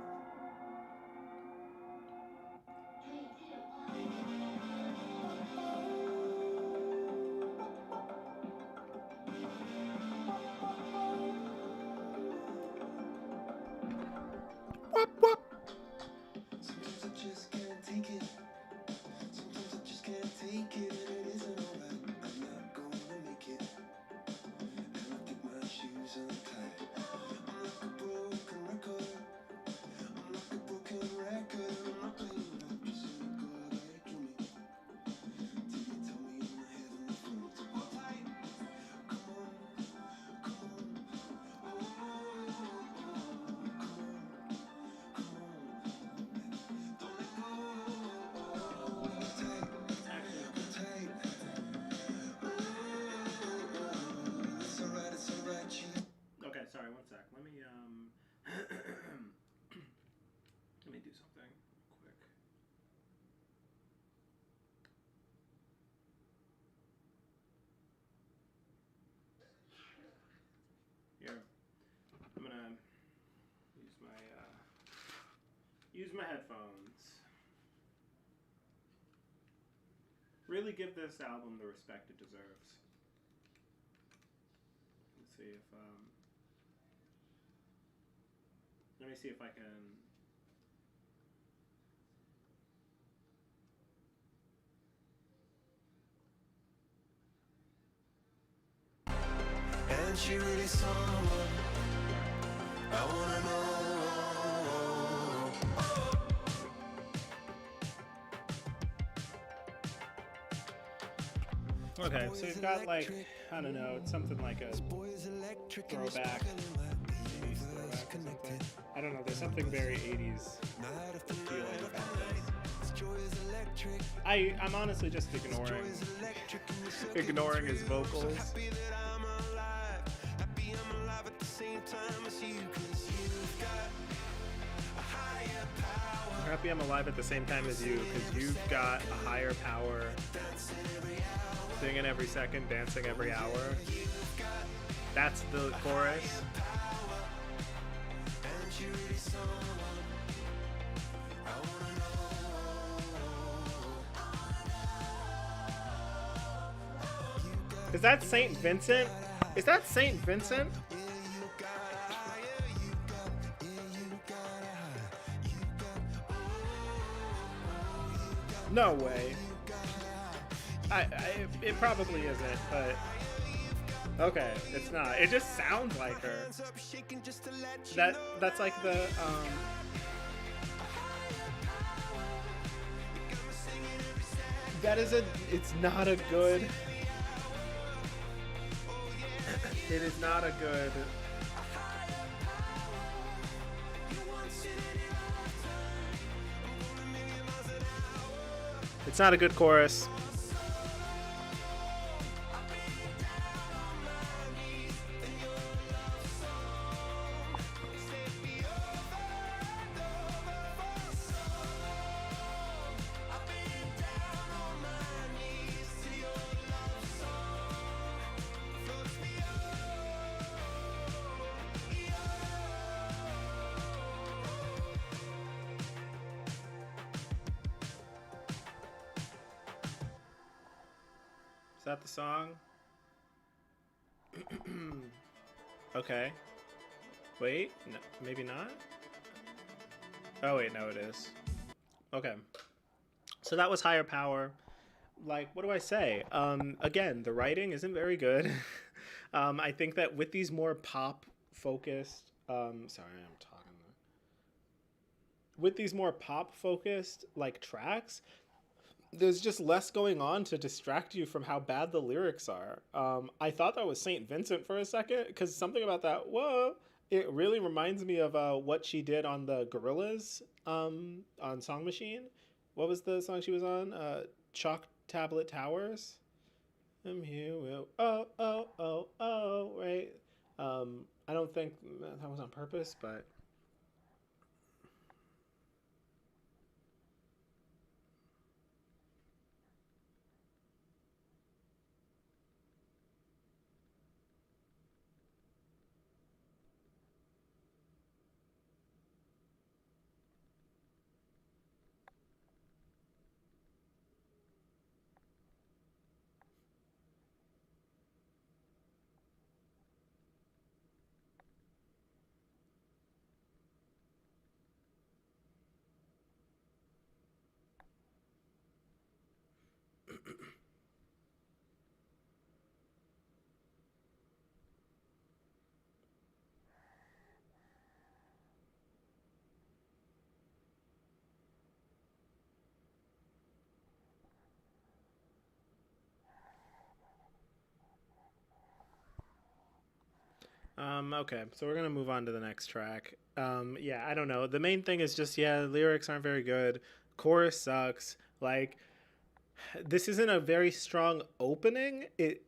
use my headphones. Really give this album the respect it deserves. Let's see if let me see if I can. And she really someone I wanna know. Okay, so we've got like, I don't know, it's something like a throwback. 80s throwback or something. I don't know, there's something very 80s feeling about this. I'm honestly just ignoring his vocals. I'm happy I'm alive at the same time as you, because you've got a higher power. Singing every second, dancing every hour. That's the chorus. Is that St. Vincent? Is that St. Vincent? No way. It probably isn't, but okay, it's not. It just sounds like her. That's like the that is a. It's not a good. It is not a good. It's not a good chorus. Is that the song? Okay. Wait, no, maybe not? Oh wait, no it is. Okay. So that was Higher Power. Like, what do I say? Again, the writing isn't very good. I think that with these more pop focused, sorry, I'm talking. With these more pop focused like tracks, there's just less going on to distract you from how bad the lyrics are. I thought that was St. Vincent for a second, because something about that, whoa, it really reminds me of what she did on the Gorillaz on Song Machine. What was the song she was on? Chalk Tablet Towers. I'm here, will right? I don't think that was on purpose, but okay, so we're gonna move on to the next track. Yeah, I don't know. The main thing is just lyrics aren't very good. Chorus sucks. Like, this isn't a very strong opening. The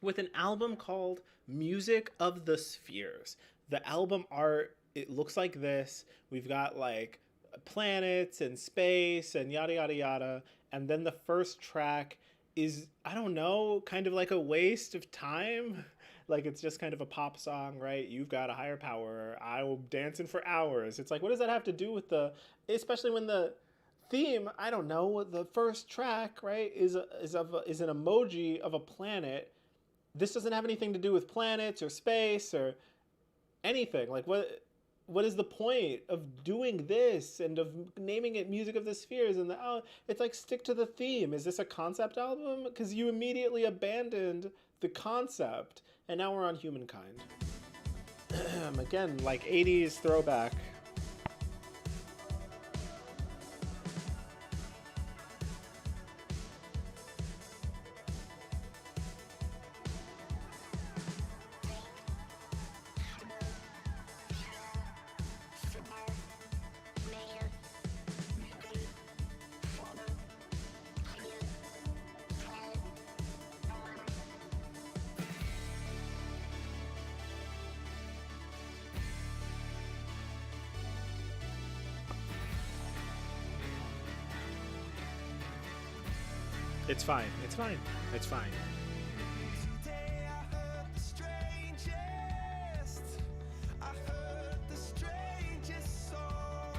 with an album called Music of the Spheres. The album art, it looks like this. We've got like planets and space and yada yada yada. And then the first track is, I don't know, kind of like a waste of time. Like it's just kind of a pop song, right? You've got a higher power. I will dancing for hours. It's like, what does that have to do with the, especially when the theme, I don't know, the first track, right, is an emoji of a planet. This doesn't have anything to do with planets or space or anything. Like what is the point of doing this and of naming it Music of the Spheres? And it's like, stick to the theme. Is this a concept album? Because you immediately abandoned the concept, and now we're on Humankind. Again, like 80s throwback. It's fine. It's fine. It's fine. Today I heard the strangest. I heard the strangest song.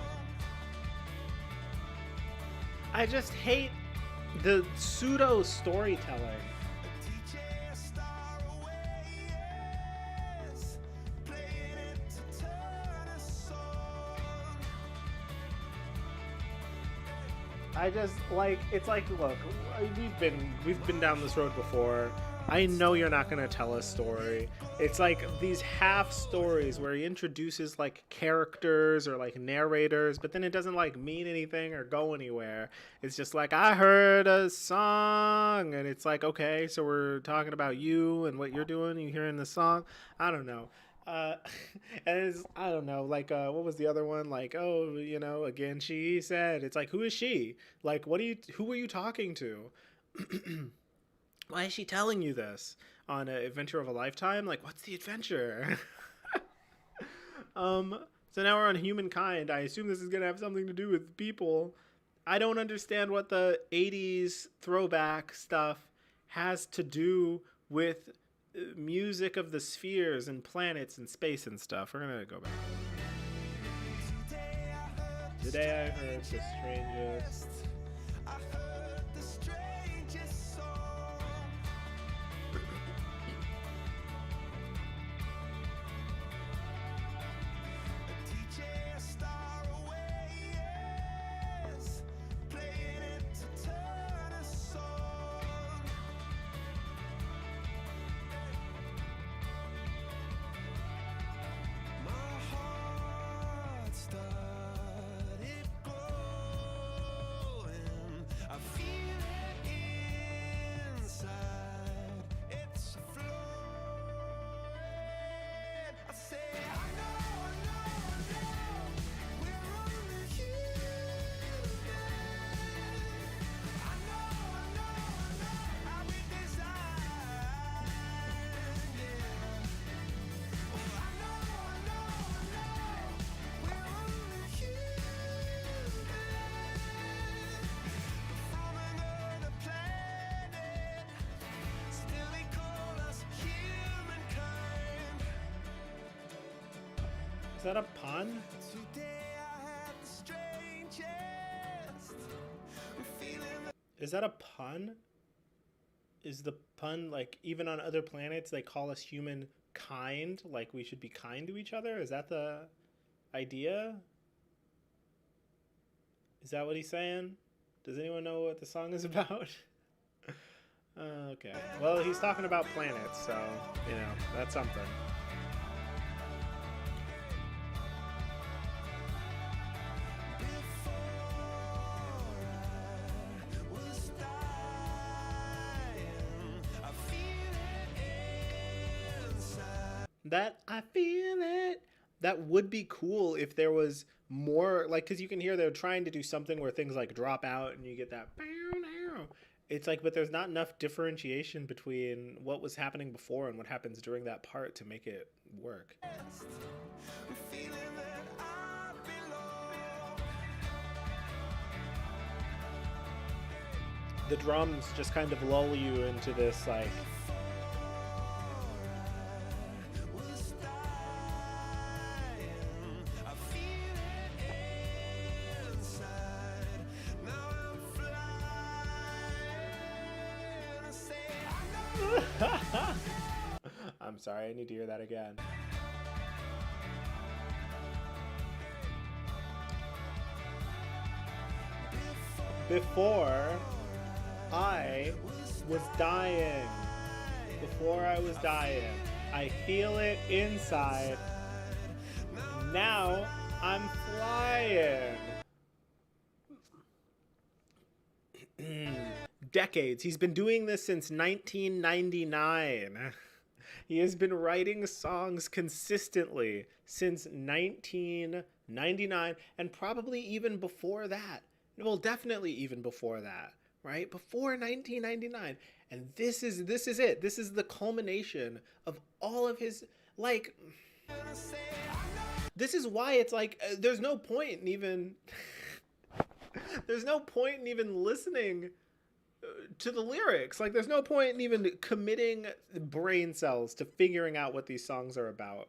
I just hate the pseudo storytelling. A DJ, a star away, yes. Playing it to turn us on. I just like, it's like, look, we've been down this road before. I know you're not gonna tell a story. It's like these half stories where he introduces like characters or like narrators, but then it doesn't like mean anything or go anywhere. It's just like, I heard a song, and it's like, okay, so we're talking about you and what you're doing. You hearing the song? I don't know. And it's, I don't know, like what was the other one, like, oh, you know, again she said. It's like, who is she? Like, who are you talking to? Why is she telling you this on an adventure of a lifetime? Like, what's the adventure? So now we're on Humankind. I assume this is gonna have something to do with people. I don't understand what the 80s throwback stuff has to do with Music of the Spheres and planets and space and stuff. We're gonna go back. Today I heard the strangest. I heard the strangest song. A DJ, a star away, yes. Playing it to turn us on. My heart started glowing. I feel it inside. It's flowing. I say, I know, we're only human. I know, how we design, yeah. Oh, I know, we're only human. From another planet, still they call us humankind. Is that a pun? Today I had the strangest. I'm feeling Is that a pun? Is the pun like, even on other planets they call us humankind? Like we should be kind to each other? Is that the idea? Is that what he's saying? Does anyone know what the song is about? Okay. Well, he's talking about planets, so, you know, that's something. was dying. I feel it inside. That I feel it. That would be cool if there was more, like, because you can hear they're trying to do something where things like drop out and you get that. It's like, but there's not enough differentiation between what was happening before and what happens during that part to make it work. I'm feeling that I belong. The drums just kind of lull you into this, like, sorry. I need to hear that again. Before I was dying. Before I was dying. I feel it inside. Now I'm flying. Decades. He's been doing this since 1999. He has been writing songs consistently since 1999 and probably even before that. Well, definitely even before that, right? Before 1999. And this is it. This is the culmination of all of his, like, this is why it's like there's no point in even there's no point in even listening to the lyrics. Like, there's no point in even committing brain cells to figuring out what these songs are about.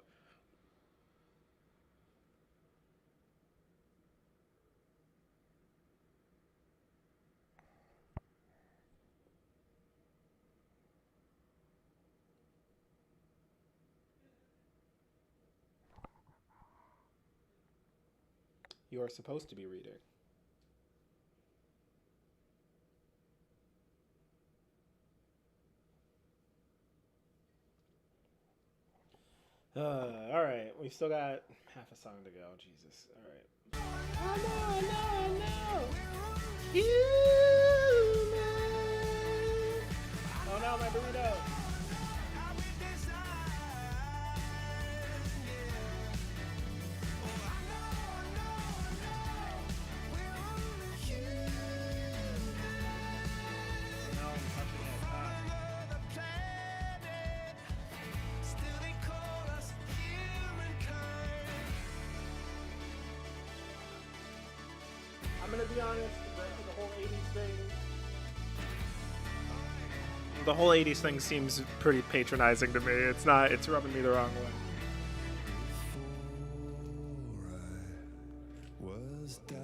You are supposed to be reading. All right, we've still got half a song to go. Jesus. All right. Oh no, no, no! Human. Oh no, my burrito. I'm gonna be honest, the whole 80s thing. The whole 80s thing seems pretty patronizing to me. It's not, it's rubbing me the wrong way. Before I was dying,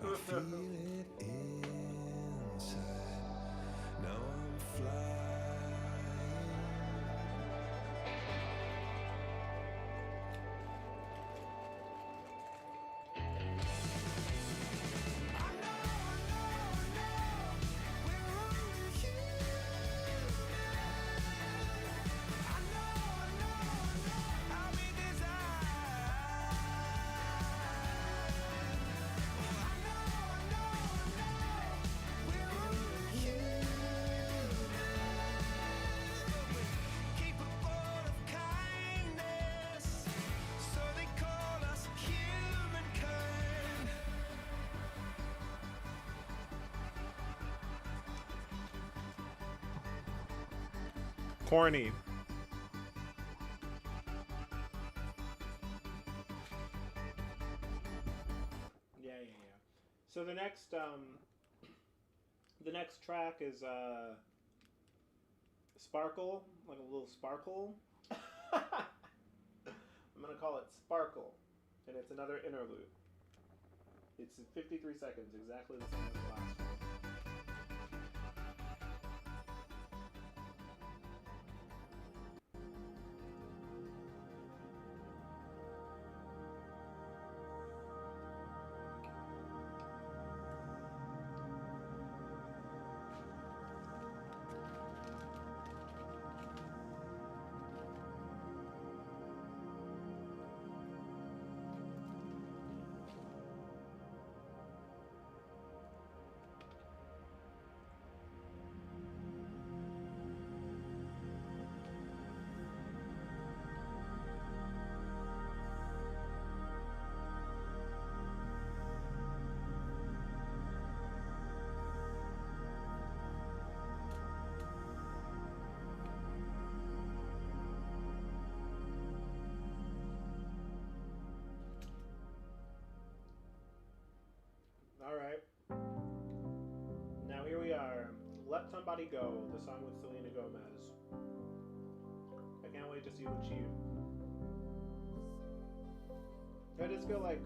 I feel it inside. Now I'm flying. Corny. Yeah. So the next track is Sparkle, like a little sparkle. I'm gonna call it Sparkle, and it's another interlude. It's 53 seconds, exactly the same as the last one. All right. Now here we are. Let Somebody Go, the song with Selena Gomez. I can't wait to see what she... I just feel like...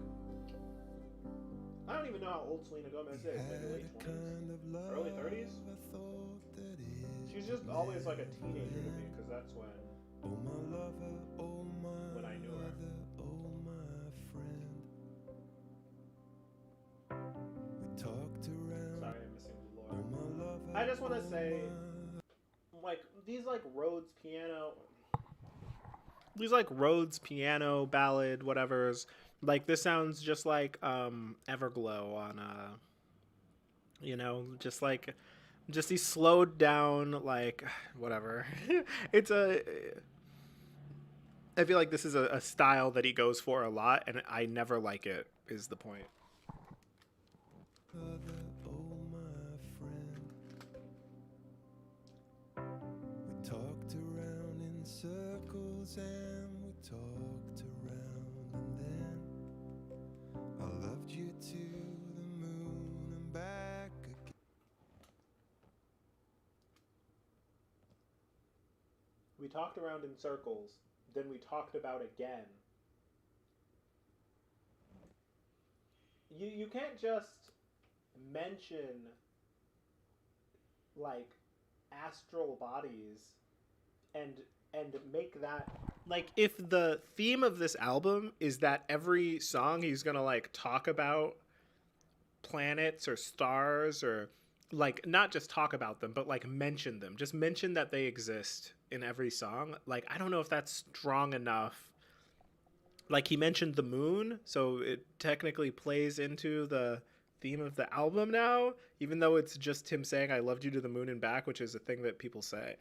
I don't even know how old Selena Gomez is. Maybe late 20s? Early 30s? She's just always like a teenager to me because that's Oh my lover, oh my when I knew her. brother, oh my friend. We talked around. Sorry, I'm missing the Oh lore. my lover. I just want to oh say, my- like these like Rhodes piano ballad whatever's like this sounds just like Everglow on you know, just these slowed down like whatever. it's a I feel like this is a style that he goes for a lot, and I never like it. Is the point? Brother, oh my friend. We talked around in circles and we talked around and then I loved you to the moon and back again. We talked around in circles, then we talked about again. You can't just mention like astral bodies and make that like if the theme of this album is that every song he's gonna like talk about planets or stars or like not just talk about them but like mention them, just mention that they exist in every song, like I don't know if that's strong enough. Like he mentioned the moon, so it technically plays into the theme of the album now, even though it's just him saying I loved you to the moon and back, which is a thing that people say.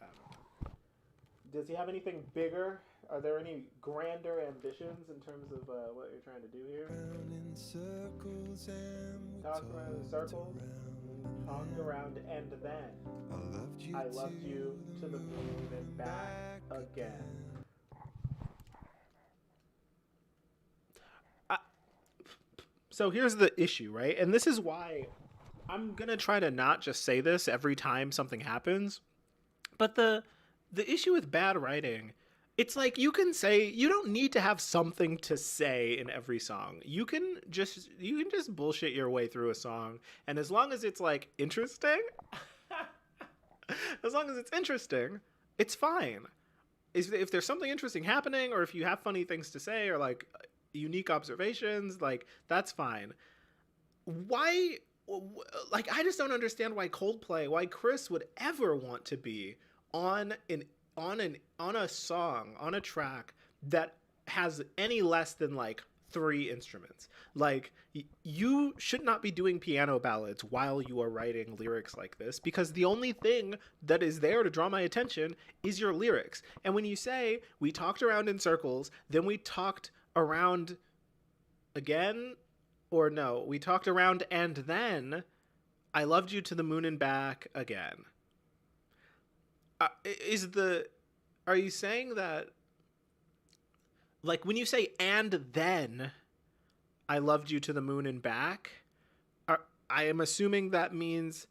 Does he have anything bigger? Are there any grander ambitions in terms of what you're trying to do here? Round in circles and we Talked around in circles, talked around, and then I I loved you to the moon and back again. So here's the issue, right? And this is why I'm gonna try to not just say this every time something happens. But the issue with bad writing, it's like you can say you don't need to have something to say in every song. You can just bullshit your way through a song, and as long as it's like interesting, as long as it's interesting, it's fine. If there's something interesting happening, or if you have funny things to say, or like unique observations, like that's fine. Why? Like I just don't understand why Chris would ever want to be on a song, on a track that has any less than like 3 instruments. Like you should not be doing piano ballads while you are writing lyrics like this, because the only thing that is there to draw my attention is your lyrics. And when you say we talked around in circles, then we talked around again, or no, we talked around and then I loved you to the moon and back again. Are you saying that like when you say and then I loved you to the moon and back, I am assuming that means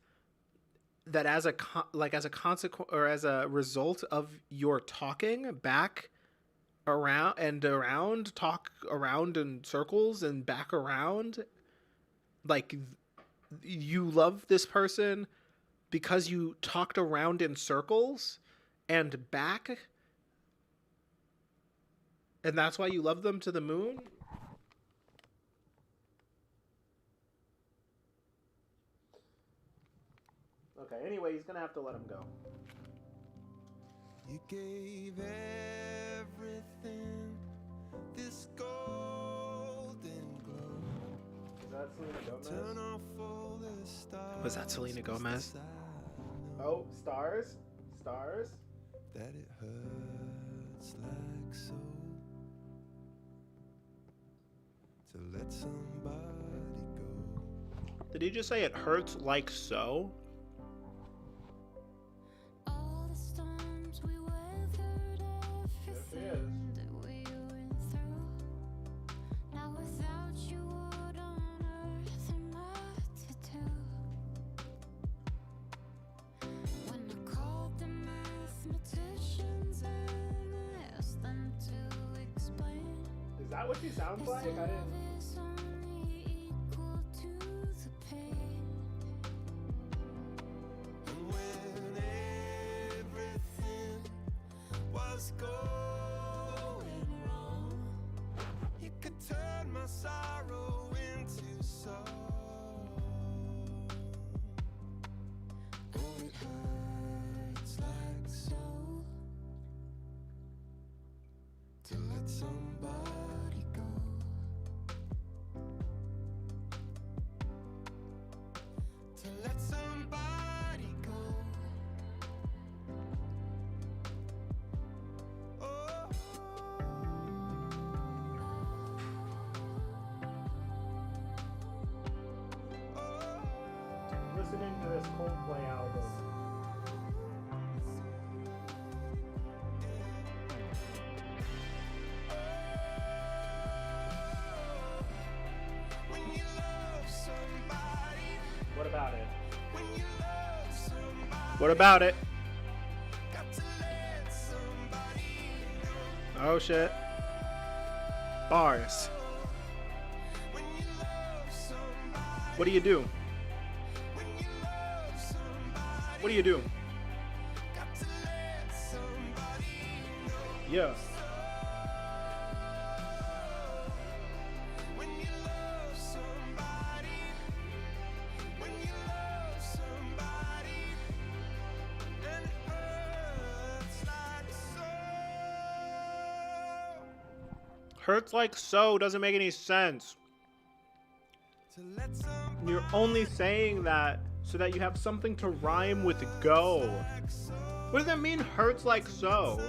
that as a consequence or as a result of your talking back around, talk around in circles and back around, like you love this person because you talked around in circles and back, and that's why you love them to the moon? Okay, anyway, he's gonna have to let him go. You gave everything this golden glow. Is that Selena Turn Gomez? off all the stars. Was that Selena Gomez? I know Oh, stars? Stars? that it hurts like so to let somebody go. Did he just say it hurts like so? All the storms we weathered, everything that we went through. Now without you, what on earth am I to do? When I called the mathematicians and I asked them to explain, Is that what she sounds like? I love didn't. is only equal to the pain. And when listening to this Coldplay album. When you love somebody, What about it? when you love somebody, What about it? got to let somebody know. Oh shit. Bars. When you love somebody, What do you do? when you love somebody, What do you do? got to let somebody know. Yeah. When you love somebody, when you love somebody, and it hurts like so. Hurts like so doesn't make any sense. To let somebody You're only saying that so that you have something to rhyme with go. What does that mean, hurts like so?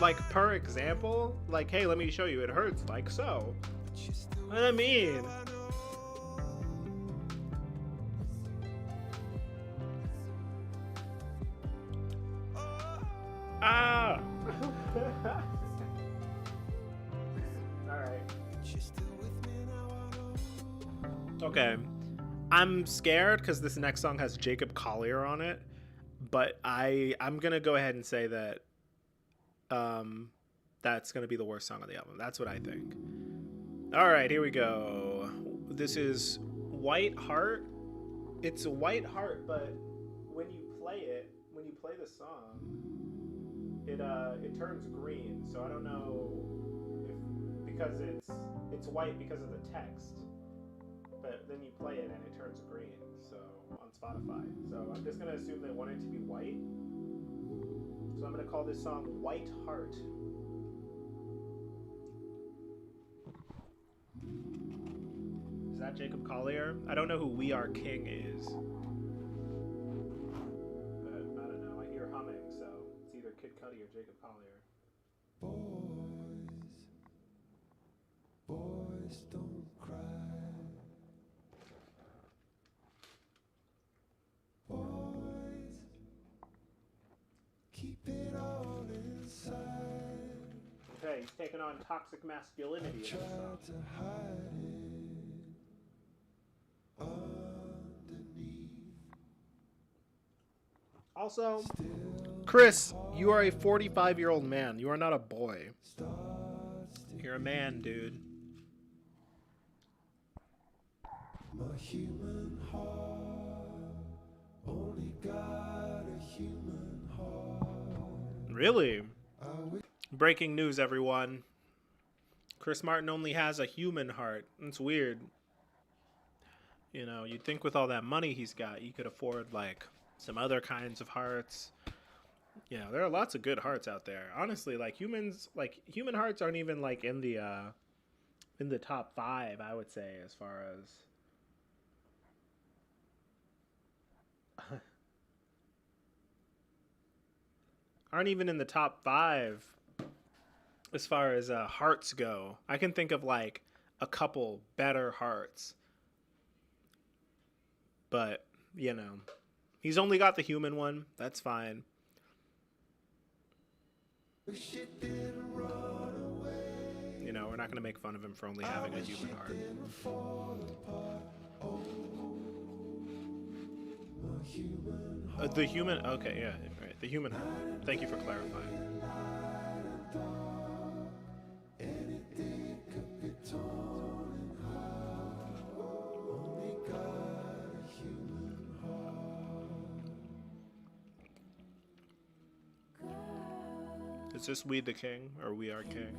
Like, per example? Like, hey, let me show you, it hurts like so. What does that mean? Ah! Alright. you're still with me now, I know. Okay. I'm scared because this next song has Jacob Collier on it, but I'm gonna go ahead and say that that's gonna be the worst song on the album. That's what I think. All right, here we go. This is White Heart. It's a White Heart, but when you play the song, it turns green. So I don't know if because it's white because of the text. But then you play it and it turns green, so on Spotify. So I'm just gonna assume they want it to be white. So I'm gonna call this song White Heart. Is that Jacob Collier? I don't know who We Are King is. But I don't know. I hear humming, so it's either Kid Cudi or Jacob Collier. Boys don't cry. Boys, keep it all inside. Okay, he's taking on toxic masculinity in this Tried song. to hide it underneath. Also, Chris, you are a 45-year-old man. You are not a boy. You're a man, dude. My human heart only got a human heart. Really? I wish Breaking news, everyone. Chris Martin only has a human heart. It's weird. You know, you'd think with all that money he's got, he could afford, like, some other kinds of hearts. You know, there are lots of good hearts out there. Honestly, like, human hearts aren't even, like, in the top 5, I would say, as far as... aren't even in the top 5 as far as hearts go. I can think of like a couple better hearts, but you know, he's only got the human one. That's fine. it didn't run away. You know, we're not gonna make fun of him for only having a human heart. Didn't fall apart. Oh, my human heart. The human. Okay, yeah, right. The human heart. Thank you for clarifying. Anything could be torn in half. Only got a human heart. Is this We the King or We Are King?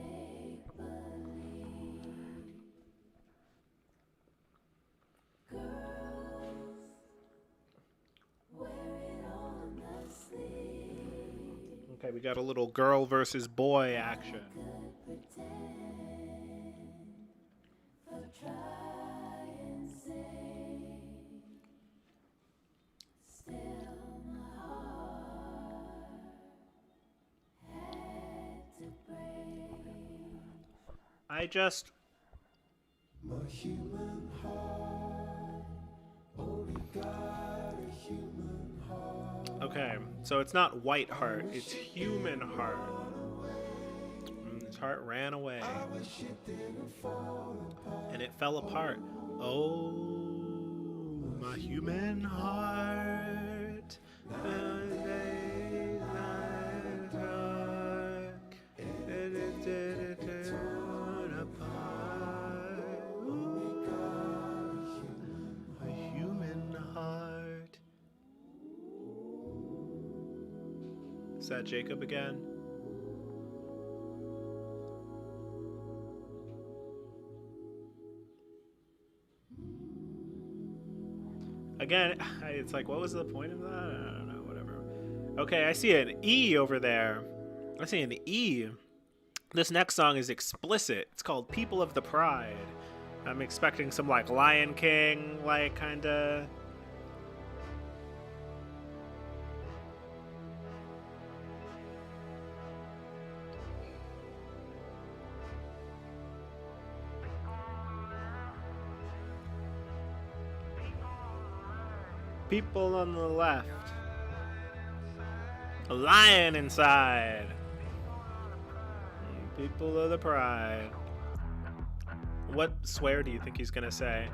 Okay, we got a little girl versus boy action. I just... My human heart only got a Okay, so it's not white heart, it's human heart. His heart ran away. And it fell apart. Oh, my human heart. And it did turn apart. Ooh, a human heart. Is that Jacob again? Again, it's like, what was the point of that? I don't know, whatever. Okay, I see an E over there. I see an E. This next song is explicit. It's called People of the Pride. I'm expecting some, like, Lion King, like, kinda... People on the left. A lion inside. People of the Pride. What swear do you think he's gonna say?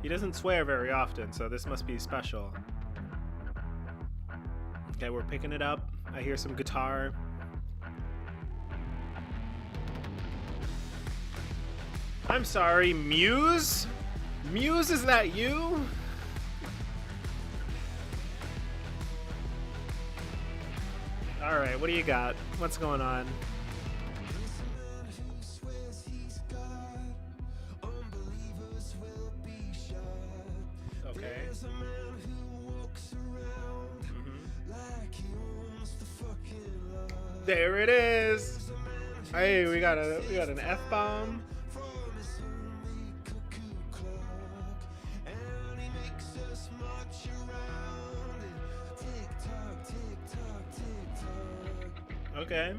He doesn't swear very often, so this must be special. Okay, we're picking it up. I hear some guitar. I'm sorry, Muse? Muse, is that you? Alright, what do you got? What's going on? Okay. There it is. Hey, we got an F-bomb. Okay.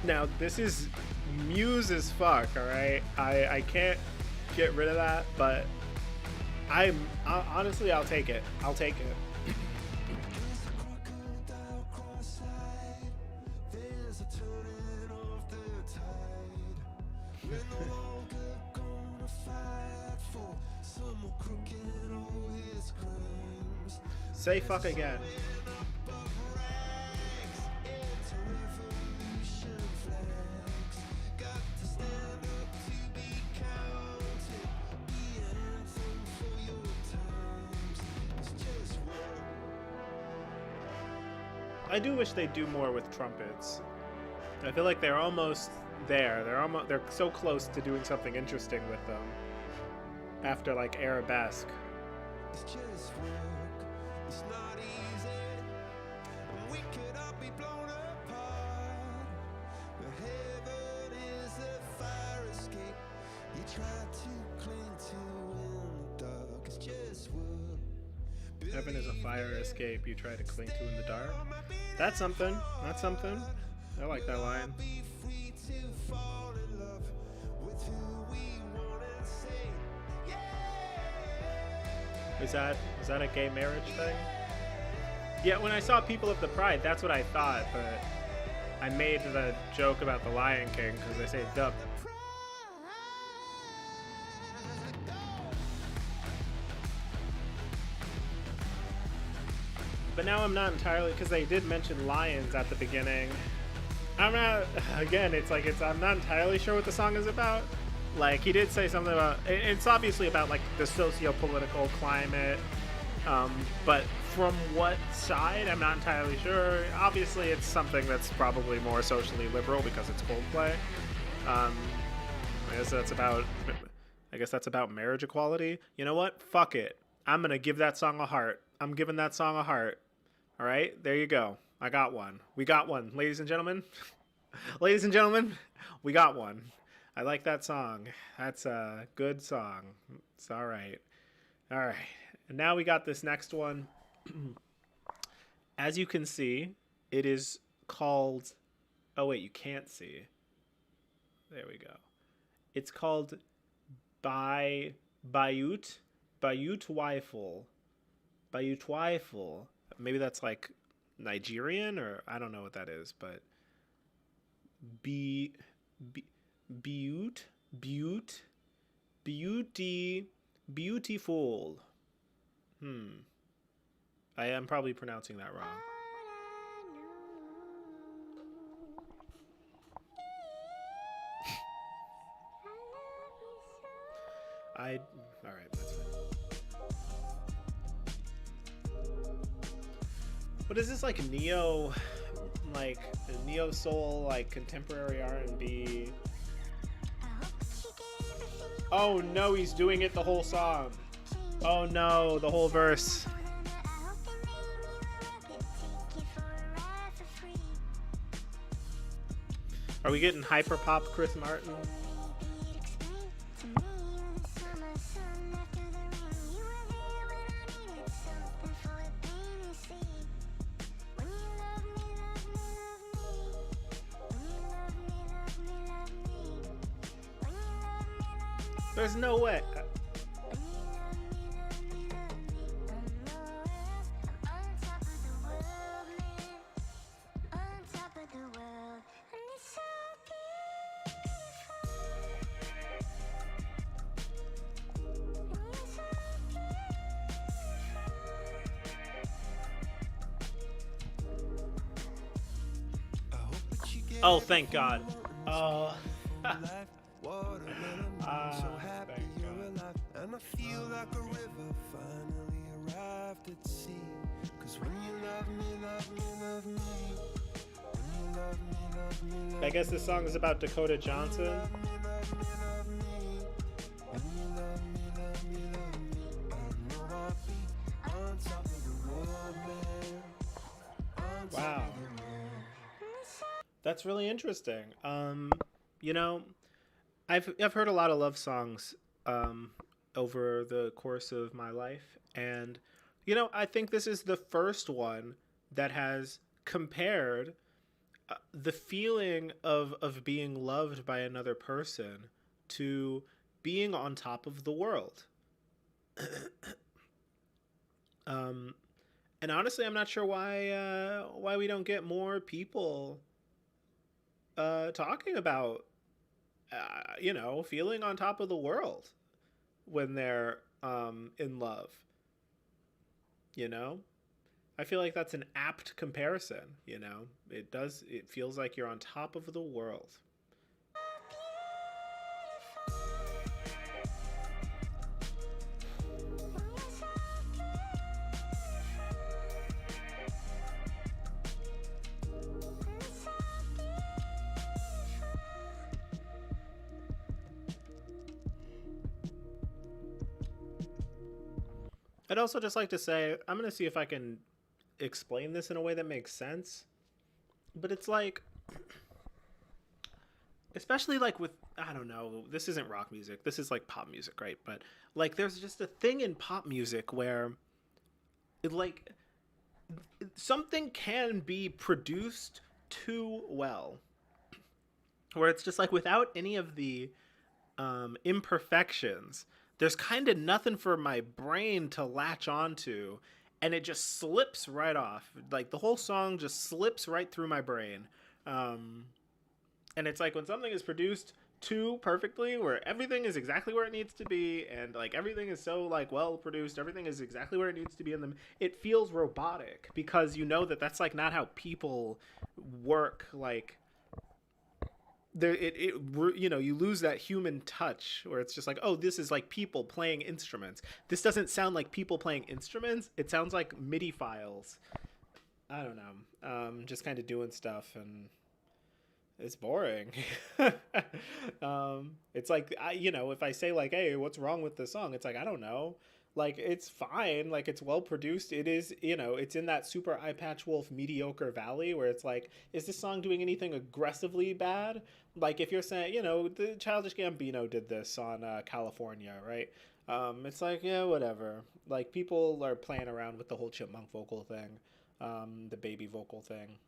Now this is Muse as fuck, alright? I can't get rid of that, but honestly, I'll take it. I'll take it. Say fuck again. I do wish they'd do more with trumpets. I feel like they're almost there. They're so close to doing something interesting with them. After like arabesque. It's just work. It's not easy. And we could all be blown apart. But heaven is a fire escape. You try to cling to in the dark. It's just work. Heaven is a fire escape you try to cling to in the dark. That's something. That's something. I like that line. Is that a gay marriage thing? Yeah, when I saw People of the Pride, that's what I thought, but I made the joke about the Lion King because they say the. But now I'm not entirely, because they did mention lions at the beginning. I'm not, again, I'm not entirely sure what the song is about. Like, he did say something about, it's obviously about, like, the socio-political climate, but from what side, I'm not entirely sure. Obviously, it's something that's probably more socially liberal because it's Coldplay. I guess that's about marriage equality. You know what? Fuck it. I'm gonna give that song a heart. I'm giving that song a heart. All right, there you go. I got one. We got one, ladies and gentlemen. Ladies and gentlemen, we got one. I like that song. That's a good song. It's all right. All right. And now we got this next one. As you can see, it is called... Oh, wait, you can't see. There we go. It's called Bayut Weifel. Bayutwaiful. Maybe that's like Nigerian, or I don't know what that is, but be be beaut beaut beauty beautiful. Hmm. I am probably pronouncing that wrong. I all right, that's fine. What is this, like like neo soul, like contemporary R&B? Oh no, he's doing it the whole song. Oh no, the whole verse. Are we getting hyper pop Chris Martin? There's no way. Oh, thank God. Oh. Thank God. And I feel like a river finally arrived at sea. Cause when you love me, love me, love me. When you love me, love me, love me. I guess this song is about Dakota Johnson. Love me, love me. When you love me, love me, love me. I know I'll be on top of the world, man. On top Wow. of the world. That's really interesting. You know, I've heard a lot of love songs over the course of my life, and you know, I think this is the first one that has compared the feeling of being loved by another person to being on top of the world. And honestly, I'm not sure why we don't get more people talking about you know, feeling on top of the world when they're in love. You know, I feel like that's an apt comparison. You know, it feels like you're on top of the world. I'd also just like to say, I'm going to see if I can explain this in a way that makes sense. But it's like, especially like with, I don't know, this isn't rock music. This is like pop music, right? But like there's just a thing in pop music where it like something can be produced too well. Where it's just like without any of the imperfections, there's kind of nothing for my brain to latch onto, and it just slips right off. Like the whole song just slips right through my brain. And it's like when something is produced too perfectly, where everything is exactly where it needs to be, and like everything is so like well produced, everything is exactly where it needs to be in them. It feels robotic because you know that that's like not how people work. Like there you know, you lose that human touch where it's just like, oh, this is like people playing instruments. This doesn't sound like people playing instruments. It sounds like MIDI files. I don't know, just kind of doing stuff, and it's boring. It's like, you know, if I say like, hey, what's wrong with the song, it's like, I don't know. Like it's fine, like it's well produced. It is, you know, it's in that super eye patch wolf mediocre valley where it's like, is this song doing anything aggressively bad? Like if you're saying, you know, the Childish Gambino did this on California, right? It's like, yeah, whatever. Like people are playing around with the whole chipmunk vocal thing, the baby vocal thing.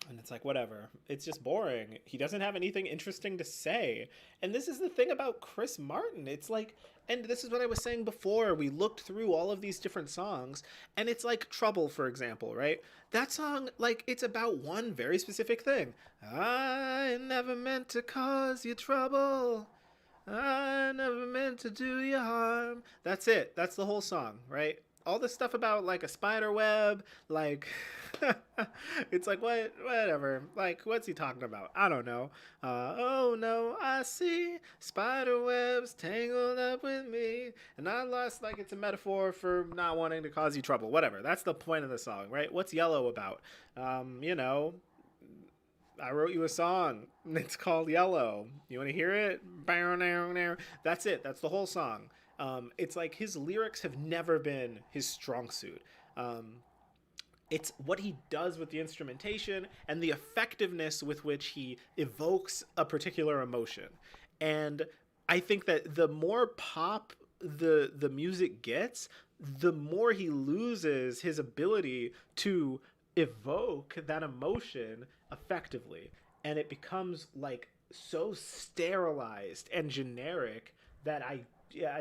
And it's like, whatever. It's just boring. He doesn't have anything interesting to say. And this is the thing about Chris Martin. It's like, and this is what I was saying before. We looked through all of these different songs, and it's like Trouble, for example, right? That song, like, it's about one very specific thing. I never meant to cause you trouble. I never meant to do you harm. That's it. That's the whole song, right? All this stuff about like a spider web, like it's like whatever. Like what's he talking about? I don't know. Oh no, I see spider webs tangled up with me, and I lost. Like it's a metaphor for not wanting to cause you trouble. Whatever. That's the point of the song, right? What's Yellow about? You know, I wrote you a song. It's called Yellow. You want to hear it? That's it. That's the whole song. It's like his lyrics have never been his strong suit. It's what he does with the instrumentation and the effectiveness with which he evokes a particular emotion. And I think that the more pop the music gets, the more he loses his ability to evoke that emotion effectively, and it becomes like so sterilized and generic that I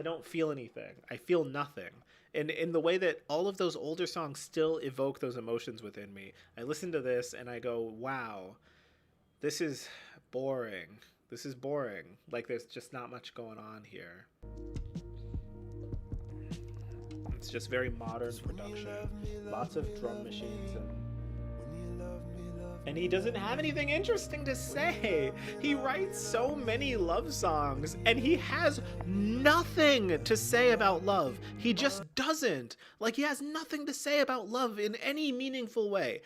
don't feel anything. I feel nothing. And in the way that all of those older songs still evoke those emotions within me, I listen to this and I go, wow, this is boring. This is boring. Like there's just not much going on here. It's just very modern production. Lots of drum machines and he doesn't have anything interesting to say. He writes so many love songs and he has nothing to say about love. He just doesn't. Like he has nothing to say about love in any meaningful way.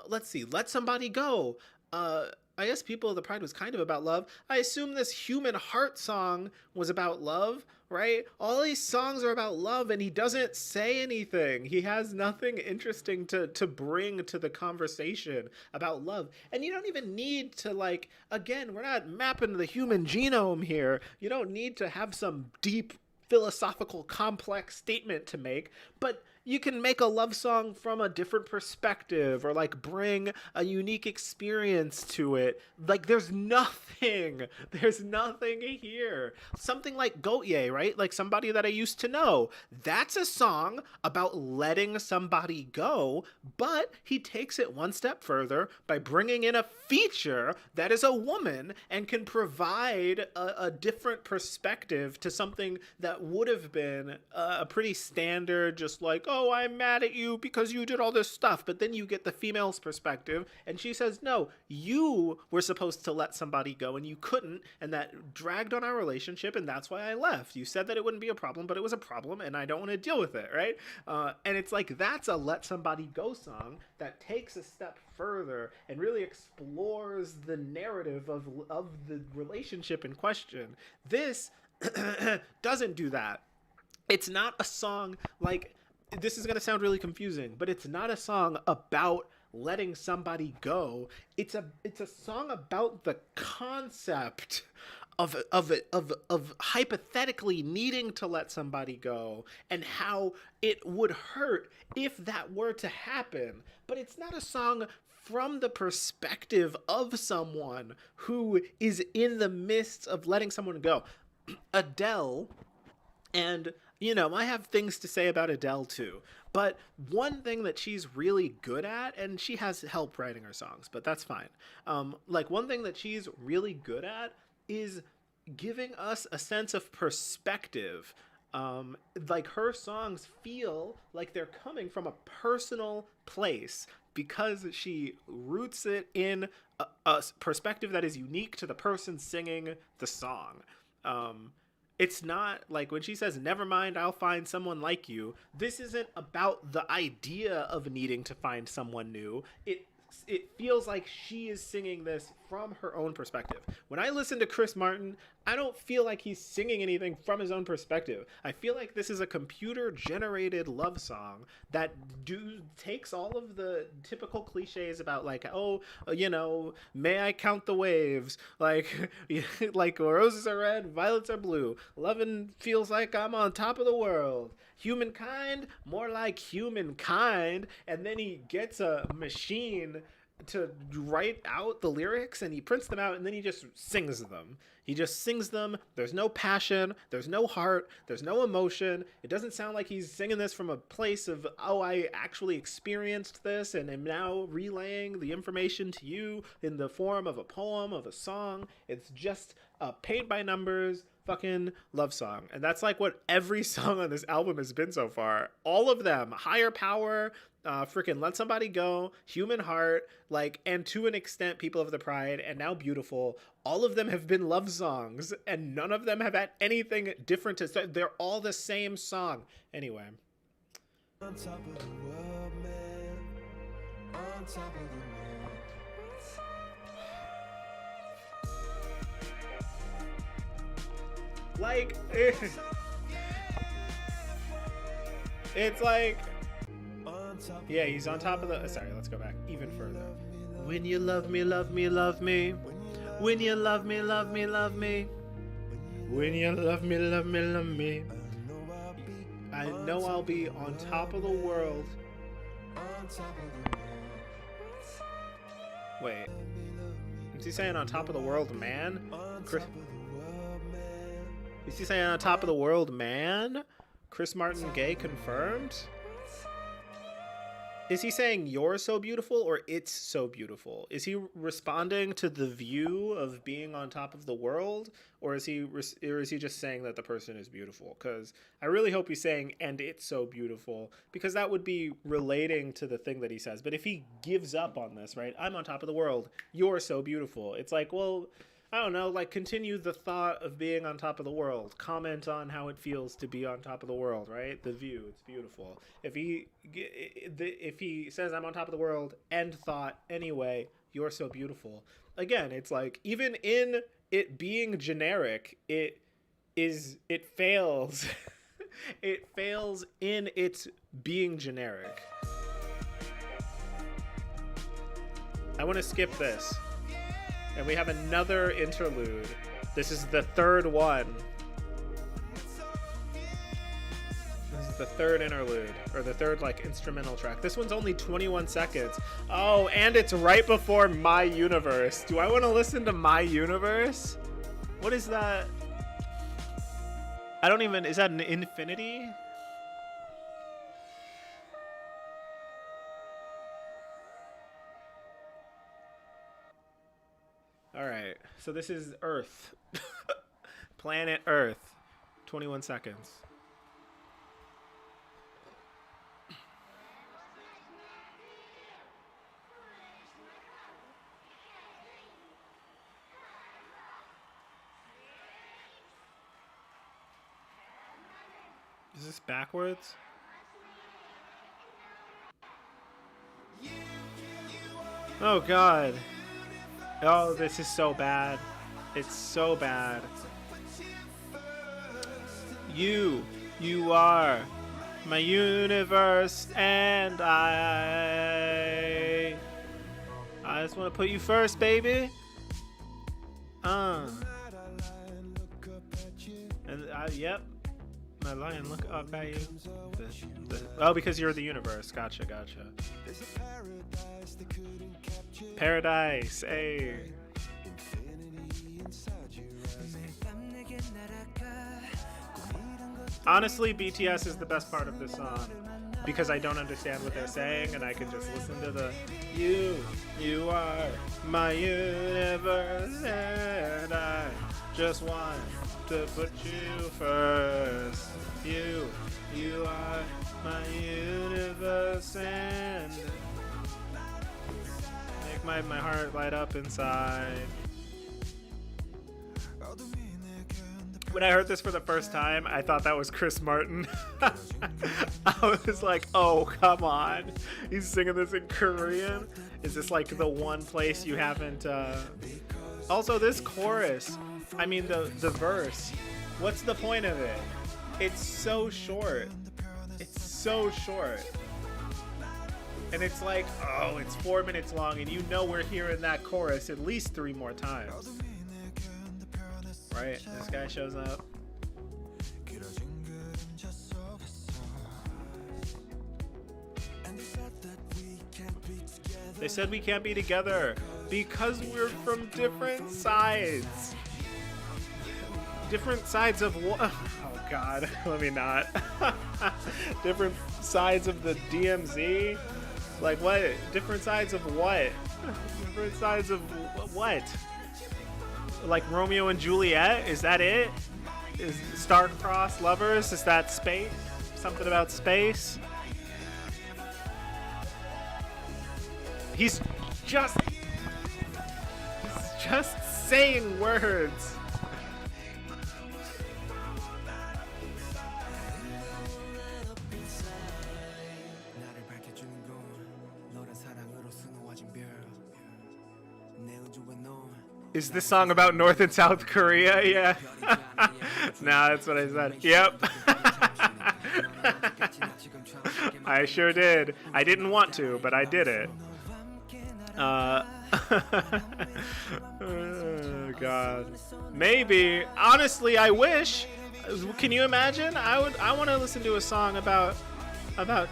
Let's see. Let Somebody Go. I guess People of the Pride was kind of about love. I assume this Human Heart song was about love, right? All these songs are about love and he doesn't say anything. He has nothing interesting to bring to the conversation about love. And you don't even need to, like, again, we're not mapping the human genome here. You don't need to have some deep philosophical complex statement to make, but you can make a love song from a different perspective or like bring a unique experience to it. Like there's nothing here. Something like Gautier, right? Like Somebody That I Used to Know. That's a song about letting somebody go, but he takes it one step further by bringing in a feature that is a woman and can provide a different perspective to something that would have been a pretty standard, just like, oh, I'm mad at you because you did all this stuff. But then you get the female's perspective and she says, no, you were supposed to let somebody go and you couldn't, and that dragged on our relationship and that's why I left. You said that it wouldn't be a problem, but it was a problem and I don't want to deal with it, right? And it's like, that's a Let Somebody Go song that takes a step further and really explores the narrative of the relationship in question. This doesn't do that. It's not a song like, this is going to sound really confusing, but it's not a song about letting somebody go. It's a song about the concept of hypothetically needing to let somebody go and how it would hurt if that were to happen. But it's not a song from the perspective of someone who is in the midst of letting someone go. Adele, and you know, I have things to say about Adele too, but one thing that she's really good at, and she has help writing her songs, but that's fine. Like one thing that she's really good at is giving us a sense of perspective. Like her songs feel like they're coming from a personal place because she roots it in a perspective that is unique to the person singing the song. It's not like when she says, never mind, I'll find someone like you. This isn't about the idea of needing to find someone new. It feels like she is singing this from her own perspective. When I listen to Chris Martin, I don't feel like he's singing anything from his own perspective. I feel like this is a computer-generated love song that takes all of the typical cliches about like, oh, you know, may I count the waves? Like, like roses are red, violets are blue. Loving feels like I'm on top of the world. Humankind, more like humankind. And then he gets a machine to write out the lyrics, and he prints them out, and then he just sings them. He just sings them. There's no passion, there's no heart, there's no emotion. It doesn't sound like he's singing this from a place of, oh, I actually experienced this and am now relaying the information to you in the form of a poem, of a song. It's just a paid by numbers fucking love song. And that's like what every song on this album has been so far. All of them. Higher Power, freaking Let Somebody Go, Human Heart, like, and to an extent People of the Pride, and now Beautiful. All of them have been love songs, and none of them have had anything different to say. They're all the same song. Anyway. On top of the world, man. On top of the world. Like, it's like, yeah, he's on top of the, sorry, let's go back even further. When you love me, love me, love me. When you love me, love me, love me. When you love me, love me, love me. I know I'll be on top of the world. Wait, is he saying on top of the world, man? Is he saying on top of the world, man? Chris Martin gay confirmed? Is he saying you're so beautiful or it's so beautiful? Is he responding to the view of being on top of the world, or is he just saying that the person is beautiful? Because I really hope he's saying and it's so beautiful, because that would be relating to the thing that he says. But if he gives up on this, right? I'm on top of the world. You're so beautiful. It's like, well, I don't know, like, continue the thought of being on top of the world. Comment on how it feels to be on top of the world, right? The view, it's beautiful. If he says I'm on top of the world, end thought, anyway, you're so beautiful. Again, it's like, even in it being generic, it fails. It fails in its being generic. I want to skip this. And we have another interlude. This is the third one. This is the third interlude, or the third, like, instrumental track. This one's only 21 seconds. Oh, and it's right before My Universe. Do I want to listen to My Universe? What is that? I don't even, is that an infinity? All right, so this is Earth. Planet Earth. 21 seconds. Is this backwards? Oh, God. Oh, this is so bad. It's so bad. You are my universe, and I just want to put you first, baby. And yep, my lion, look up at you. Oh, because you're the universe. Gotcha. Paradise, hey. Honestly, BTS is the best part of this song, because I don't understand what they're saying, and I can just listen to the you are my universe, and I just want to put you first. You are my universe, and make my heart light up inside. When I heard this for the first time, I thought that was Chris Martin. I was like, oh, come on. He's singing this in Korean? Is this like the one place you haven't... Also, this chorus, I mean, the verse, what's the point of it? It's so short. It's so short. And it's like, oh, it's 4 minutes long, and you know we're hearing that chorus at least 3 more times. Right? This guy shows up. They said we can't be together because we're from different sides. Different sides of what? Oh God, let me not. Different sides of the DMZ? Like what? Different sides of what? Different sides of what? Like Romeo and Juliet? Is that it? Is star-crossed lovers? Is that space? Something about space? He's just saying words. Is this song about North and South Korea? Yeah. Nah, that's what I said. Yep. I sure did. I didn't want to, but I did it. Oh, God. Maybe. Honestly, I wish. Can you imagine? I want to listen to a song about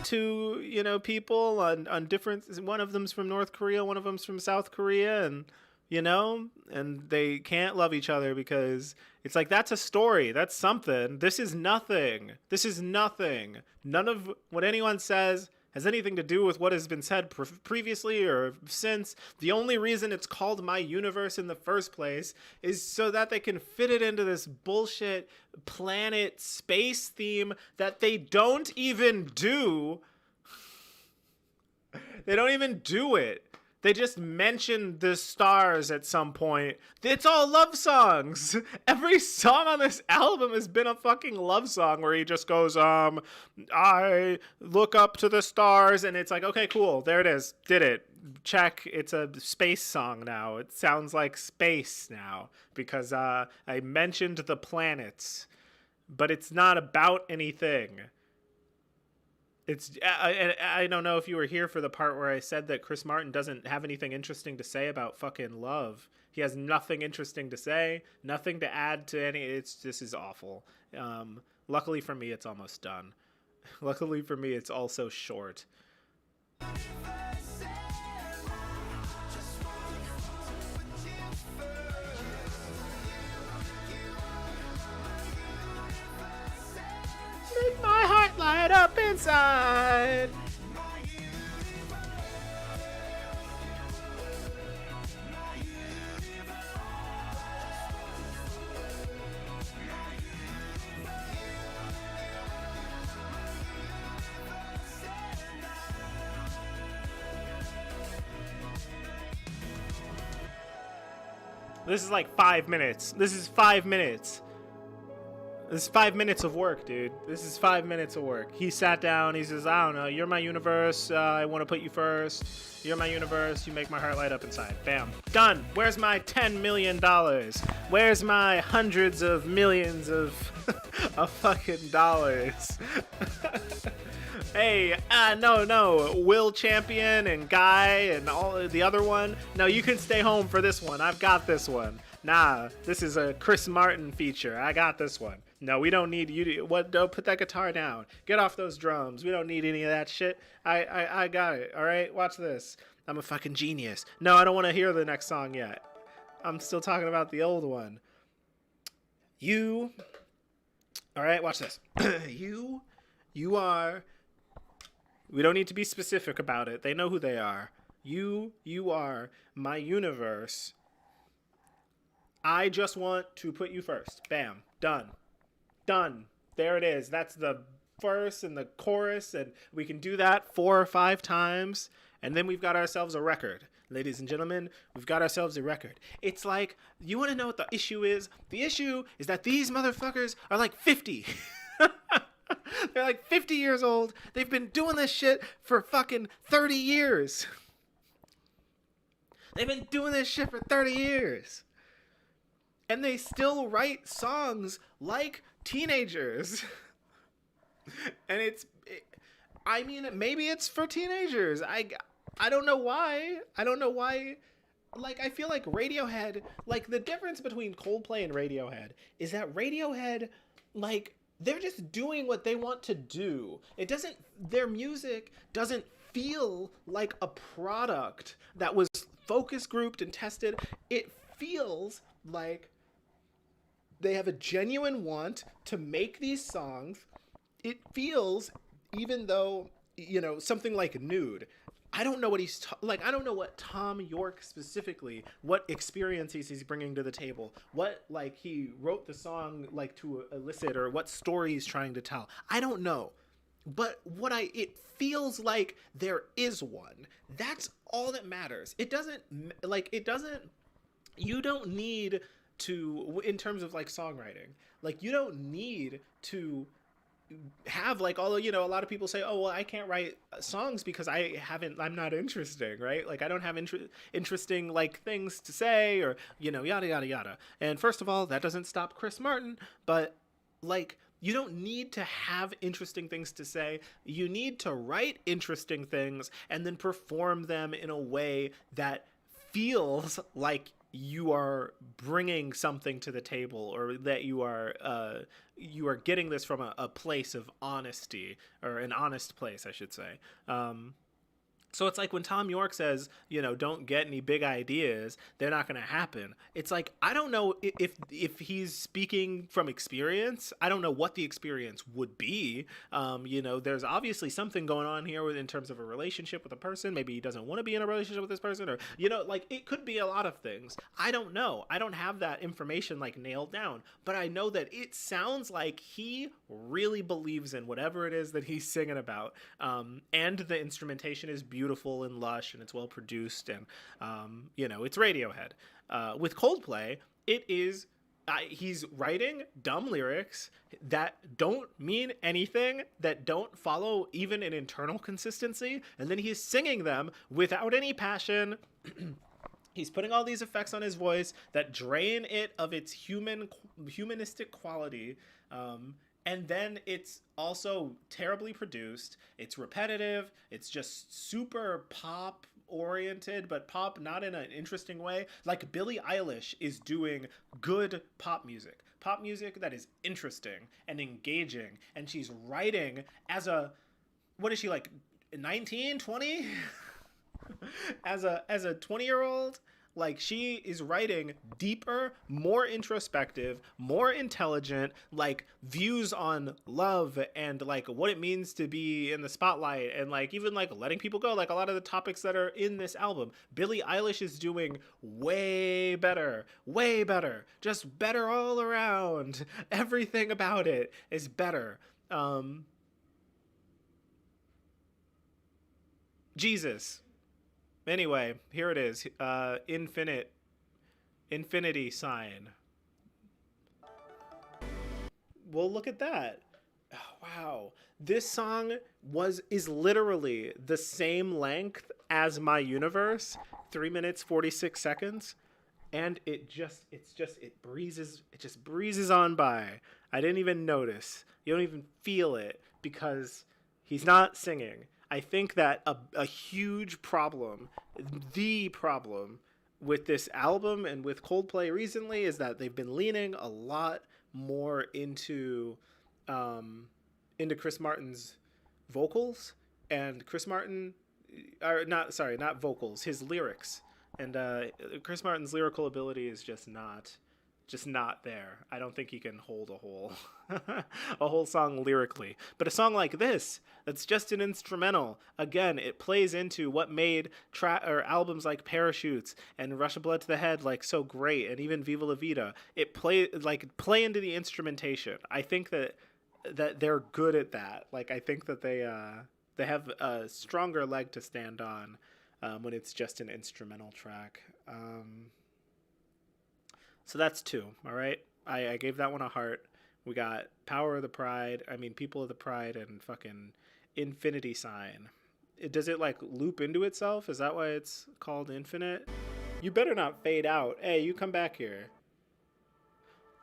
two, people on different. One of them's from North Korea, one of them's from South Korea, and and they can't love each other because it's like, that's a story. That's something. This is nothing. This is nothing. None of what anyone says has anything to do with what has been said previously or since. The only reason it's called My Universe in the first place is so that they can fit it into this bullshit planet space theme that they don't even do. They don't even do it. They just mentioned the stars at some point. It's all love songs. Every song on this album has been a fucking love song where he just goes, I look up to the stars, and it's like, okay, cool. There it is. Did it. Check. It's a space song now. It sounds like space now because I mentioned the planets, but it's not about anything. I don't know if you were here for the part where I said that Chris Martin doesn't have anything interesting to say about fucking love. He has nothing interesting to say, nothing to add to any. This is awful. Luckily for me, it's almost done. Luckily for me, it's also short. Make my heart light up inside. This is like 5 minutes. This is 5 minutes. This is 5 minutes of work, dude. This is 5 minutes of work. He sat down. He says, I don't know. You're my universe. I want to put you first. You're my universe. You make my heart light up inside. Bam. Done. Where's my $10 million? Where's my hundreds of millions of fucking dollars? Hey, no. Will Champion and Guy and all the other one. No, you can stay home for this one. I've got this one. Nah, this is a Chris Martin feature. I got this one. No, we don't need you to. What? Don't put that guitar down. Get off those drums. We don't need any of that shit. I got it. All right, watch this. I'm a fucking genius. No, I don't want to hear the next song yet. I'm still talking about the old one. You. All right, watch this. You are. We don't need to be specific about it. They know who they are. You are my universe. I just want to put you first. Bam. Done. There it is. That's the verse and the chorus, and we can do that 4 or 5 times, and then we've got ourselves a record. Ladies and gentlemen, we've got ourselves a record. It's like, you want to know what the issue is? The issue is that these motherfuckers are like 50. They're like 50 years old. They've been doing this shit for fucking 30 years. They've been doing this shit for 30 years. And they still write songs like teenagers. And maybe it's for teenagers. I don't know why. Like, I feel like Radiohead, like, the difference between Coldplay and Radiohead is that Radiohead, like, they're just doing what they want to do. Their music doesn't feel like a product that was focus grouped and tested. It feels like they have a genuine want to make these songs. It feels, even though, something like Nude, I don't know what like. I don't know what Tom York specifically, what experiences he's bringing to the table, what like he wrote the song like to elicit, or what story he's trying to tell. I don't know, but it feels like there is one. That's all that matters. It doesn't. You don't need to, in terms of like songwriting, like you don't need to have like, although a lot of people say, oh well, I can't write songs because I'm not interesting, right? Like I don't have interesting like things to say, or yada yada yada. And first of all, that doesn't stop Chris Martin, but like you don't need to have interesting things to say. You need to write interesting things and then perform them in a way that feels like you are bringing something to the table, or that you are getting this from a place of honesty, or an honest place, I should say. So it's like when Tom York says, don't get any big ideas, they're not going to happen. It's like, I don't know if he's speaking from experience. I don't know what the experience would be. There's obviously something going on here in terms of a relationship with a person. Maybe he doesn't want to be in a relationship with this person, or, like it could be a lot of things. I don't know. I don't have that information like nailed down, but I know that it sounds like he really believes in whatever it is that he's singing about. And the instrumentation is beautiful and lush, and it's well produced, and it's Radiohead. With Coldplay, it is he's writing dumb lyrics that don't mean anything, that don't follow even an internal consistency, and then he's singing them without any passion. He's putting all these effects on his voice that drain it of its humanistic quality. And then it's also terribly produced. It's repetitive. It's just super pop oriented, but pop not in an interesting way. Like Billie Eilish is doing good pop music that is interesting and engaging. And she's writing as a, what is she, like 19, 20? as a 20-year-old. Like, she is writing deeper, more introspective, more intelligent, like, views on love and, like, what it means to be in the spotlight, and, like, even, like, letting people go. Like, a lot of the topics that are in this album, Billie Eilish is doing way better. Just better all around. Everything about it is better. Jesus. Anyway, here it is. Infinity sign. Well, look at that. Oh, wow. This song is literally the same length as My Universe, 3 minutes 46 seconds, and it just breezes on by. I didn't even notice. You don't even feel it because he's not singing. I think that a huge problem, the problem with this album and with Coldplay recently, is that they've been leaning a lot more into Chris Martin's vocals, and Chris Martin, not vocals, his lyrics, and Chris Martin's lyrical ability is just not there. I don't think he can hold a whole song lyrically. But a song like this, that's just an instrumental, again, it plays into what made albums like Parachutes and Rush of Blood to the Head like so great, and even Viva La Vida. It play into the instrumentation. I think that they're good at that. Like, I think that they have a stronger leg to stand on when it's just an instrumental track. So that's 2, all right? I gave that one a heart. We got Power of the Pride, People of the Pride, and fucking Infinity Sign. Does it, like, loop into itself? Is that why it's called Infinite? You better not fade out. Hey, you come back here.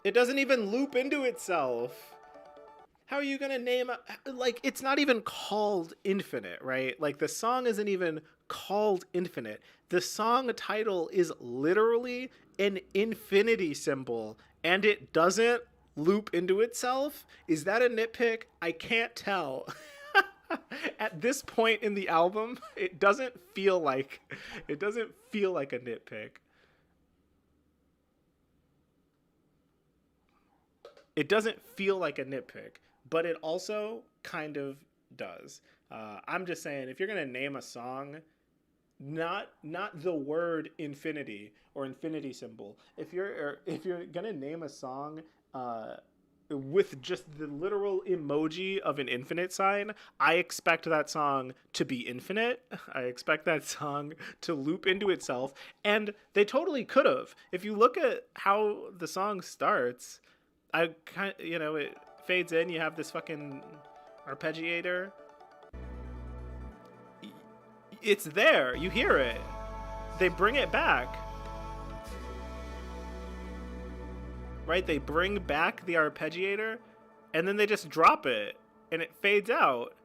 It doesn't even loop into itself. How are you going to name... Like, it's not even called Infinite, right? Like, the song isn't even called Infinite. The song title is literally an infinity symbol, and it doesn't loop into itself? Is that a nitpick? I can't tell. At this point in the album, it doesn't feel like a nitpick. It doesn't feel like a nitpick, but it also kind of does. I'm just saying, if you're gonna name a song, not the word infinity or infinity symbol. If you're gonna name a song, with just the literal emoji of an infinite sign, I expect that song to be infinite. I expect that song to loop into itself, and they totally could have. If you look at how the song starts, it fades in. You have this fucking arpeggiator. It's there. You hear it. They bring it back. Right? They bring back the arpeggiator, and then they just drop it, and it fades out.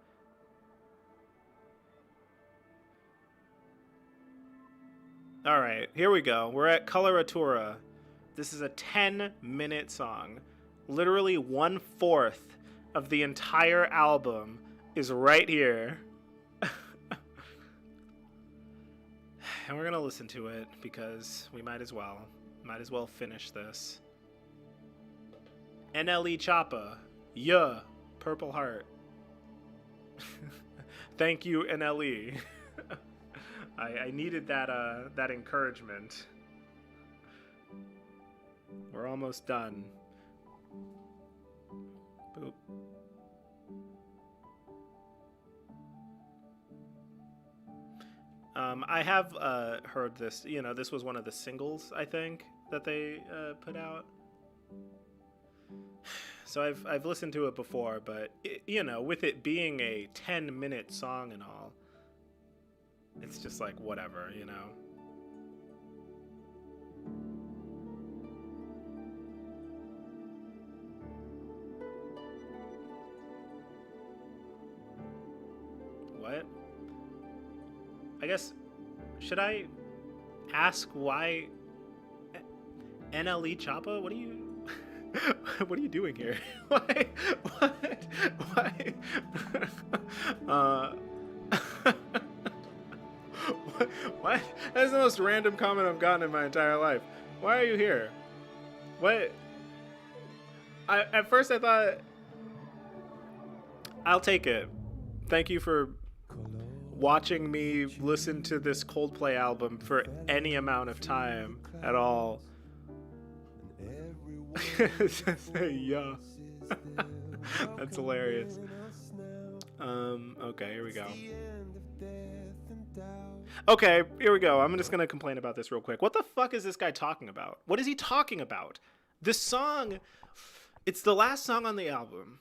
All right, here we go. We're at Coloratura. This is a 10-minute song. Literally 1/4 of the entire album is right here. And we're going to listen to it because we might as well. Might as well finish this. NLE Choppa. Yeah. Purple Heart. Thank you, NLE. I needed that encouragement. We're almost done. Boop. I have heard this. This was one of the singles, I think, that they put out. So I've listened to it before, but with it being a 10-minute song and all, it's just like whatever. What? I guess, should I ask why NLE Choppa? What are you doing here? Why? What? That's the most random comment I've gotten in my entire life. Why are you here? What? At first I thought, I'll take it. Thank you for watching me listen to this Coldplay album for any amount of time at all. Yeah. That's hilarious. Okay, here we go. Okay, here we go. I'm just gonna complain about this real quick. What the fuck is this guy talking about? What is he talking about? This song, it's the last song on the album.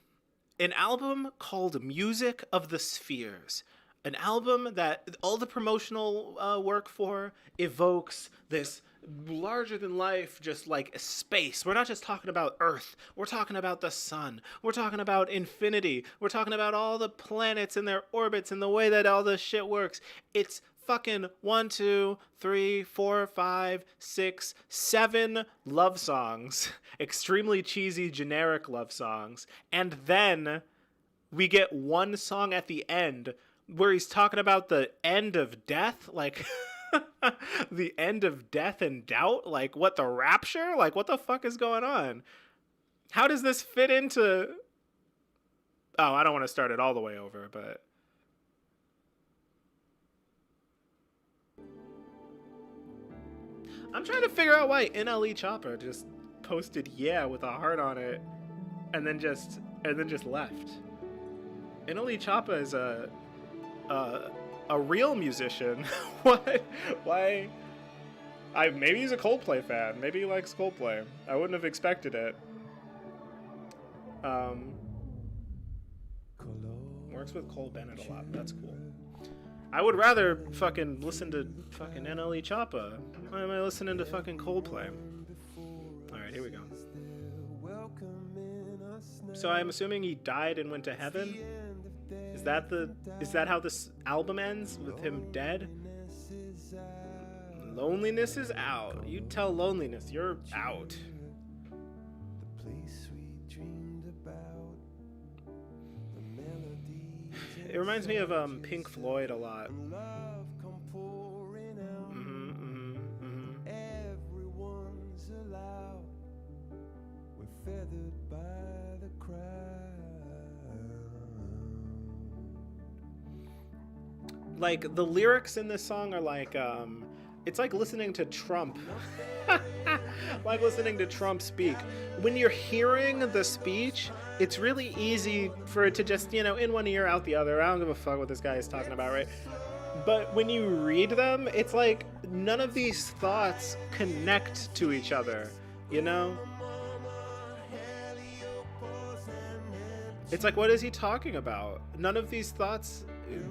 An album called Music of the Spheres. An album that all the promotional work for evokes this larger than life, just like space. We're not just talking about Earth. We're talking about the sun. We're talking about infinity. We're talking about all the planets and their orbits and the way that all this shit works. It's fucking 1, 2, 3, 4, 5, 6, 7 love songs. Extremely cheesy, generic love songs. And then we get one song at the end where he's talking about the end of death, like the end of death and doubt, like what, the rapture? Like what the fuck is going on? How does this fit into... Oh, I don't want to start it all the way over, but... I'm trying to figure out why NLE Choppa just posted yeah with a heart on it and then just left. NLE Choppa is a real musician. What? Why? Maybe he's a Coldplay fan. Maybe he likes Coldplay. I wouldn't have expected it. Works with Cole Bennett a lot. That's cool. I would rather fucking listen to fucking NLE Choppa. Why am I listening to fucking Coldplay? Alright, here we go. So I'm assuming he died and went to heaven? Is that how this album ends? With him dead? Loneliness is out. You tell loneliness you're out. It reminds me of Pink Floyd a lot. and love come pouring out. Everyone's allowed. We're feathered by the crowd. Like the lyrics in this song are like it's like listening to Trump. Like listening to Trump speak. When you're hearing the speech, it's really easy for it to just, in one ear out the other. I don't give a fuck what this guy is talking about, right? But when you read them, it's like none of these thoughts connect to each other, you know? It's like, what is he talking about? None of these thoughts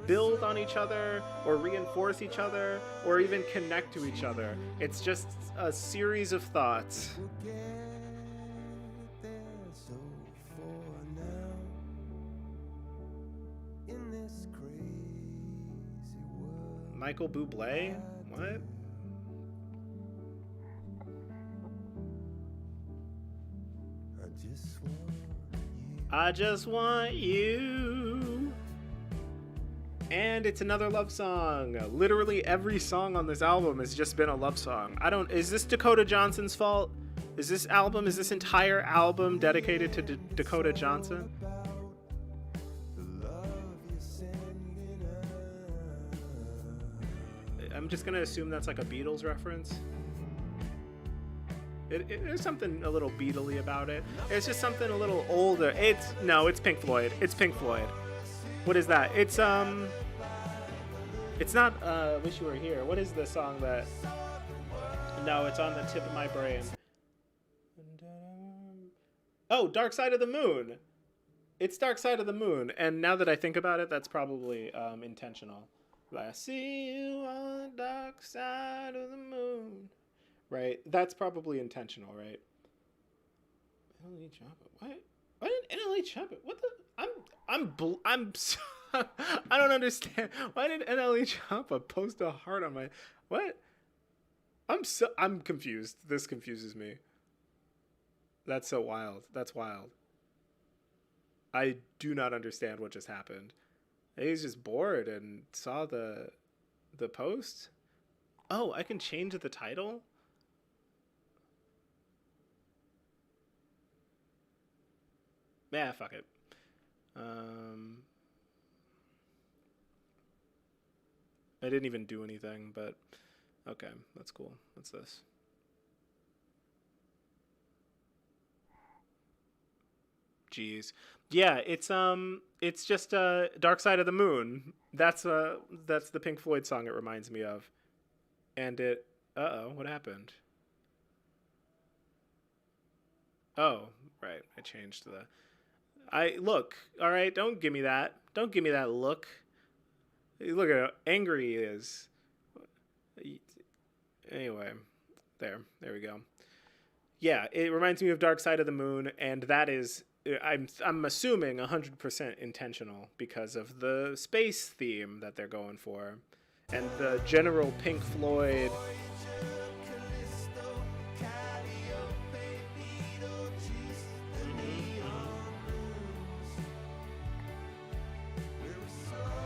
build on each other or reinforce each other or even connect to each other. It's just a series of thoughts. We'll get there so for now. In this crazy world. Michael Bublé? What? I just want you. I just want you. And it's another love song. Literally every song on this album has just been a love song. Is this Dakota Johnson's fault? Is this entire album dedicated to Dakota Johnson? The love you're sending out. I'm just gonna assume that's like a Beatles reference. There's something a little Beatley about it. It's just something a little older. It's Pink Floyd. It's Pink Floyd. What is that? It's not Wish You Were Here. What is the song that? No, it's on the tip of my brain. Oh, Dark Side of the Moon. It's Dark Side of the Moon. And now that I think about it, that's probably intentional. I see you on the dark side of the moon. Right? That's probably intentional, right? NLE Choppa. Why did NLE Choppa? What the? I'm so, I don't understand. Why did NLE Choppa post a heart on my what? I'm confused. This confuses me. That's so wild. That's wild. I do not understand what just happened. He's just bored and saw the post. Oh, I can change the title? Yeah, fuck it. I didn't even do anything, but okay, that's cool. What's this? Jeez. Yeah, it's just Dark Side of the Moon. That's the Pink Floyd song it reminds me of. And it what happened? Oh, right. I changed look, all right, don't give me that. Don't give me that look. Look at how angry he is. Anyway, there we go. Yeah, it reminds me of Dark Side of the Moon, and that is, I'm assuming 100% intentional because of the space theme that they're going for, and the general Pink Floyd.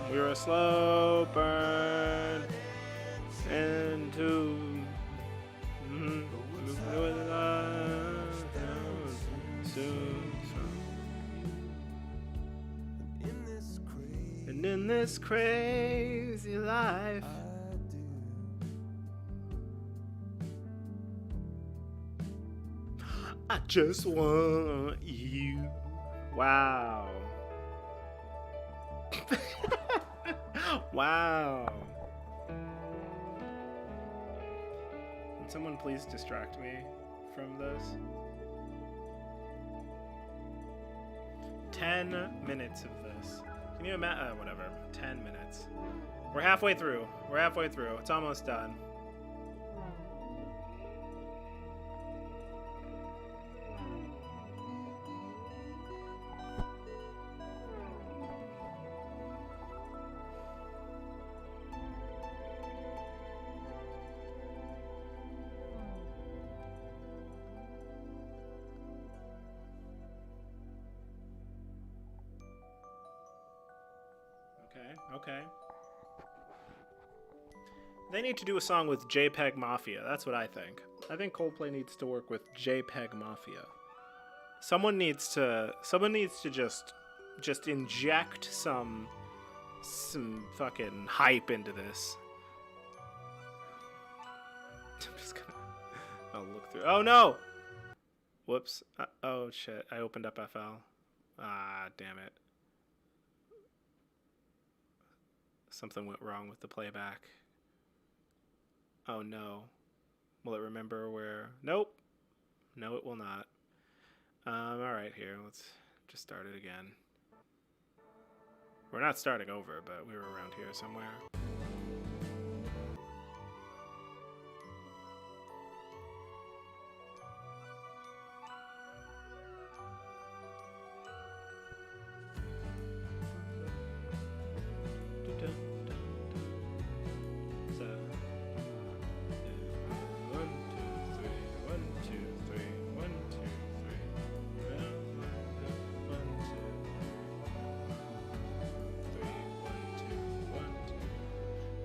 We're a slow burn into and in this crazy life I just want you. Wow. Wow. Can someone please distract me from this? 10 minutes of this. Can you imagine? Whatever. 10 minutes. We're halfway through. It's almost done. okay. They need to do a song with JPEG Mafia. That's what I think. I think Coldplay needs to work with JPEG Mafia. Someone needs to just inject some fucking hype into this. I'm just gonna I'll look through. Oh no! Whoops. Oh shit. I opened up FL. Ah, damn it. Something went wrong with the playback. Oh no. Will it remember where? Nope. No, it will not. Alright, here. Let's just start it again. We're not starting over, but we were around here somewhere.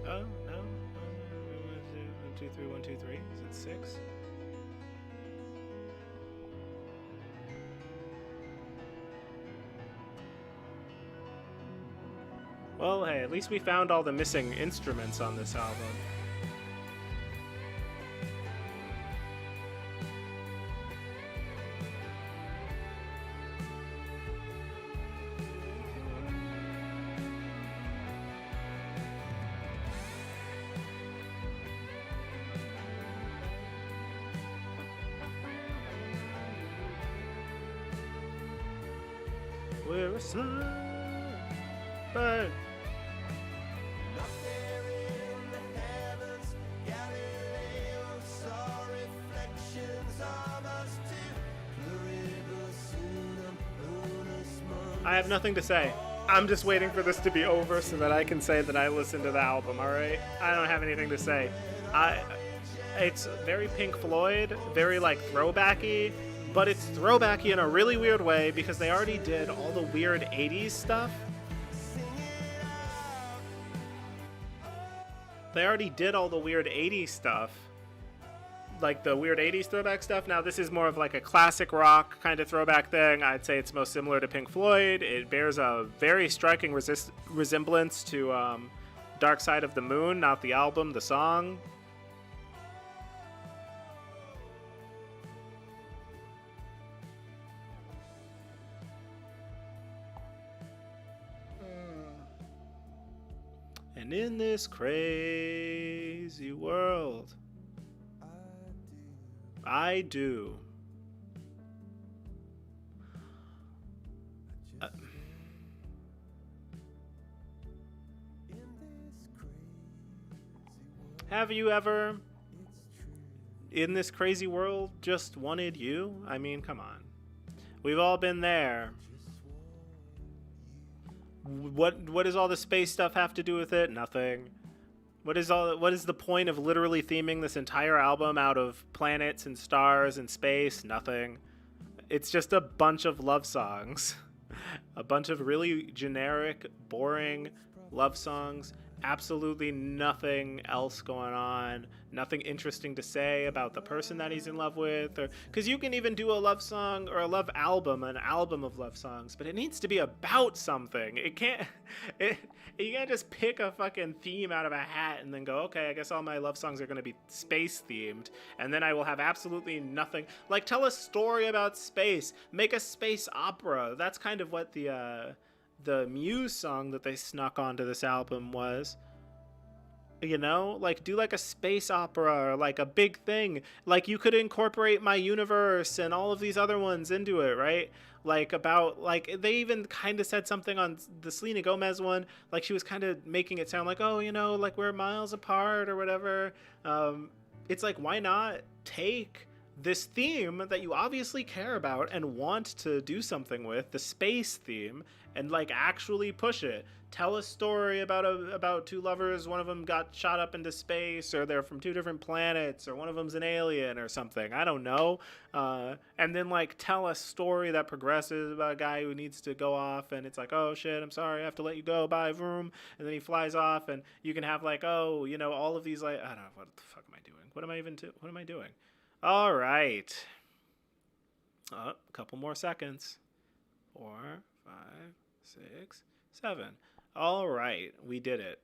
Oh, no. 1, 2, 3, 1, 2, 3. Is it 6? Well, hey, at least we found all the missing instruments on this album. We're a slow bird. Up there in the heavens, Galileo saw reflections of us too. Pluribus unum, unus mundus. I have nothing to say. I'm just waiting for this to be over so that I can say that I listened to the album, alright? I don't have anything to say. It's very Pink Floyd, very like throwbacky, but it's throwbacky in a really weird way because they already did all the weird 80s stuff. They already did all the weird 80s stuff. Like the weird 80s throwback stuff. Now this is more of like a classic rock kind of throwback thing. I'd say it's most similar to Pink Floyd. It bears a very striking resemblance to Dark Side of the Moon, not the album, the song. And in this crazy world, I do. Have you ever, in this crazy world, just wanted you? I mean, come on. We've all been there. What does all the space stuff have to do with it? Nothing. What is the point of literally theming this entire album out of planets and stars and space? Nothing. It's just a bunch of love songs. A bunch of really generic, boring love songs. Absolutely nothing else going on. Nothing interesting to say about the person that he's in love with. Because you can even do a love song or a love album, an album of love songs, but it needs to be about something. You can't just pick a fucking theme out of a hat and then go, okay, I guess all my love songs are going to be space themed, and then I will have absolutely nothing. Like, tell a story about space. Make a space opera. That's kind of what the Muse song that they snuck onto this album was. You know, like do like a space opera or like a big thing. Like you could incorporate My Universe and all of these other ones into it, right? Like about, like they even kind of said something on the Selena Gomez one, like she was kind of making it sound like, oh, you know, like we're miles apart or whatever. It's like, why not take this theme that you obviously care about and want to do something with, the space theme, and like actually push it. Tell a story about two lovers. One of them got shot up into space, or they're from two different planets, or one of them's an alien or something. I don't know. And then like tell a story that progresses about a guy who needs to go off, and it's like, oh shit, I'm sorry, I have to let you go. Bye, vroom. And then he flies off, and you can have like, oh, you know, all of these like, I don't know, what the fuck am I doing? What am I doing? All right. A couple more seconds. 4, 5, 6, 7. All right, we did it.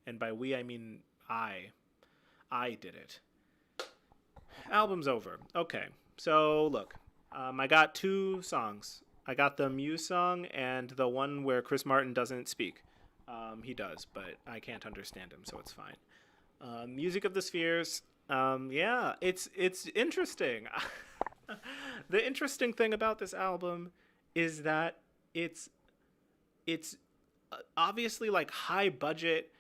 And by we, I mean I. I did it. Album's over. Okay, so look. I got 2 songs. I got the Muse song and the one where Chris Martin doesn't speak. He does, but I can't understand him, so it's fine. Music of the Spheres. Yeah, it's interesting. The interesting thing about this album is that it's obviously like high budget.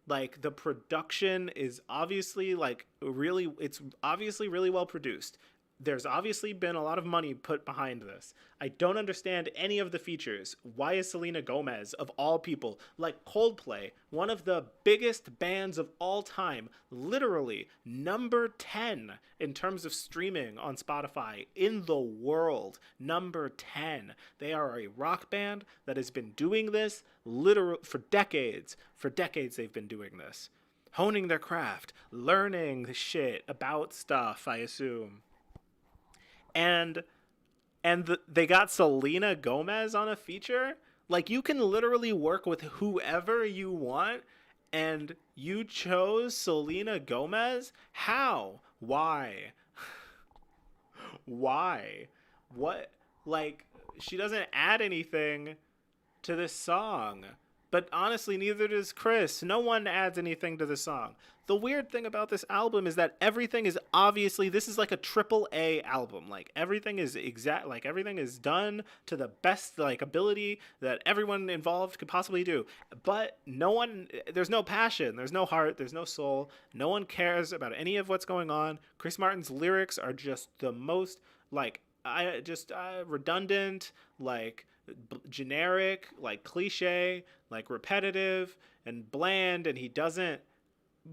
Like the production is obviously like really, it's obviously really well produced. There's obviously been a lot of money put behind this. I don't understand any of the features. Why is Selena Gomez, of all people, like Coldplay, one of the biggest bands of all time, literally number 10 in terms of streaming on Spotify in the world, number 10. They are a rock band that has been doing this literally for decades. For decades they've been doing this. Honing their craft, learning the shit about stuff, I assume. And they got Selena Gomez on a feature. Like, you can literally work with whoever you want, and you chose Selena Gomez? How? Why? Why? What? Like, she doesn't add anything to this song. But honestly, neither does Chris. No one adds anything to the song. The weird thing about this album is that everything is obviously, this is like a triple A album. Like everything is everything is done to the best like ability that everyone involved could possibly do. But there's no passion, there's no heart, there's no soul. No one cares about any of what's going on. Chris Martin's lyrics are just the most like redundant, like generic, like cliche, like repetitive and bland, and he doesn't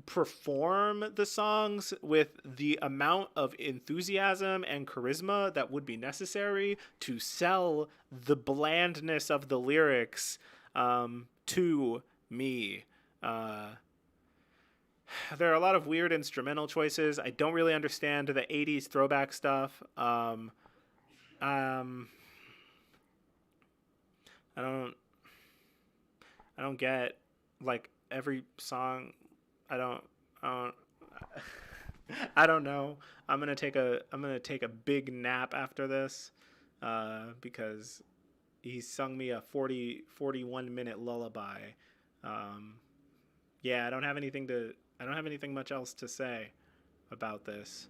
perform the songs with the amount of enthusiasm and charisma that would be necessary to sell the blandness of the lyrics to me. There are a lot of weird instrumental choices. I don't really understand the 80s throwback stuff. I don't get like every song. I don't I don't know. I'm gonna take a big nap after this, because he sung me a 41 minute lullaby. Yeah, I don't have anything much else to say about this.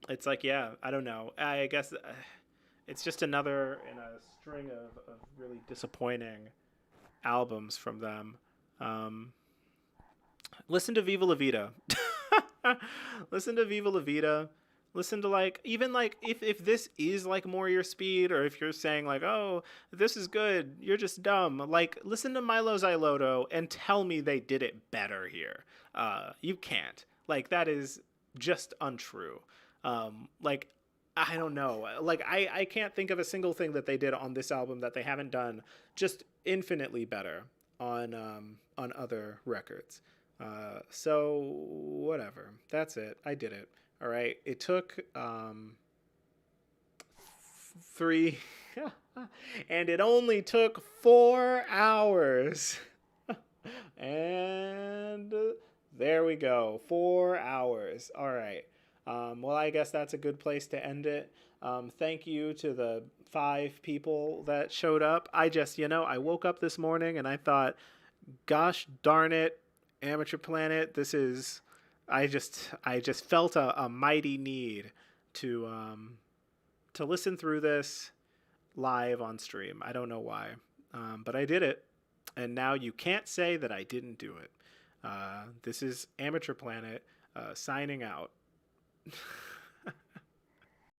It's like, yeah, I don't know. I guess it's just another in a string of really disappointing albums from them. Listen to Viva La Vida. Listen to Viva La Vida. Listen to like, even like if this is like more your speed, or if you're saying like, oh, this is good, you're just dumb. Like, listen to Milo Xyloto and tell me they did it better here. You can't. Like, that is just untrue. Like, I don't know. Like, I can't think of a single thing that they did on this album that they haven't done just infinitely better on other records. So whatever. That's it. I did it. All right. It took 3 and it only took 4 hours. And there we go. 4 hours. All right. Well, I guess that's a good place to end it. Thank you to the 5 people that showed up. I woke up this morning and I thought, gosh darn it, Amateur Planet, I just felt a mighty need to listen through this live on stream. I don't know why, but I did it, and now you can't say that I didn't do it. This is Amateur Planet signing out.